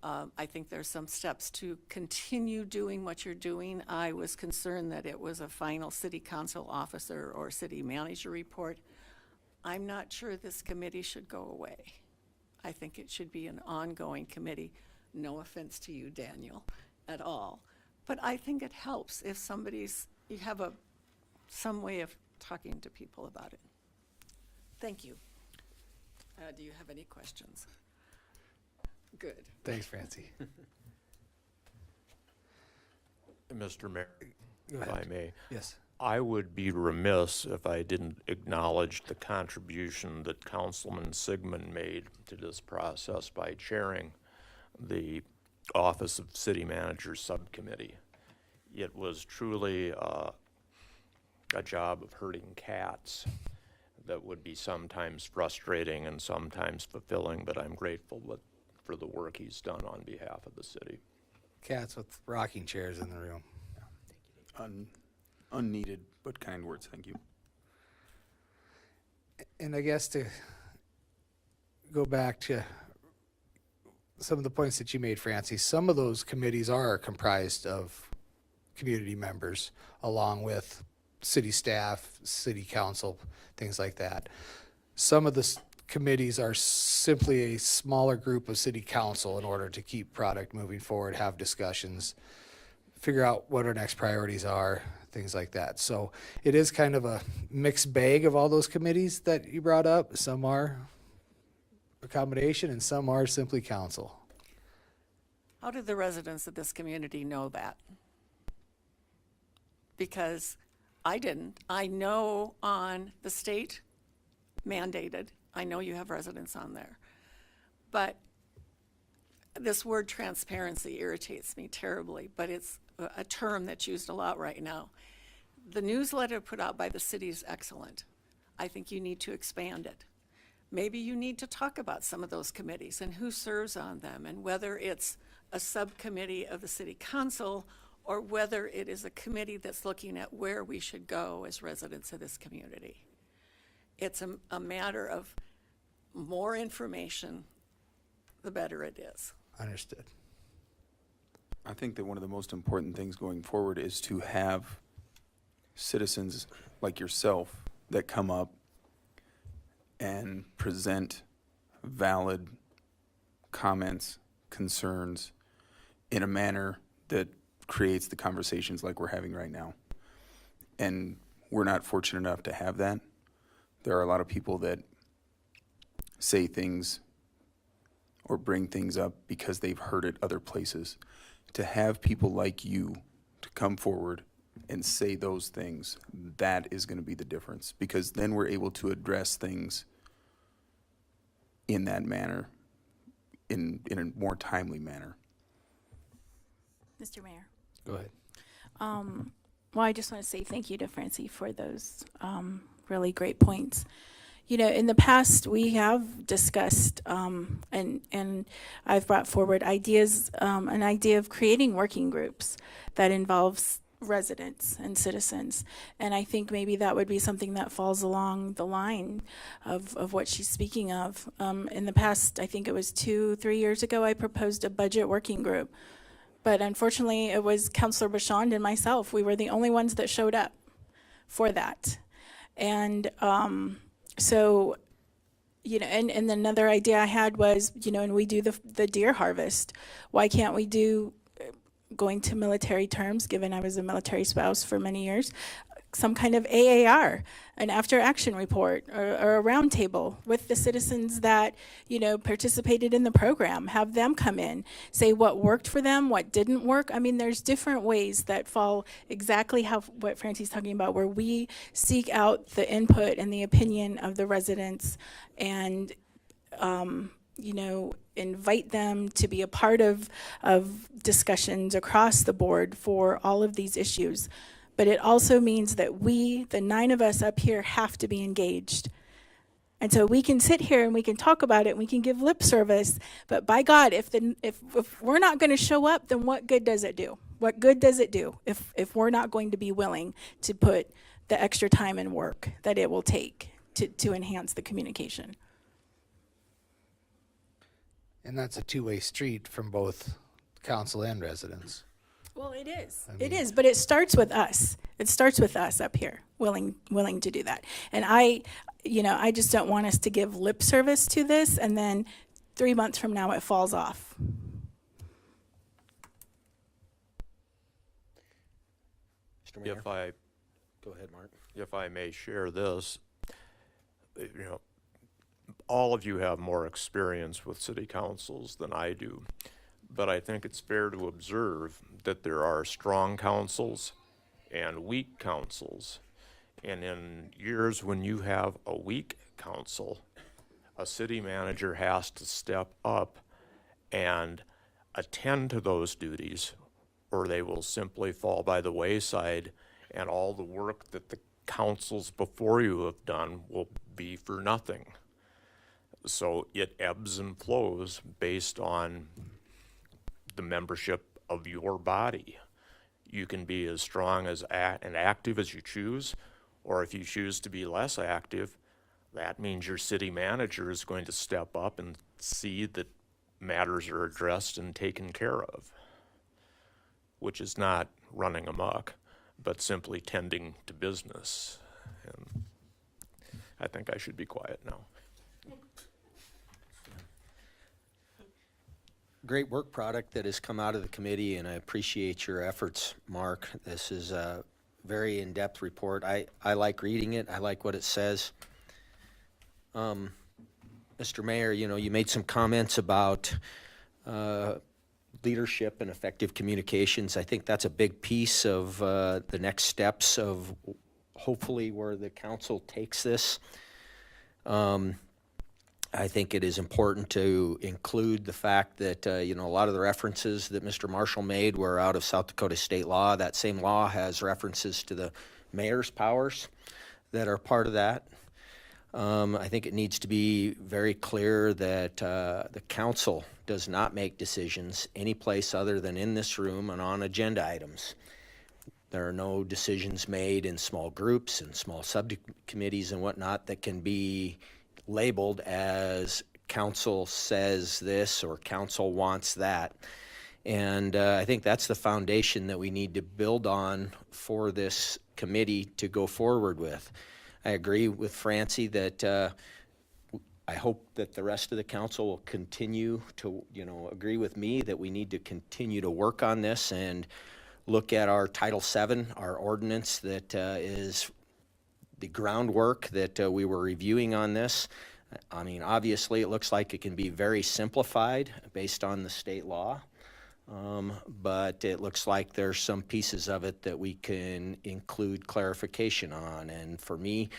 I think there's some steps to continue doing what you're doing. I was concerned that it was a final city council officer or city manager report. I'm not sure this committee should go away. I think it should be an ongoing committee. No offense to you, Daniel, at all. But I think it helps if you have some way of talking to people about it. Thank you. Do you have any questions? Good. Thanks, Francie. Mr. Mayor, Go if ahead. I may. Yes. I would be remiss if I didn't acknowledge the contribution that Councilman Sigmund made to this process by chairing the Office of City Manager Subcommittee. It was truly a job of herding cats that would be sometimes frustrating and sometimes fulfilling, but I'm grateful for the work he's done on behalf of the city. Cats with rocking chairs in the room. Unneeded but kind words, thank you. And I guess to go back to some of the points that you made, Francie, some of those committees are comprised of community members along with city staff, city council, things like that. Some of the committees are simply a smaller group of city council in order to keep product moving forward, have discussions, figure out what our next priorities are, things like that. So it is kind of a mixed bag of all those committees that you brought up. Some are accommodation and some are simply council. How do the residents of this community know that? Because I didn't. I know on the state mandated, I know you have residents on there. But this word transparency irritates me terribly, but it's a term that's used a lot right now. The newsletter put out by the city is excellent. I think you need to expand it. Maybe you need to talk about some of those committees and who serves on them, and whether it's a subcommittee of the city council or whether it is a committee that's looking at where we should go as residents of this community. It's a matter of more information, the better it is. Understood. I think that one of the most important things going forward is to have citizens like yourself that come up and present valid comments, concerns in a manner that creates the conversations like we're having right now. And we're not fortunate enough to have that. There are a lot of people that say things or bring things up because they've heard it other places. To have people like you to come forward and say those things, that is going to be the difference, because then we're able to address things in that manner, in a more timely manner. Mr. Mayor. Go ahead. Well, I just want to say thank you to Francie for those really great points. You know, in the past, we have discussed and I've brought forward ideas, an idea of creating working groups that involves residents and citizens. And I think maybe that would be something that falls along the line of what she's speaking of. In the past, I think it was 2-3 years ago, I proposed a budget working group. But unfortunately, it was Councilor Bashand and myself. We were the only ones that showed up for that. And so, you know, and another idea I had was, you know, and we do the deer harvest. Why can't we do, going to military terms, given I was a military spouse for many years, some kind of AAR, an after action report, or a roundtable with the citizens that, you know, participated in the program, have them come in, say what worked for them, what didn't work. I mean, there's different ways that fall exactly how what Francie's talking about, where we seek out the input and the opinion of the residents and, you know, invite them to be a part of discussions across the board for all of these issues. But it also means that we, the 9 of us up here, have to be engaged. And so we can sit here and we can talk about it and we can give lip service, but by God, if we're not going to show up, then what good does it do? What good does it do if we're not going to be willing to put the extra time and work that it will take to enhance the communication? And that's a two-way street from both council and residents. Well, it is. It is, but it starts with us. It starts with us up here, willing to do that. And I just don't want us to give lip service to this, and then 3 months from now it falls off. Mr. Mayor. Go ahead, Mark. If I may share this, you know, all of you have more experience with city councils than I do. But I think it's fair to observe that there are strong councils and weak councils. And in years when you have a weak council, a city manager has to step up and attend to those duties, or they will simply fall by the wayside, and all the work that the councils before you have done will be for nothing. So it ebbs and flows based on the membership of your body. You can be as strong as and active as you choose, or if you choose to be less active, that means your city manager is going to step up and see that matters are addressed and taken care of, which is not running amok, but simply tending to business. And I think I should be quiet now. Great work product that has come out of the committee, and I appreciate your efforts, Mark. This is a very in-depth report. I like reading it. I like what it says. Mr. Mayor, you know, you made some comments about leadership and effective communications. I think that's a big piece of the next steps of hopefully where the council takes this. I think it is important to include the fact that, you know, a lot of the references that Mr. Marshall made were out of South Dakota state law. That same law has references to the mayor's powers that are part of that. I think it needs to be very clear that the council does not make decisions any place other than in this room and on agenda items. There are no decisions made in small groups and small subcommittees and whatnot that can be labeled as council says this or council wants that. And I think that's the foundation that we need to build on for this committee to go forward with. I agree with Francie that I hope that the rest of the council will continue to, you know, agree with me that we need to continue to work on this and look at our Title VII, our ordinance that is the groundwork that we were reviewing on this. I mean, obviously, it looks like it can be very simplified based on the state law. But it looks like there's some pieces of it that we can include clarification on. And for me,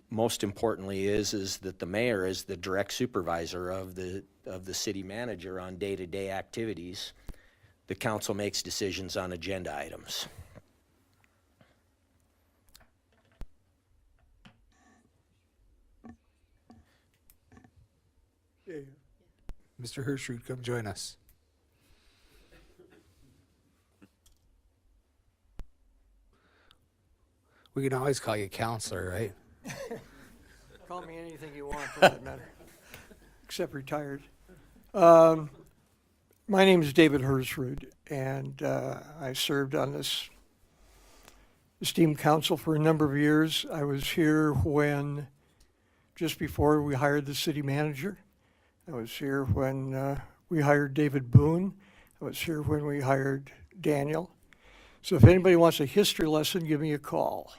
most importantly is that the mayor is the direct supervisor of the city manager on day-to-day activities. The council makes decisions on agenda items. Mr. Hirschrud, come join us. We can always call you Councilor, right? Call me anything you want for that matter, except retired. My name is David Hirschrud, and I served on this esteemed council for a number of years. I was here when, just before we hired the city manager. I was here when we hired David Boone. I was here when we hired Daniel. So if anybody wants a history lesson, give me a call.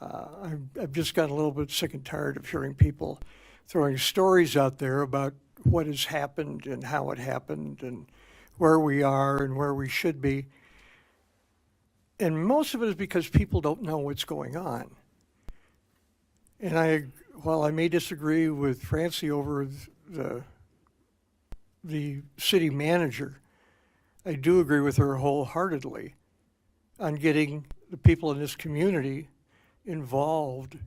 I've just gotten a little bit sick and tired of hearing people throwing stories out there about what has happened and how it happened and where we are and where we should be. And most of it is because people don't know what's going on. And while I may disagree with Francie over the city manager, I do agree with her wholeheartedly on getting the people in this community involved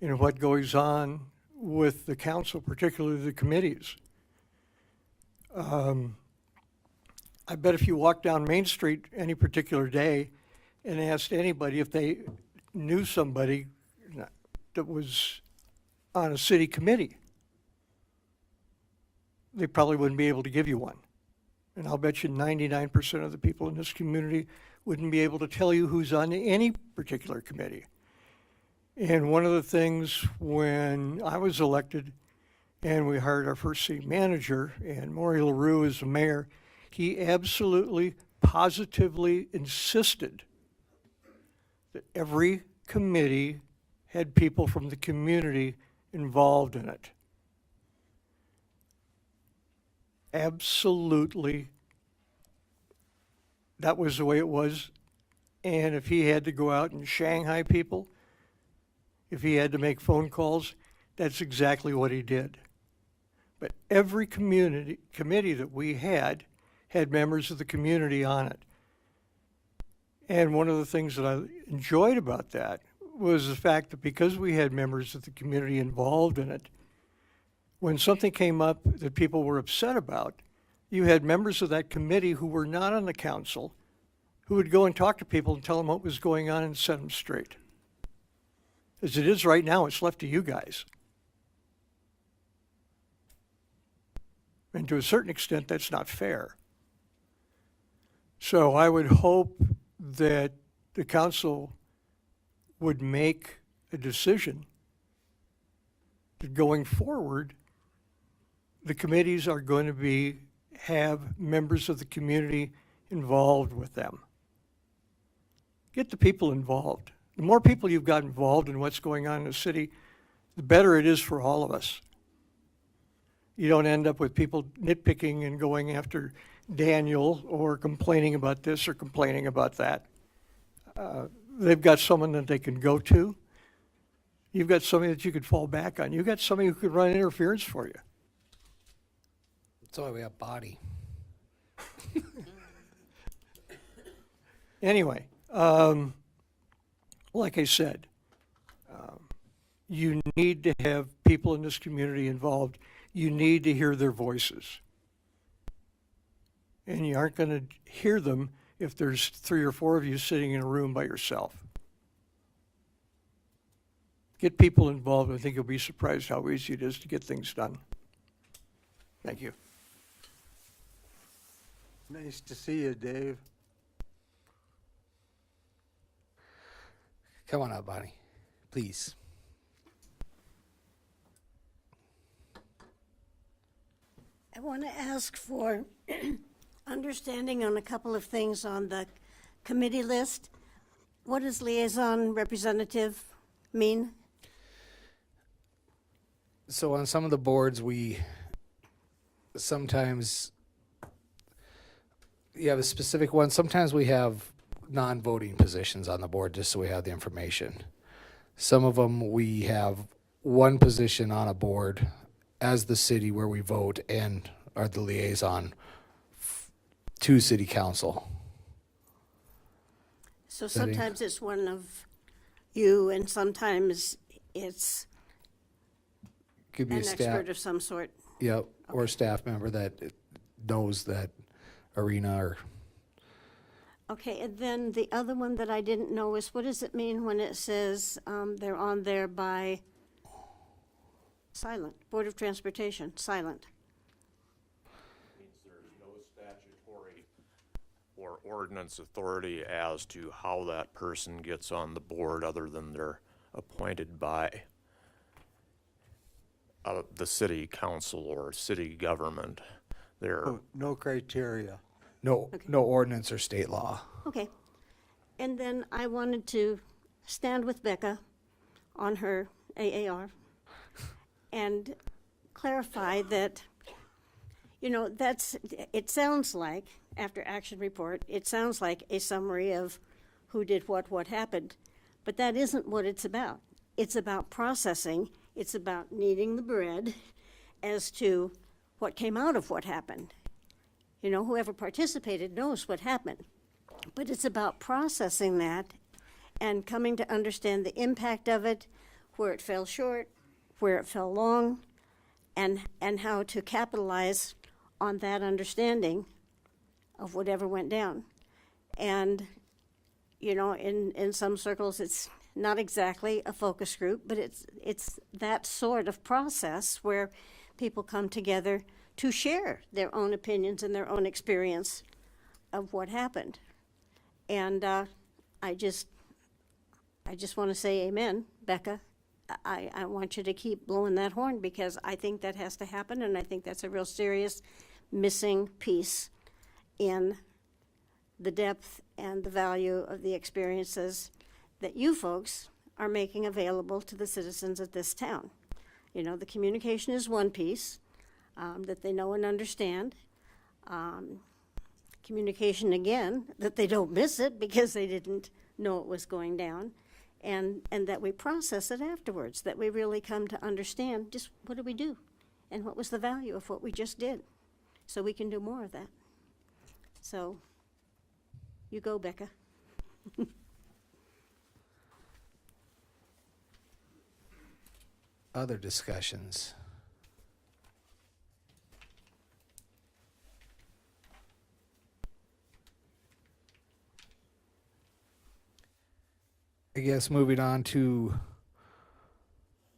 in what goes on with the council, particularly the committees. I bet if you walk down Main Street any particular day and asked anybody if they knew somebody that was on a city committee, they probably wouldn't be able to give you one. And I'll bet you 99% of the people in this community wouldn't be able to tell you who's on any particular committee. And one of the things when I was elected and we hired our first city manager and Maury LaRue is the mayor, he absolutely, positively insisted that every committee had people from the community involved in it. Absolutely, that was the way it was. And if he had to go out and Shanghai people, if he had to make phone calls, that's exactly what he did. But every committee that we had members of the community on it. And one of the things that I enjoyed about that was the fact that because we had members of the community involved in it, when something came up that people were upset about, you had members of that committee who were not on the council who would go and talk to people and tell them what was going on and set them straight. As it is right now, it's left to you guys. And to a certain extent, that's not fair. So I would hope that the council would make a decision that going forward, the committees are going to have members of the community involved with them. Get the people involved. The more people you've got involved in what's going on in the city, the better it is for all of us. You don't end up with people nitpicking and going after Daniel or complaining about this or complaining about that. They've got someone that they can go to. You've got somebody that you could fall back on. You've got somebody who could run interference for you. That's why we have body. Anyway, like I said, you need to have people in this community involved. You need to hear their voices. And you aren't going to hear them if there's 3 or 4 of you sitting in a room by yourself. Get people involved. I think you'll be surprised how easy it is to get things done. Thank you. Nice to see you, Dave. Come on up, Bonnie, please. I want to ask for understanding on a couple of things on the committee list. What does liaison representative mean? So on some of the boards, we sometimes you have a specific one. Sometimes we have non-voting positions on the board just so we have the information. Some of them we have one position on a board as the city where we vote and are the liaison to city council. So sometimes it's one of you, and sometimes it's Could be an a staff, expert of some sort. yep, or a staff member that knows that arena or. Okay, and then the other one that I didn't know is, what does it mean when it says they're on there by silent, Board of Transportation, silent? Means there's no statutory or ordinance authority as to how that person gets on the board other than they're appointed by the city council or city government. They're No criteria. No, no ordinance or state law. Okay. And then I wanted to stand with Beka on her AAR and clarify that, you know, it sounds like, after action report, it sounds like a summary of who did what happened, but that isn't what it's about. It's about processing. It's about kneading the bread as to what came out of what happened. You know, whoever participated knows what happened. But it's about processing that and coming to understand the impact of it, where it fell short, where it fell long, and how to capitalize on that understanding of whatever went down. And, you know, in some circles, it's not exactly a focus group, but it's that sort of process where people come together to share their own opinions and their own experience of what happened. And I just want to say amen, Beka. I want you to keep blowing that horn, because I think that has to happen, and I think that's a real serious missing piece in the depth and the value of the experiences that you folks are making available to the citizens of this town. You know, the communication is one piece. That they know and understand. Communication, again, that they don't miss it because they didn't know it was going down, and that we process it afterwards, that we really come to understand just what did we do and what was the value of what we just did, so we can do more of that. So, you go, Beka. Other discussions? I guess moving on to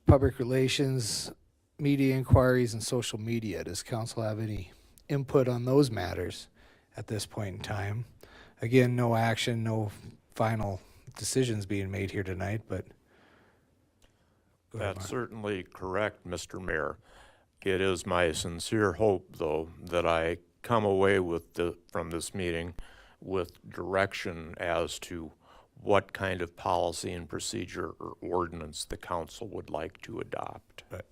public relations, media inquiries, and social media. Does council have any input on those matters at this point in time? Again, no action, no final decisions being made here tonight, but go ahead, That's Mark. certainly correct, Mr. Mayor. It is my sincere hope, though, that I come away from this meeting with direction as to what kind of policy and procedure or ordinance the council would like to adopt. Right.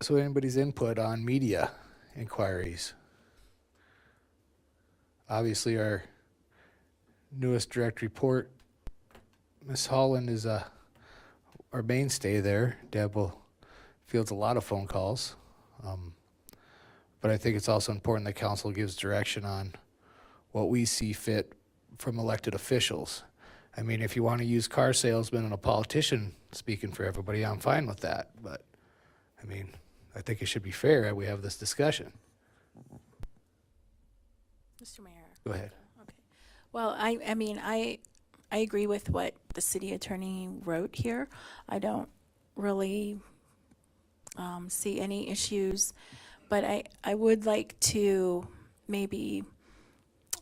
So anybody's input on media inquiries? Obviously, our newest direct report, Ms. Holland, is our mainstay there. Deb fields a lot of phone calls. But I think it's also important that council gives direction on what we see fit from elected officials. I mean, if you want to use car salesman and a politician speaking for everybody, I'm fine with that. But, I mean, I think it should be fair that we have this discussion. Mr. Mayor. Go ahead. Okay. Well, I mean, I agree with what the city attorney wrote here. I don't really see any issues, but I would like to maybe,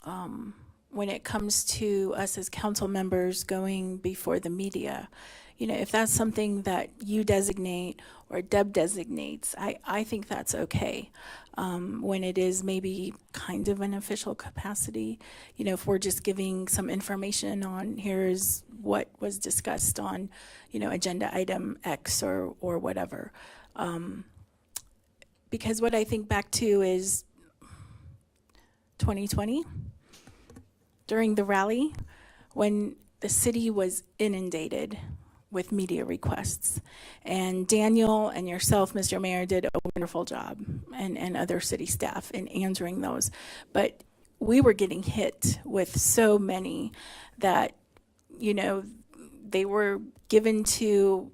when it comes to us as council members going before the media, you know, if that's something that you designate or Deb designates, I think that's okay. When it is maybe kind of an official capacity, you know, if we're just giving some information on here's what was discussed on, you know, agenda item X or whatever. Because what I think back to is 2020, during the rally, when the city was inundated with media requests. And Daniel and yourself, Mr. Mayor, did a wonderful job, and other city staff in answering those. But we were getting hit with so many that, you know, they were given to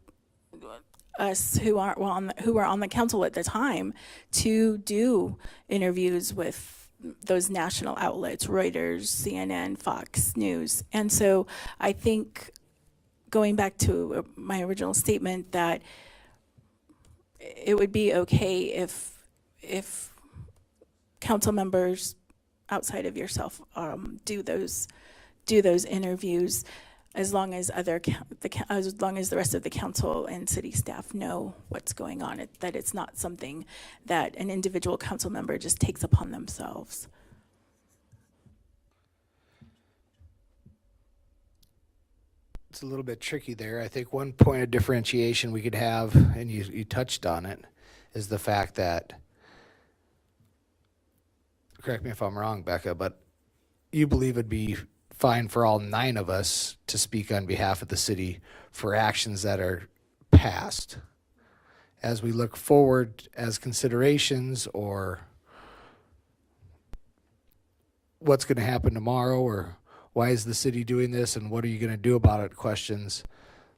us who were on the council at the time to do interviews with those national outlets, Reuters, CNN, Fox News. And so I think, going back to my original statement, that it would be okay if council members outside of yourself do those interviews, as long as as long as the rest of the council and city staff know what's going on. That it's not something that an individual council member just takes upon themselves. It's a little bit tricky there. I think one point of differentiation we could have, and you touched on it, is the fact that, correct me if I'm wrong, Beka, but you believe it'd be fine for all 9 of us to speak on behalf of the city for actions that are passed. As we look forward as considerations, or what's going to happen tomorrow, or why is the city doing this and what are you going to do about it questions,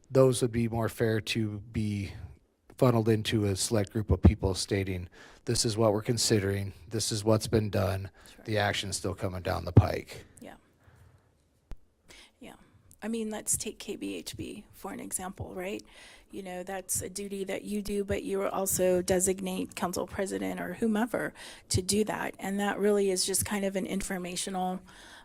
those would be more fair to be funneled into a select group of people stating, this is what we're considering, this is what's been done, the action's still coming down the pike. I mean, let's take KBHB for an example, right? You know, that's a duty that you do, but you also designate council president or whomever to do that. And that really is just kind of an informational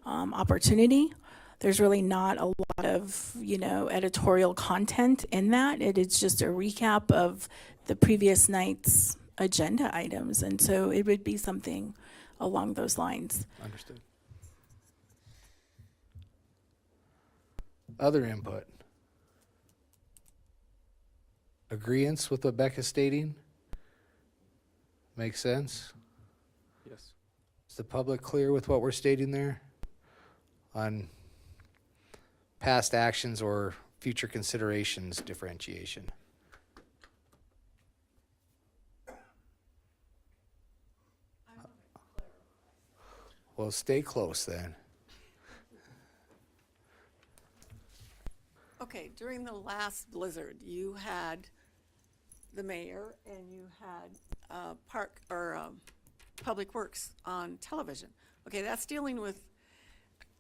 opportunity. There's really not a lot of, you know, editorial content in that. It is just a recap of the previous night's agenda items. And so it would be something along those lines. Understood. Other input? Agreeance with what Beka's stating? Makes sense? Yes. Is the public clear with what we're stating there on past actions or future considerations differentiation? Well, stay close then. Okay, during the last blizzard, you had the mayor and you had Public Works on television. Okay, that's dealing with,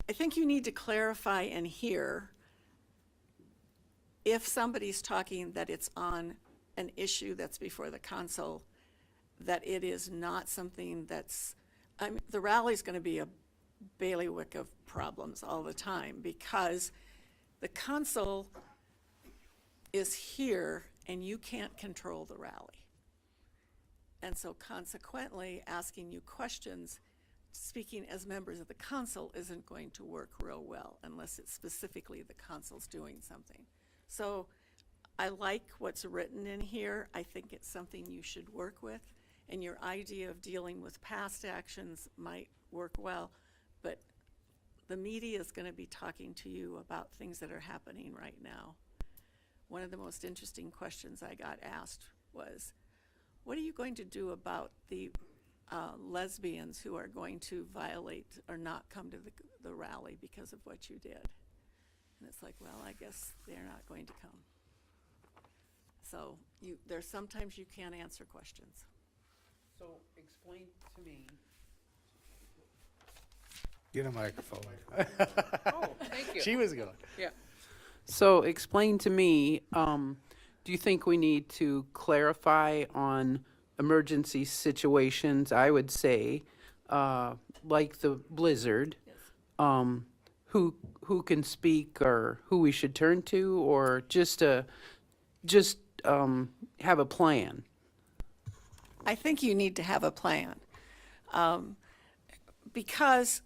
I think you need to clarify and hear if somebody's talking that it's on an issue that's before the council, that it is not something that's, the rally's going to be a bailiwick of problems all the time, because the council is here and you can't control the rally. And so consequently, asking you questions, speaking as members of the council, isn't going to work real well unless it's specifically the council's doing something. So I like what's written in here. I think it's something you should work with, and your idea of dealing with past actions might work well, but the media is going to be talking to you about things that are happening right now. One of the most interesting questions I got asked was, what are you going to do about the lesbians who are going to violate or not come to the rally because of what you did? And it's like, well, I guess they're not going to come. So there's sometimes you can't answer questions. So explain to me. Get a microphone. Oh, thank you. She was going. Yeah. So explain to me, do you think we need to clarify on emergency situations? I would say, like the blizzard, yes. Who can speak or who we should turn to, or just have a plan? I think you need to have a plan, because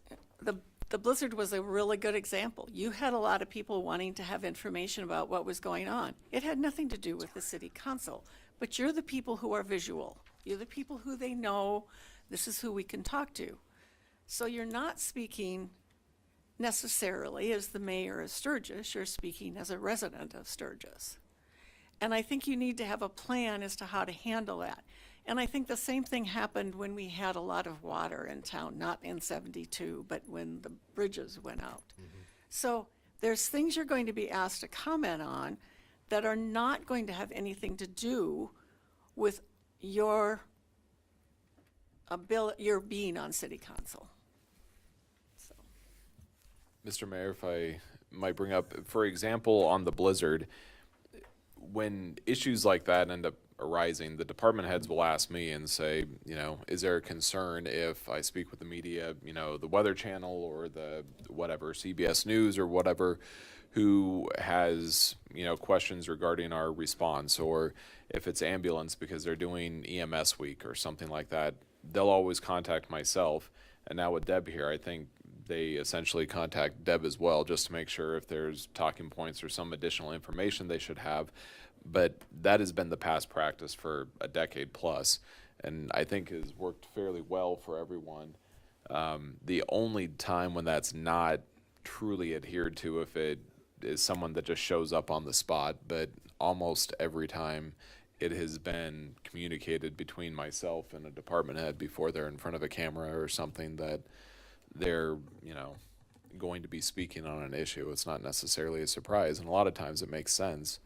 the blizzard was a really good example. You had a lot of people wanting to have information about what was going on. It had nothing to do with the city council, but you're the people who are visual. You're the people who they know, this is who we can talk to. So you're not speaking necessarily as the mayor of Sturgis, you're speaking as a resident of Sturgis. And I think you need to have a plan as to how to handle that. And I think the same thing happened when we had a lot of water in town, not in 72, but when the bridges went out. So there's things you're going to be asked to comment on that are not going to have anything to do with your being on city council. Mr. Mayor, if I might bring up, for example, on the blizzard, when issues like that end up arising, the department heads will ask me and say, you know, is there a concern if I speak with the media, you know, the Weather Channel or the whatever, CBS News or whatever, who has, you know, questions regarding our response, or if it's ambulance because they're doing EMS week or something like that, they'll always contact myself. And now with Deb here, I think they essentially contact Deb as well, just to make sure if there's talking points or some additional information they should have. But that has been the past practice for a decade plus, and I think has worked fairly well for everyone. The only time when that's not truly adhered to, if it is someone that just shows up on the spot, but almost every time it has been communicated between myself and a department head before they're in front of a camera or something that they're, you know, going to be speaking on an issue. It's not necessarily a surprise, and a lot of times it makes sense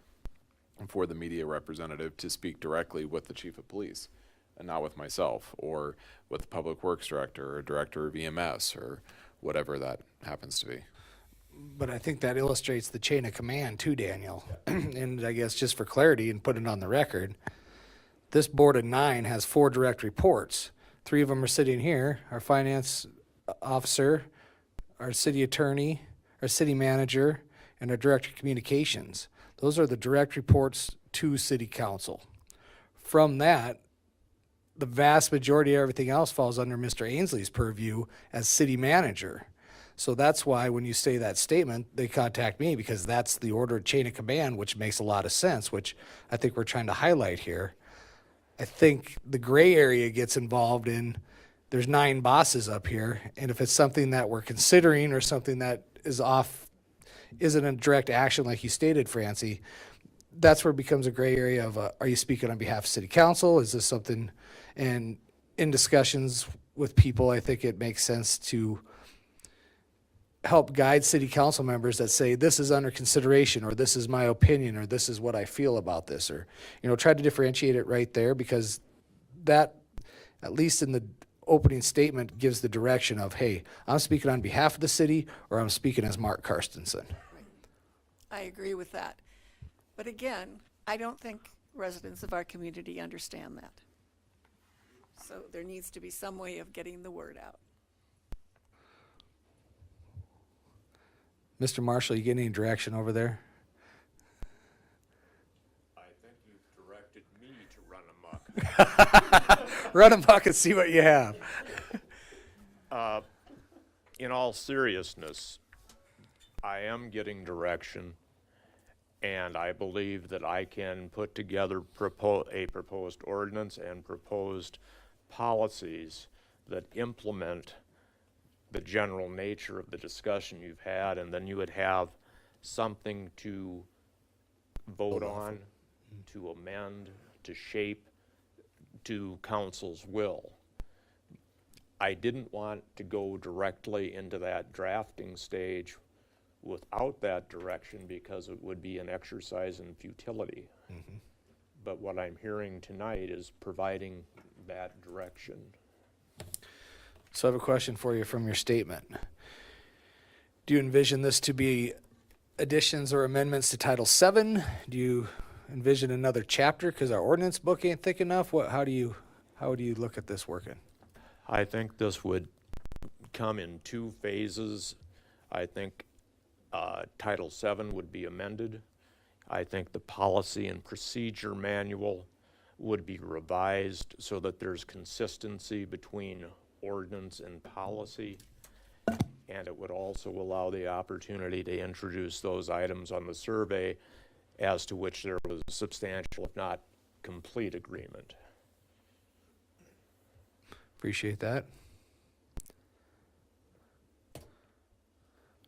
for the media representative to speak directly with the chief of police and not with myself or with the public works director or director of EMS or whatever that happens to be. But I think that illustrates the chain of command too, Daniel. And I guess just for clarity and put it on the record, this board of 9 has 4 direct reports. 3 of them are sitting here, our finance officer, our city attorney, our city manager, and our director of communications. Those are the direct reports to city council. From that, the vast majority of everything else falls under Mr. Ainsley's purview as city manager. So that's why when you say that statement, they contact me, because that's the order of chain of command, which makes a lot of sense, which I think we're trying to highlight here. I think the gray area gets involved in, there's 9 bosses up here, and if it's something that we're considering or something that is isn't a direct action like you stated, Francie, that's where it becomes a gray area of, are you speaking on behalf of city council? Is this something, and in discussions with people, I think it makes sense to help guide city council members that say, this is under consideration, or this is my opinion, or this is what I feel about this, or, you know, try to differentiate it right there, because that, at least in the opening statement, gives the direction of, hey, I'm speaking on behalf of the city, or I'm speaking as Mark Karstensen. I agree with that. But again, I don't think residents of our community understand that. So there needs to be some way of getting the word out. Mr. Marshall, you get any direction over there? I think you've directed me to run amok. Run amok and see what you have. In all seriousness, I am getting direction, and I believe that I can put together a proposed ordinance and proposed policies that implement the general nature of the discussion you've had, and then you would have something to vote on, to amend, to shape to council's will. I didn't want to go directly into that drafting stage without that direction, because it would be an exercise in futility. Mm-hmm. But what I'm hearing tonight is providing that direction. So I have a question for you from your statement. Do you envision this to be additions or amendments to Title VII? Do you envision another chapter because our ordinance book ain't thick enough? How do you look at this working? I think this would come in 2 phases. I think Title VII would be amended. I think the policy and procedure manual would be revised so that there's consistency between ordinance and policy, and it would also allow the opportunity to introduce those items on the survey as to which there was substantial, if not complete agreement. Appreciate that.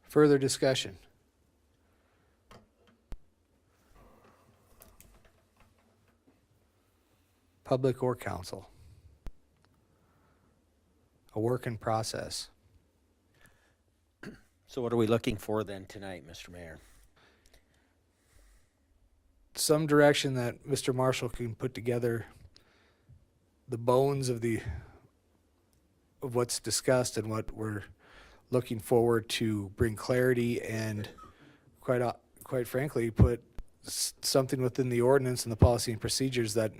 Further discussion? Public or council? A work in process. So what are we looking for then tonight, Mr. Mayor? Some direction that Mr. Marshall can put together the bones of what's discussed and what we're looking forward to bring clarity and quite frankly put something within the ordinance and the policy and procedures that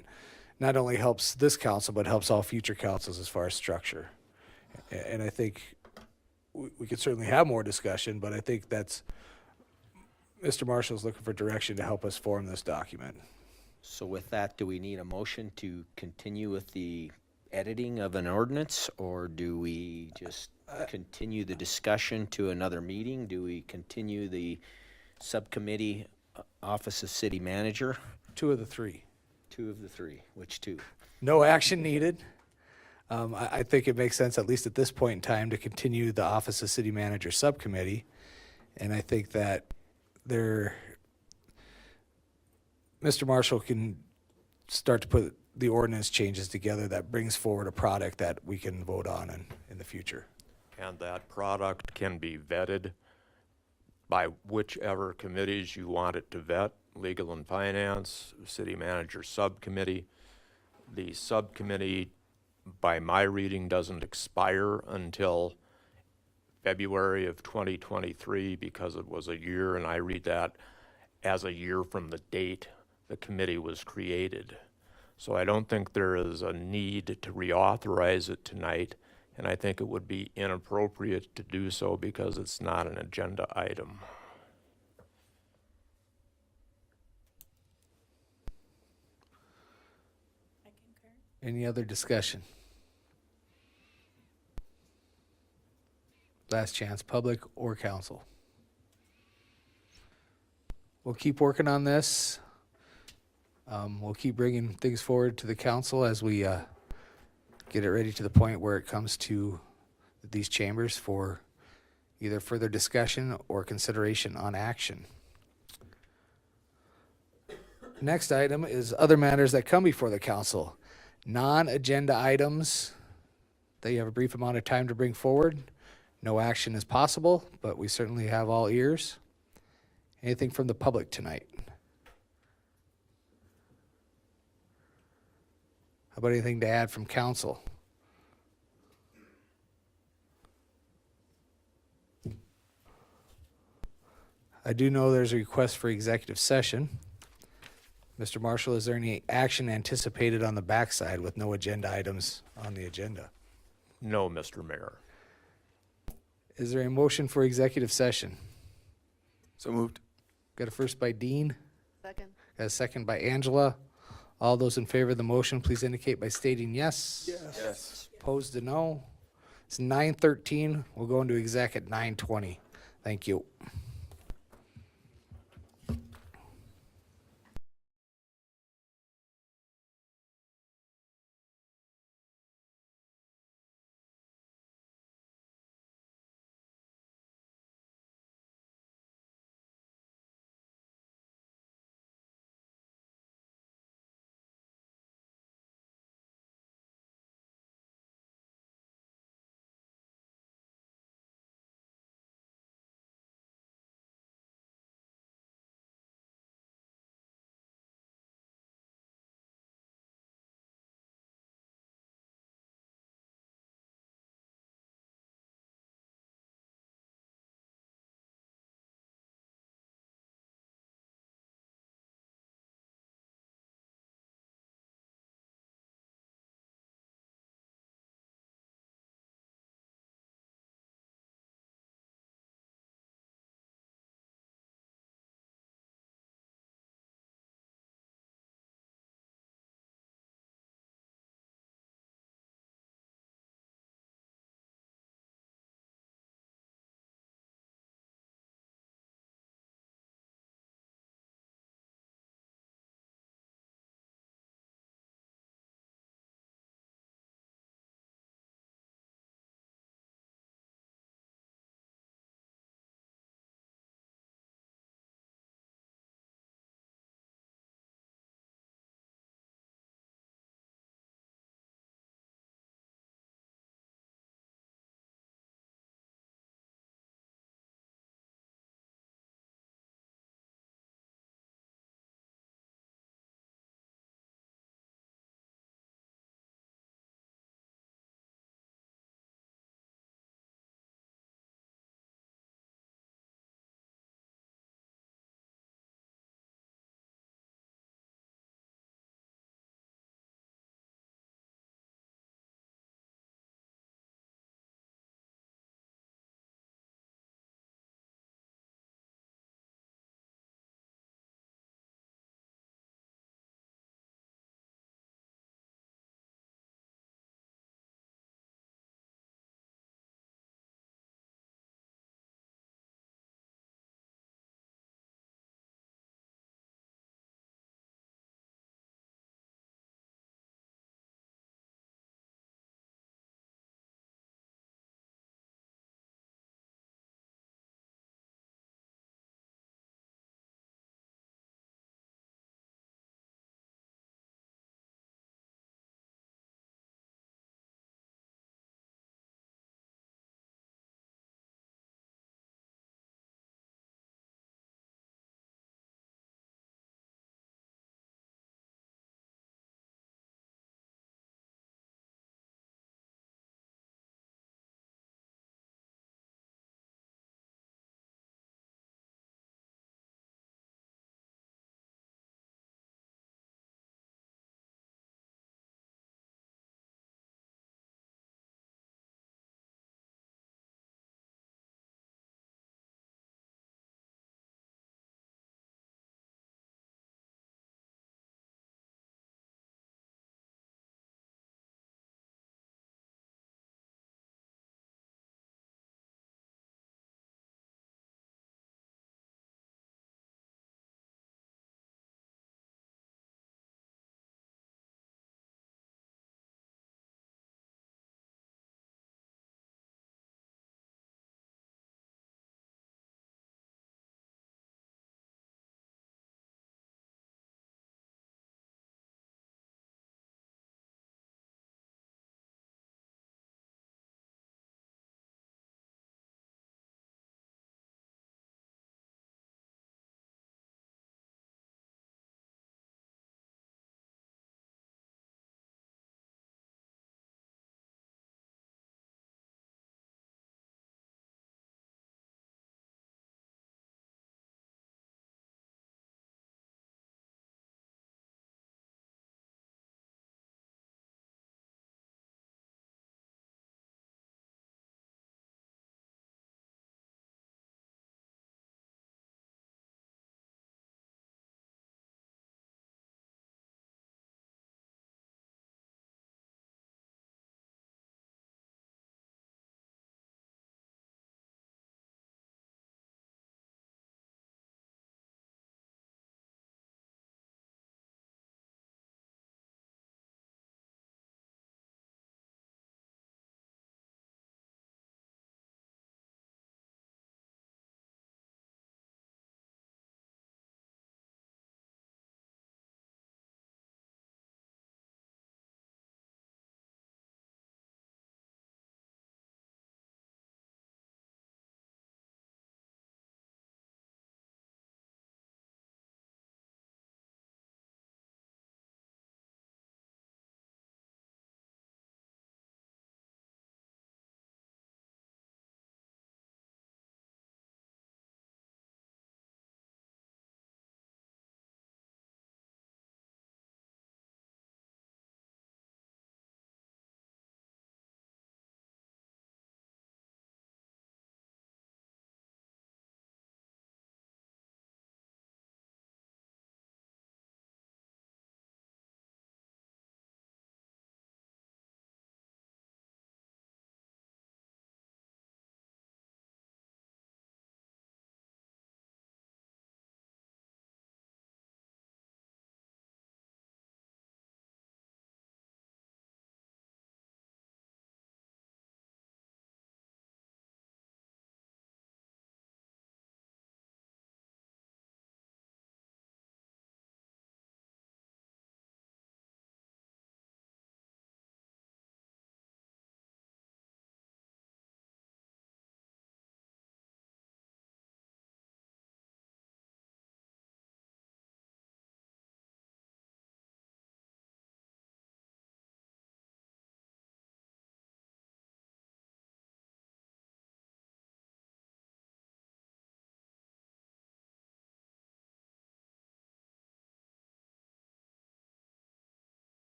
not only helps this council but helps all future councils as far as structure. And I think we could certainly have more discussion, but I think that's Mr. Marshall's looking for direction to help us form this document. So with that, do we need a motion to continue with the editing of an ordinance, or do we just continue the discussion to another meeting? Do we continue the subcommittee office of city manager? Two of the three. Two of the three. Which two? No action needed. I think it makes sense, at least at this point in time, to continue the office of city manager subcommittee. And I think that Mr. Marshall can start to put the ordinance changes together that brings forward a product that we can vote on in the future. And that product can be vetted by whichever committees you want it to vet, legal and finance, city manager subcommittee. The subcommittee, by my reading, doesn't expire until February of 2023 because it was a year, and I read that as a year from the date the committee was created. So I don't think there is a need to reauthorize it tonight, and I think it would be inappropriate to do so because it's not an agenda item. I concur. Any other discussion? Last chance, public or council. We'll keep working on this. We'll keep bringing things forward to the council as we get it ready to the point where it comes to these chambers for either further discussion or consideration on action. Next item is other matters that come before the council. Non-agenda items that you have a brief amount of time to bring forward. No action is possible, but we certainly have all ears. Anything from the public tonight? How about anything to add from council? I do know there's a request for executive session. Mr. Marshall, is there any action anticipated on the backside with no agenda items on the agenda? No, Mr. Mayor. Is there a motion for executive session? So moved. Got a first by Dean, Second. got a second by Angela. All those in favor of the motion, please indicate by stating yes. Yes. Opposed to no. It's 9:13. We'll go into exec at 9:20. Thank you.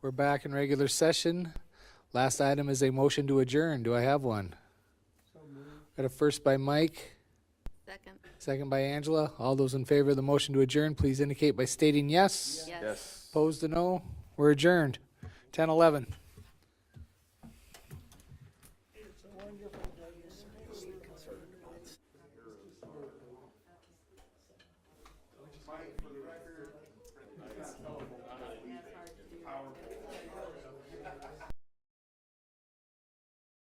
We're back in regular session. Last item is a motion to adjourn. Do I have one? Got a first by Mike, Second. second by Angela. All those in favor of the motion to adjourn, please indicate by stating yes. Yes. Opposed to no. We're adjourned. 10:11. Mike, for the record,